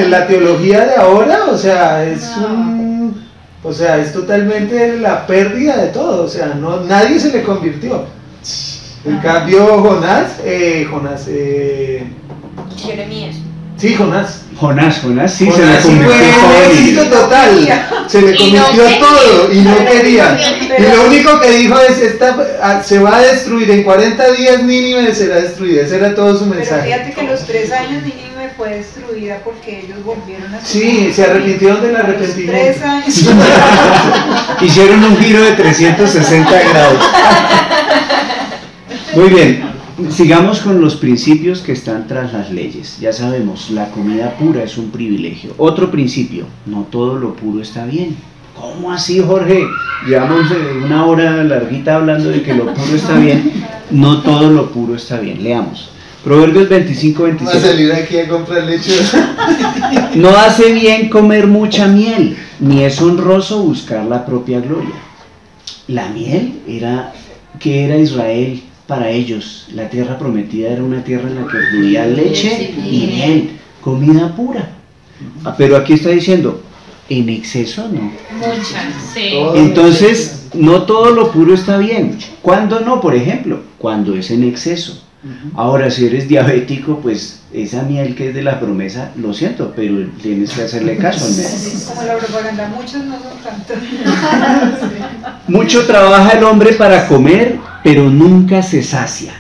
la teología de ahora, o sea, es totalmente la pérdida de todo, o sea, nadie se le convirtió. En cambio, Jonás, Jeremías. sí, Jonás. Jonás, sí, se le Jonás sí convirtió fue todo un en éxito líder. total, se le Y no convirtió quería. todo y no quería. Y lo único que dijo es, se va a destruir, en 40 días Nínive será destruida, ese era todo su Pero mensaje. fíjate que los 3 años Nínive fue destruida porque ellos volvieron a su Sí, se arrepintieron del A los arrepentimiento. 3 años. Hicieron un giro de 360 grados. Muy bien, sigamos con los principios que están tras las leyes. Ya sabemos, la comida pura es un privilegio. Otro principio, no todo lo puro está bien. ¿Cómo así, Jorge? Llevamos una hora larguita hablando de que lo puro está bien. No todo lo puro está bien. Leamos. Proverbios 25, Vamos a 27. salir aquí a comprar leche. No hace bien comer mucha miel, ni es honroso buscar la propia gloria. La miel ¿qué era Israel para ellos? La tierra prometida era una tierra en la que fluía leche y miel, comida pura. Pero aquí está diciendo, en exceso no. Muchas, sí. Entonces, no todo lo puro está bien. ¿Cuándo no? Por ejemplo, cuando es en exceso. Ahora, si eres diabético, pues esa miel que es de la promesa, lo siento, pero tienes que hacerle caso al médico. Como la propaganda, muchos no son tantos. Mucho trabaja el hombre para comer, pero nunca se sacia.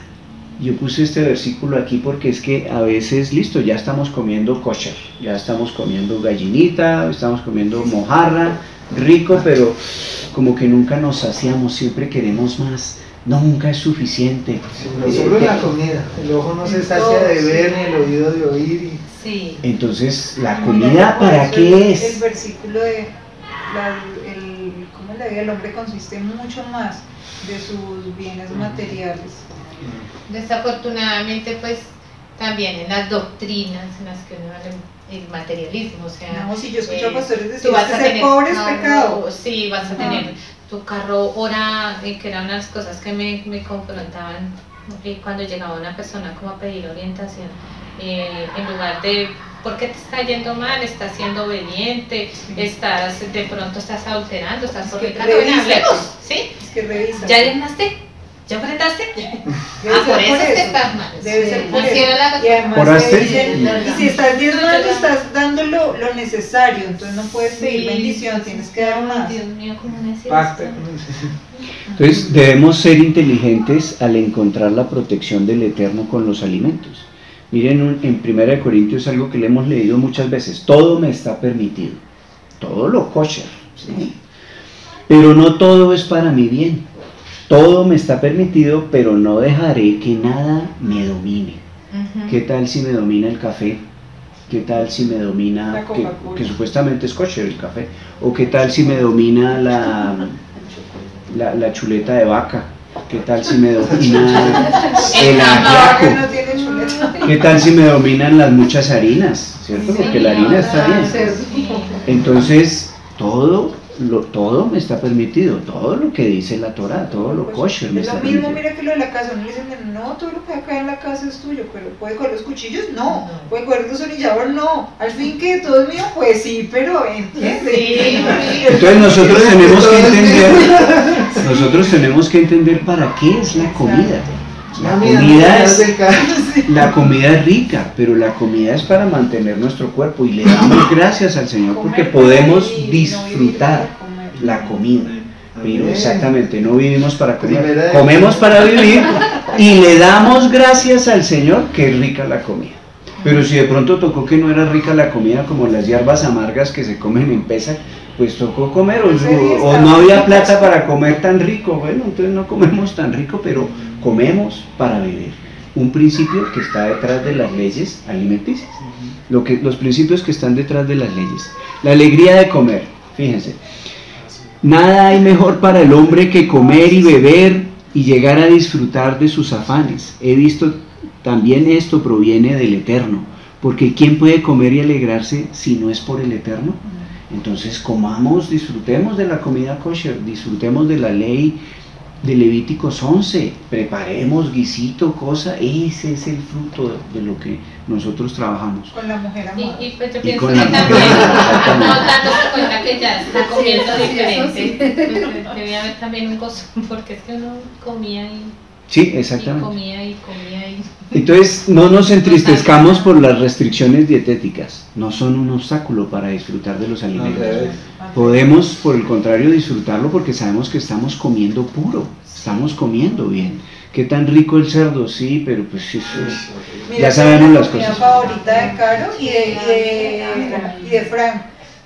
Yo puse este versículo aquí porque es que a veces, listo, ya estamos comiendo kosher, ya estamos comiendo gallinita, estamos comiendo mojarra, rico, pero como que nunca nos saciamos, siempre queremos más. Nunca es suficiente. No solo la comida, el ojo no se sacia de ver ni el oído de oír. Sí. Entonces, ¿la Mira, comida por para eso qué El es? versículo de cómo la vida del hombre consiste mucho más de sus bienes materiales. Desafortunadamente, pues también en las doctrinas en las que uno habla el materialismo, o sea, No, si yo escucho a pastores decir tú vas que a ser tener pobre es carro, pecado. sí, vas a tener tu carro hora, que eran unas cosas que me confrontaban cuando llegaba una persona como a pedir orientación, en lugar de ¿por qué te está yendo mal? ¿Estás siendo obediente? ¿De pronto estás adulterando? ¿Estás fornicando? Bueno, hablemos, ¿sí? Es que revisa. ¿Ya ayunaste? ¿Ya apretaste? Por eso te estás mal. Debe ser por Así eso. era la Y además ¿Oraste? te dicen, y si estás diezmando, estás dando lo necesario, entonces no puedes pedir bendición, tienes que dar más. Dios mío, ¿cómo me decís? Pacta. Entonces debemos ser inteligentes al encontrar la protección del Eterno con los alimentos. Miren, en 1 Corintios algo que le hemos leído muchas veces: todo me está permitido, todo lo kosher, ¿sí? Pero no todo es para mi bien. Todo me está permitido, pero no dejaré que nada me domine. ¿Qué tal si me domina el café? ¿Qué tal si me domina, que supuestamente es kosher el café? ¿O qué tal si me domina la chuleta de vaca? ¿Qué tal si me domina el ajiaco? No tiene chuleta. ¿Qué tal si me dominan las muchas harinas? ¿Cierto? Porque la harina está bien. Entonces, todo me está permitido, todo lo que dice la Torah, todo lo kosher me Es está lo mismo, permitido. mira que lo de la casa, no le dicen, no, todo lo que acá en la casa es tuyo, pero ¿puede coger los cuchillos? No. ¿Puede coger el destornillador? No. Al fin que todo es mío, pues sí, pero entiende. Entonces nosotros tenemos que entender para qué es la comida. La comida es rica, pero la comida es para mantener nuestro cuerpo, y le damos gracias al Señor porque podemos disfrutar la comida. Pero exactamente, no vivimos para comer, comemos para vivir, y le damos gracias al Señor que es rica la comida. Pero si de pronto tocó que no era rica la comida, como las hierbas amargas que se comen en Pesach, pues tocó comer, o no había plata para comer tan rico. Bueno, entonces no comemos tan rico, pero comemos para vivir. Un principio que está detrás de las leyes alimenticias, los principios que están detrás de las leyes. La alegría de comer, fíjense, nada hay mejor para el hombre que comer y beber y llegar a disfrutar de sus afanes. He visto también esto proviene del Eterno, porque ¿quién puede comer y alegrarse si no es por el Eterno? Entonces comamos, disfrutemos de la comida kosher, disfrutemos de la ley de Levíticos 11, preparemos guisito, cosa, ese es el fruto de lo que nosotros trabajamos. Con la mujer amada. Y pues yo Y pienso con que la también, mujer, no dándose cuenta que ya está comiendo Sí, diferente, debía haber también un gozo, porque es que uno comía Sí, y exactamente. comía y comía y... Entonces no nos entristezcamos por las restricciones dietéticas, no son un obstáculo para disfrutar de los alimentos. Podemos, por el contrario, disfrutarlo porque sabemos que estamos comiendo puro, estamos comiendo bien. ¿Qué tan rico el cerdo? Sí, pero pues eso, Mira, ya sabemos las mi cosas. favorita de Caro y de Frank.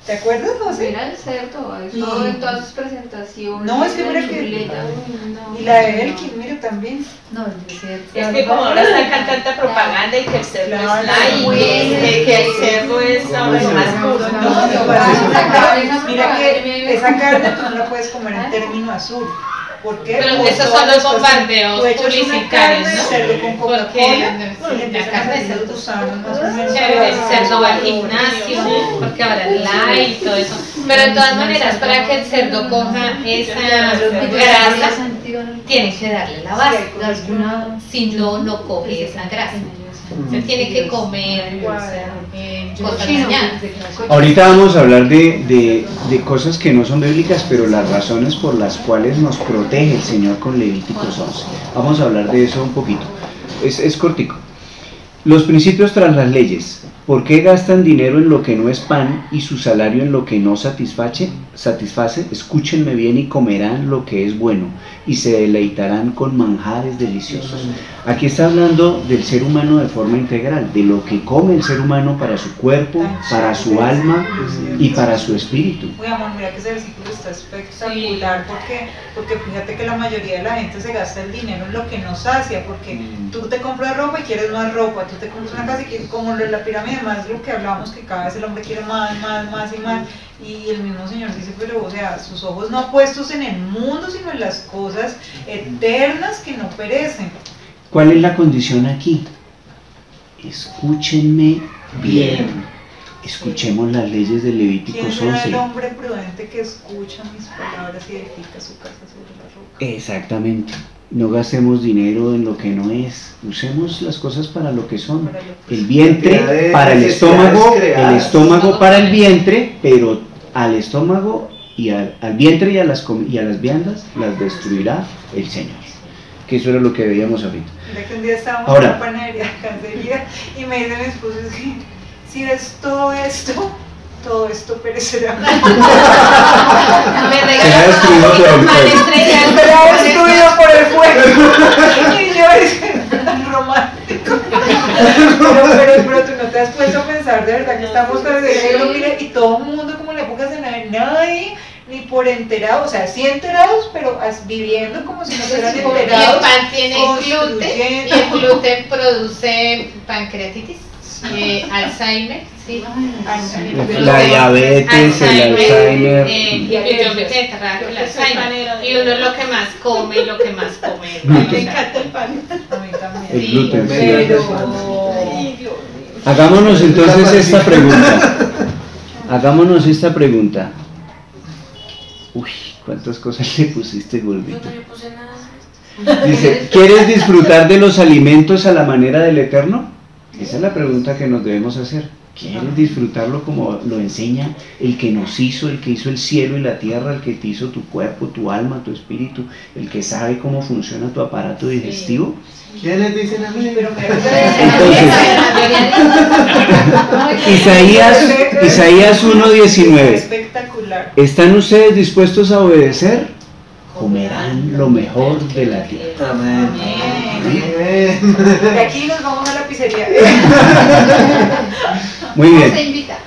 ¿Te acuerdas, José? Mira el cerdo, eso en todas sus presentaciones. No, es que mira la que- chuleta, uy, no. Y la de Elkin, mira también. No, es cierto. Es que como ahora sacan tanta propaganda y que el cerdo Claro, es light, muy que el cerdo es ahora lo más puro. No, entonces, no, mira que esa carne tú no la puedes comer en término azul. ¿Por qué? Pero Por esos todas son los las cosas. bombardeos Tú echas una publicitarios, carne de ¿no? cerdo con Porque Coca-Cola, sí, le empiezan la a carne de salir cerdo los gusanos más o menos. Chévere, el cerdo va al gimnasio, porque ahora el light y todo eso. Pero de todas maneras, para que el cerdo coja esa grasa, tiene que darle la base. Si no, no coge esa grasa. Se tiene que comer cosas dañadas. Ahorita vamos a hablar de cosas que no son bíblicas, pero las razones por las cuales nos protege el Señor con Levíticos 11. Vamos a hablar de eso un poquito. Es cortico. Los principios tras las leyes. ¿Por qué gastan dinero en lo que no es pan y su salario en lo que no satisface? Escúchenme bien y comerán lo que es bueno y se deleitarán con manjares deliciosos. Aquí está hablando del ser humano de forma integral, de lo que come el ser humano para su cuerpo, para su alma y para su espíritu. Uy, amor, mira que ese versículo está espectacular porque fíjate que la mayoría de la gente se gasta el dinero en lo que no sacia, porque tú te compras ropa y quieres más ropa, tú te compras una casa y quieres, como lo de la pirámide, más lo que hablábamos, que cada vez el hombre quiere más y más, y el mismo Señor dice, pero o sea, sus ojos no puestos en el mundo, sino en las cosas eternas que no perecen. ¿Cuál es la condición aquí? Escúchenme bien. escuchemos las leyes del Levítico ¿Quién será el 11. hombre prudente que escucha mis palabras y edifica su casa sobre la roca? Exactamente. No gastemos dinero en lo que no es. Usemos las cosas para lo que son. El vientre para el estómago para el vientre, pero al estómago y al vientre y a las viandas las destruirá el Señor. Que eso era lo que veíamos ahorita. Mira que un día estábamos Ahora, en una panadería de Cancería y me dice mi esposo, es que si ves todo esto perecerá. Me será destruido por el fuego. Será destruido por el fuego. Y yo es romántico. Pero tú no te has puesto a pensar de verdad que estamos con el cerebro, mire, y todo el mundo como en la época de nadie, ni por enterado, o sea, sí enterados, pero viviendo como si no fueran Y enterados. el pan tiene gluten, y el gluten produce pancreatitis, Alzheimer, sí. La diabetes, el Alzheimer. Y uno es lo que más come, lo que más come. Me encanta el pan. A mí también. El gluten, sí. Pero... Hagámonos entonces esta pregunta. Hagámonos esta pregunta. Uy, ¿cuántas cosas le pusiste, Gordito? Yo no le puse nada. Dice, ¿quieres disfrutar de los alimentos a la manera del Eterno? Esa es la pregunta que nos debemos hacer. ¿Quieres disfrutarlo como lo enseña el que nos hizo, el que hizo el cielo y la tierra, el que te hizo tu cuerpo, tu alma, tu espíritu, el que sabe cómo funciona tu aparato digestivo? ¿Quiénes dicen a mí? Pero Isaías 1:19. espectacular. ¿Están ustedes dispuestos a obedecer? Comerán lo mejor de la tierra. Amén. Amén. De aquí nos vamos a la pizzería. Muy bien. Se invita.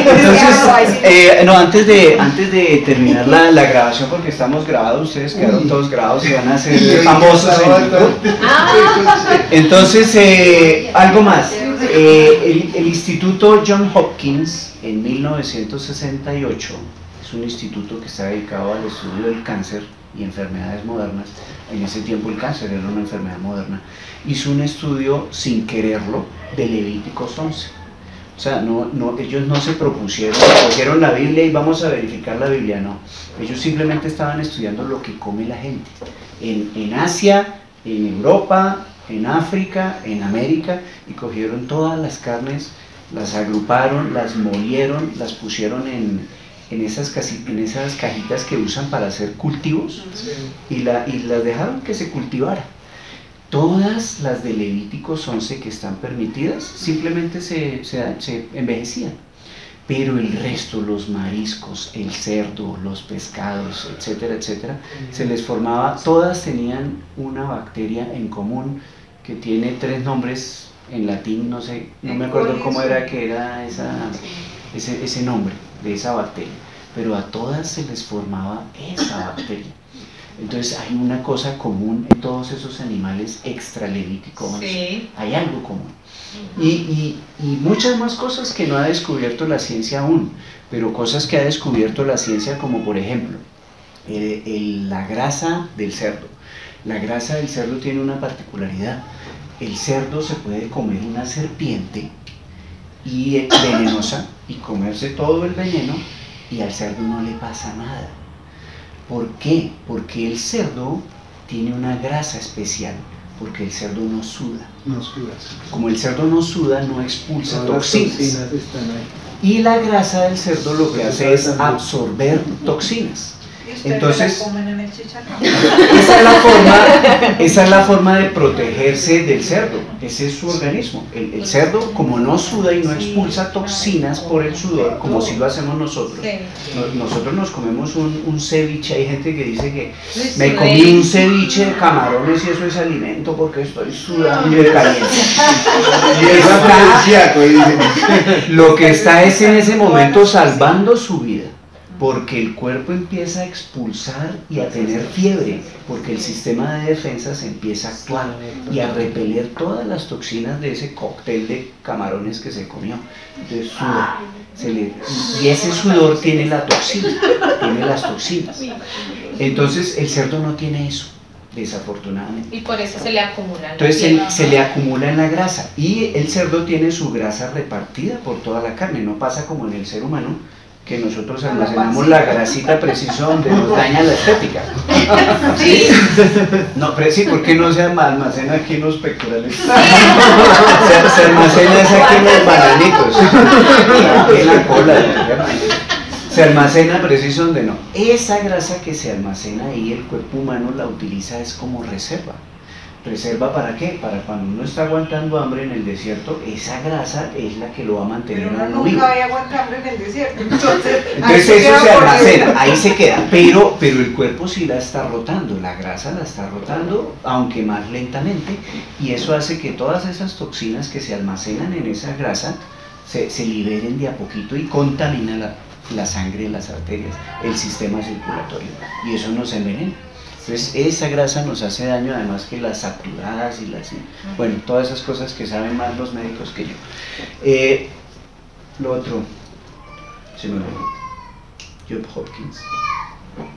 Entonces, no, antes de terminar la grabación, porque estamos grabados, ustedes quedaron todos grabados y van a ser famosos en YouTube. Entonces, algo más. El Instituto John Hopkins en 1968 es un instituto que está dedicado al estudio del cáncer y enfermedades modernas. En ese tiempo el cáncer era una enfermedad moderna. Hizo un estudio sin quererlo de Levíticos 11. O sea, ellos no se propusieron, cogieron la Biblia y vamos a verificar la Biblia, no. Ellos simplemente estaban estudiando lo que come la gente. En Asia, en Europa, en África, en América, y cogieron todas las carnes, las agruparon, las molieron, las pusieron en esas cajitas que usan para hacer cultivos, y las dejaron que se cultivara. Todas las de Levíticos 11 que están permitidas simplemente se envejecían, pero el resto, los mariscos, el cerdo, los pescados, etcétera, etcétera, se les formaba, todas tenían una bacteria en común que tiene 3 nombres en latín, no me acuerdo cómo era que era ese nombre de esa bacteria, pero a todas se les formaba esa bacteria. Entonces hay una cosa común en todos esos animales extralevíticos, sí. Hay algo común. Y muchas más cosas que no ha descubierto la ciencia aún, pero cosas que ha descubierto la ciencia, como por ejemplo la grasa del cerdo. La grasa del cerdo tiene una particularidad. El cerdo se puede comer una serpiente venenosa y comerse todo el veneno y al cerdo no le pasa nada. ¿Por qué? Porque el cerdo tiene una grasa especial, porque el cerdo no suda. No suda. Como el cerdo no suda, no expulsa toxinas. Toxinas están ahí. Y la grasa del cerdo lo que hace es absorber toxinas. Entonces, esa es la forma de protegerse del cerdo. Ese es su organismo. El cerdo, como no suda y no expulsa toxinas por el sudor, como si lo hacemos nosotros. Nosotros nos comemos un ceviche. Hay gente que dice que me comí un ceviche de camarones y eso es alimento porque estoy sudando y caliente. Y eso lo que está es en ese momento salvando su vida, porque el cuerpo empieza a expulsar y a tener fiebre, porque el sistema de defensa se empieza a actuar y a repeler todas las toxinas de ese cóctel de camarones que se comió. Entonces suda, y ese sudor tiene la toxina, tiene las toxinas. Entonces el cerdo no tiene eso. desafortunadamente. Y por eso se le acumula. Entonces se le acumula en la grasa y el cerdo tiene su grasa repartida por toda la carne, no pasa como en el ser humano, que nosotros almacenamos la grasita preciso donde nos daña la estética. ¿Sí? No, pero sí, ¿por qué no se almacena aquí en los pectorales? Se almacena es aquí en los bananitos, aquí en la cola. Se almacena preciso donde no. Esa grasa que se almacena ahí, el cuerpo humano la utiliza es como reserva. ¿Reserva para qué? Para cuando uno está aguantando hambre en el desierto, esa grasa es la que lo va a mantener. Pero uno nunca vaya a aguantar hambre en el desierto. Entonces eso se almacena, ahí se queda. Pero el cuerpo sí la está rotando, la grasa la está rotando, aunque más lentamente, y eso hace que todas esas toxinas que se almacenan en esa grasa se liberen de a poquito y contamina la sangre, las arterias, el sistema circulatorio, y eso nos envenena. Entonces esa grasa nos hace daño, además que las saturadas y las... Bueno, todas esas cosas que saben más los médicos que yo. Lo otro, se me olvidó. Johns Hopkins.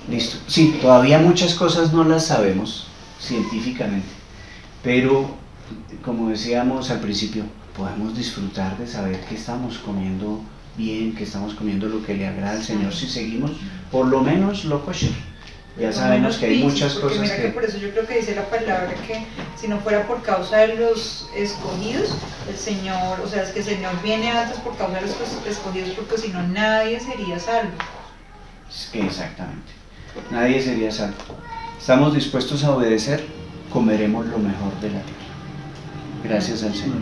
Listo. Sí, todavía muchas cosas no las sabemos científicamente, pero como decíamos al principio, podemos disfrutar de saber que estamos comiendo bien, que estamos comiendo lo que le agrada al Señor si seguimos por lo menos lo kosher. Ya sabemos que hay muchas cosas mira que por eso yo creo que dice la palabra que si no fuera por causa de los escogidos, el Señor, o sea, es que el Señor viene antes por causa de los escogidos, porque si no nadie sería salvo. Exactamente, nadie sería salvo. Estamos dispuestos a obedecer, comeremos lo mejor de la tierra. Gracias al Señor.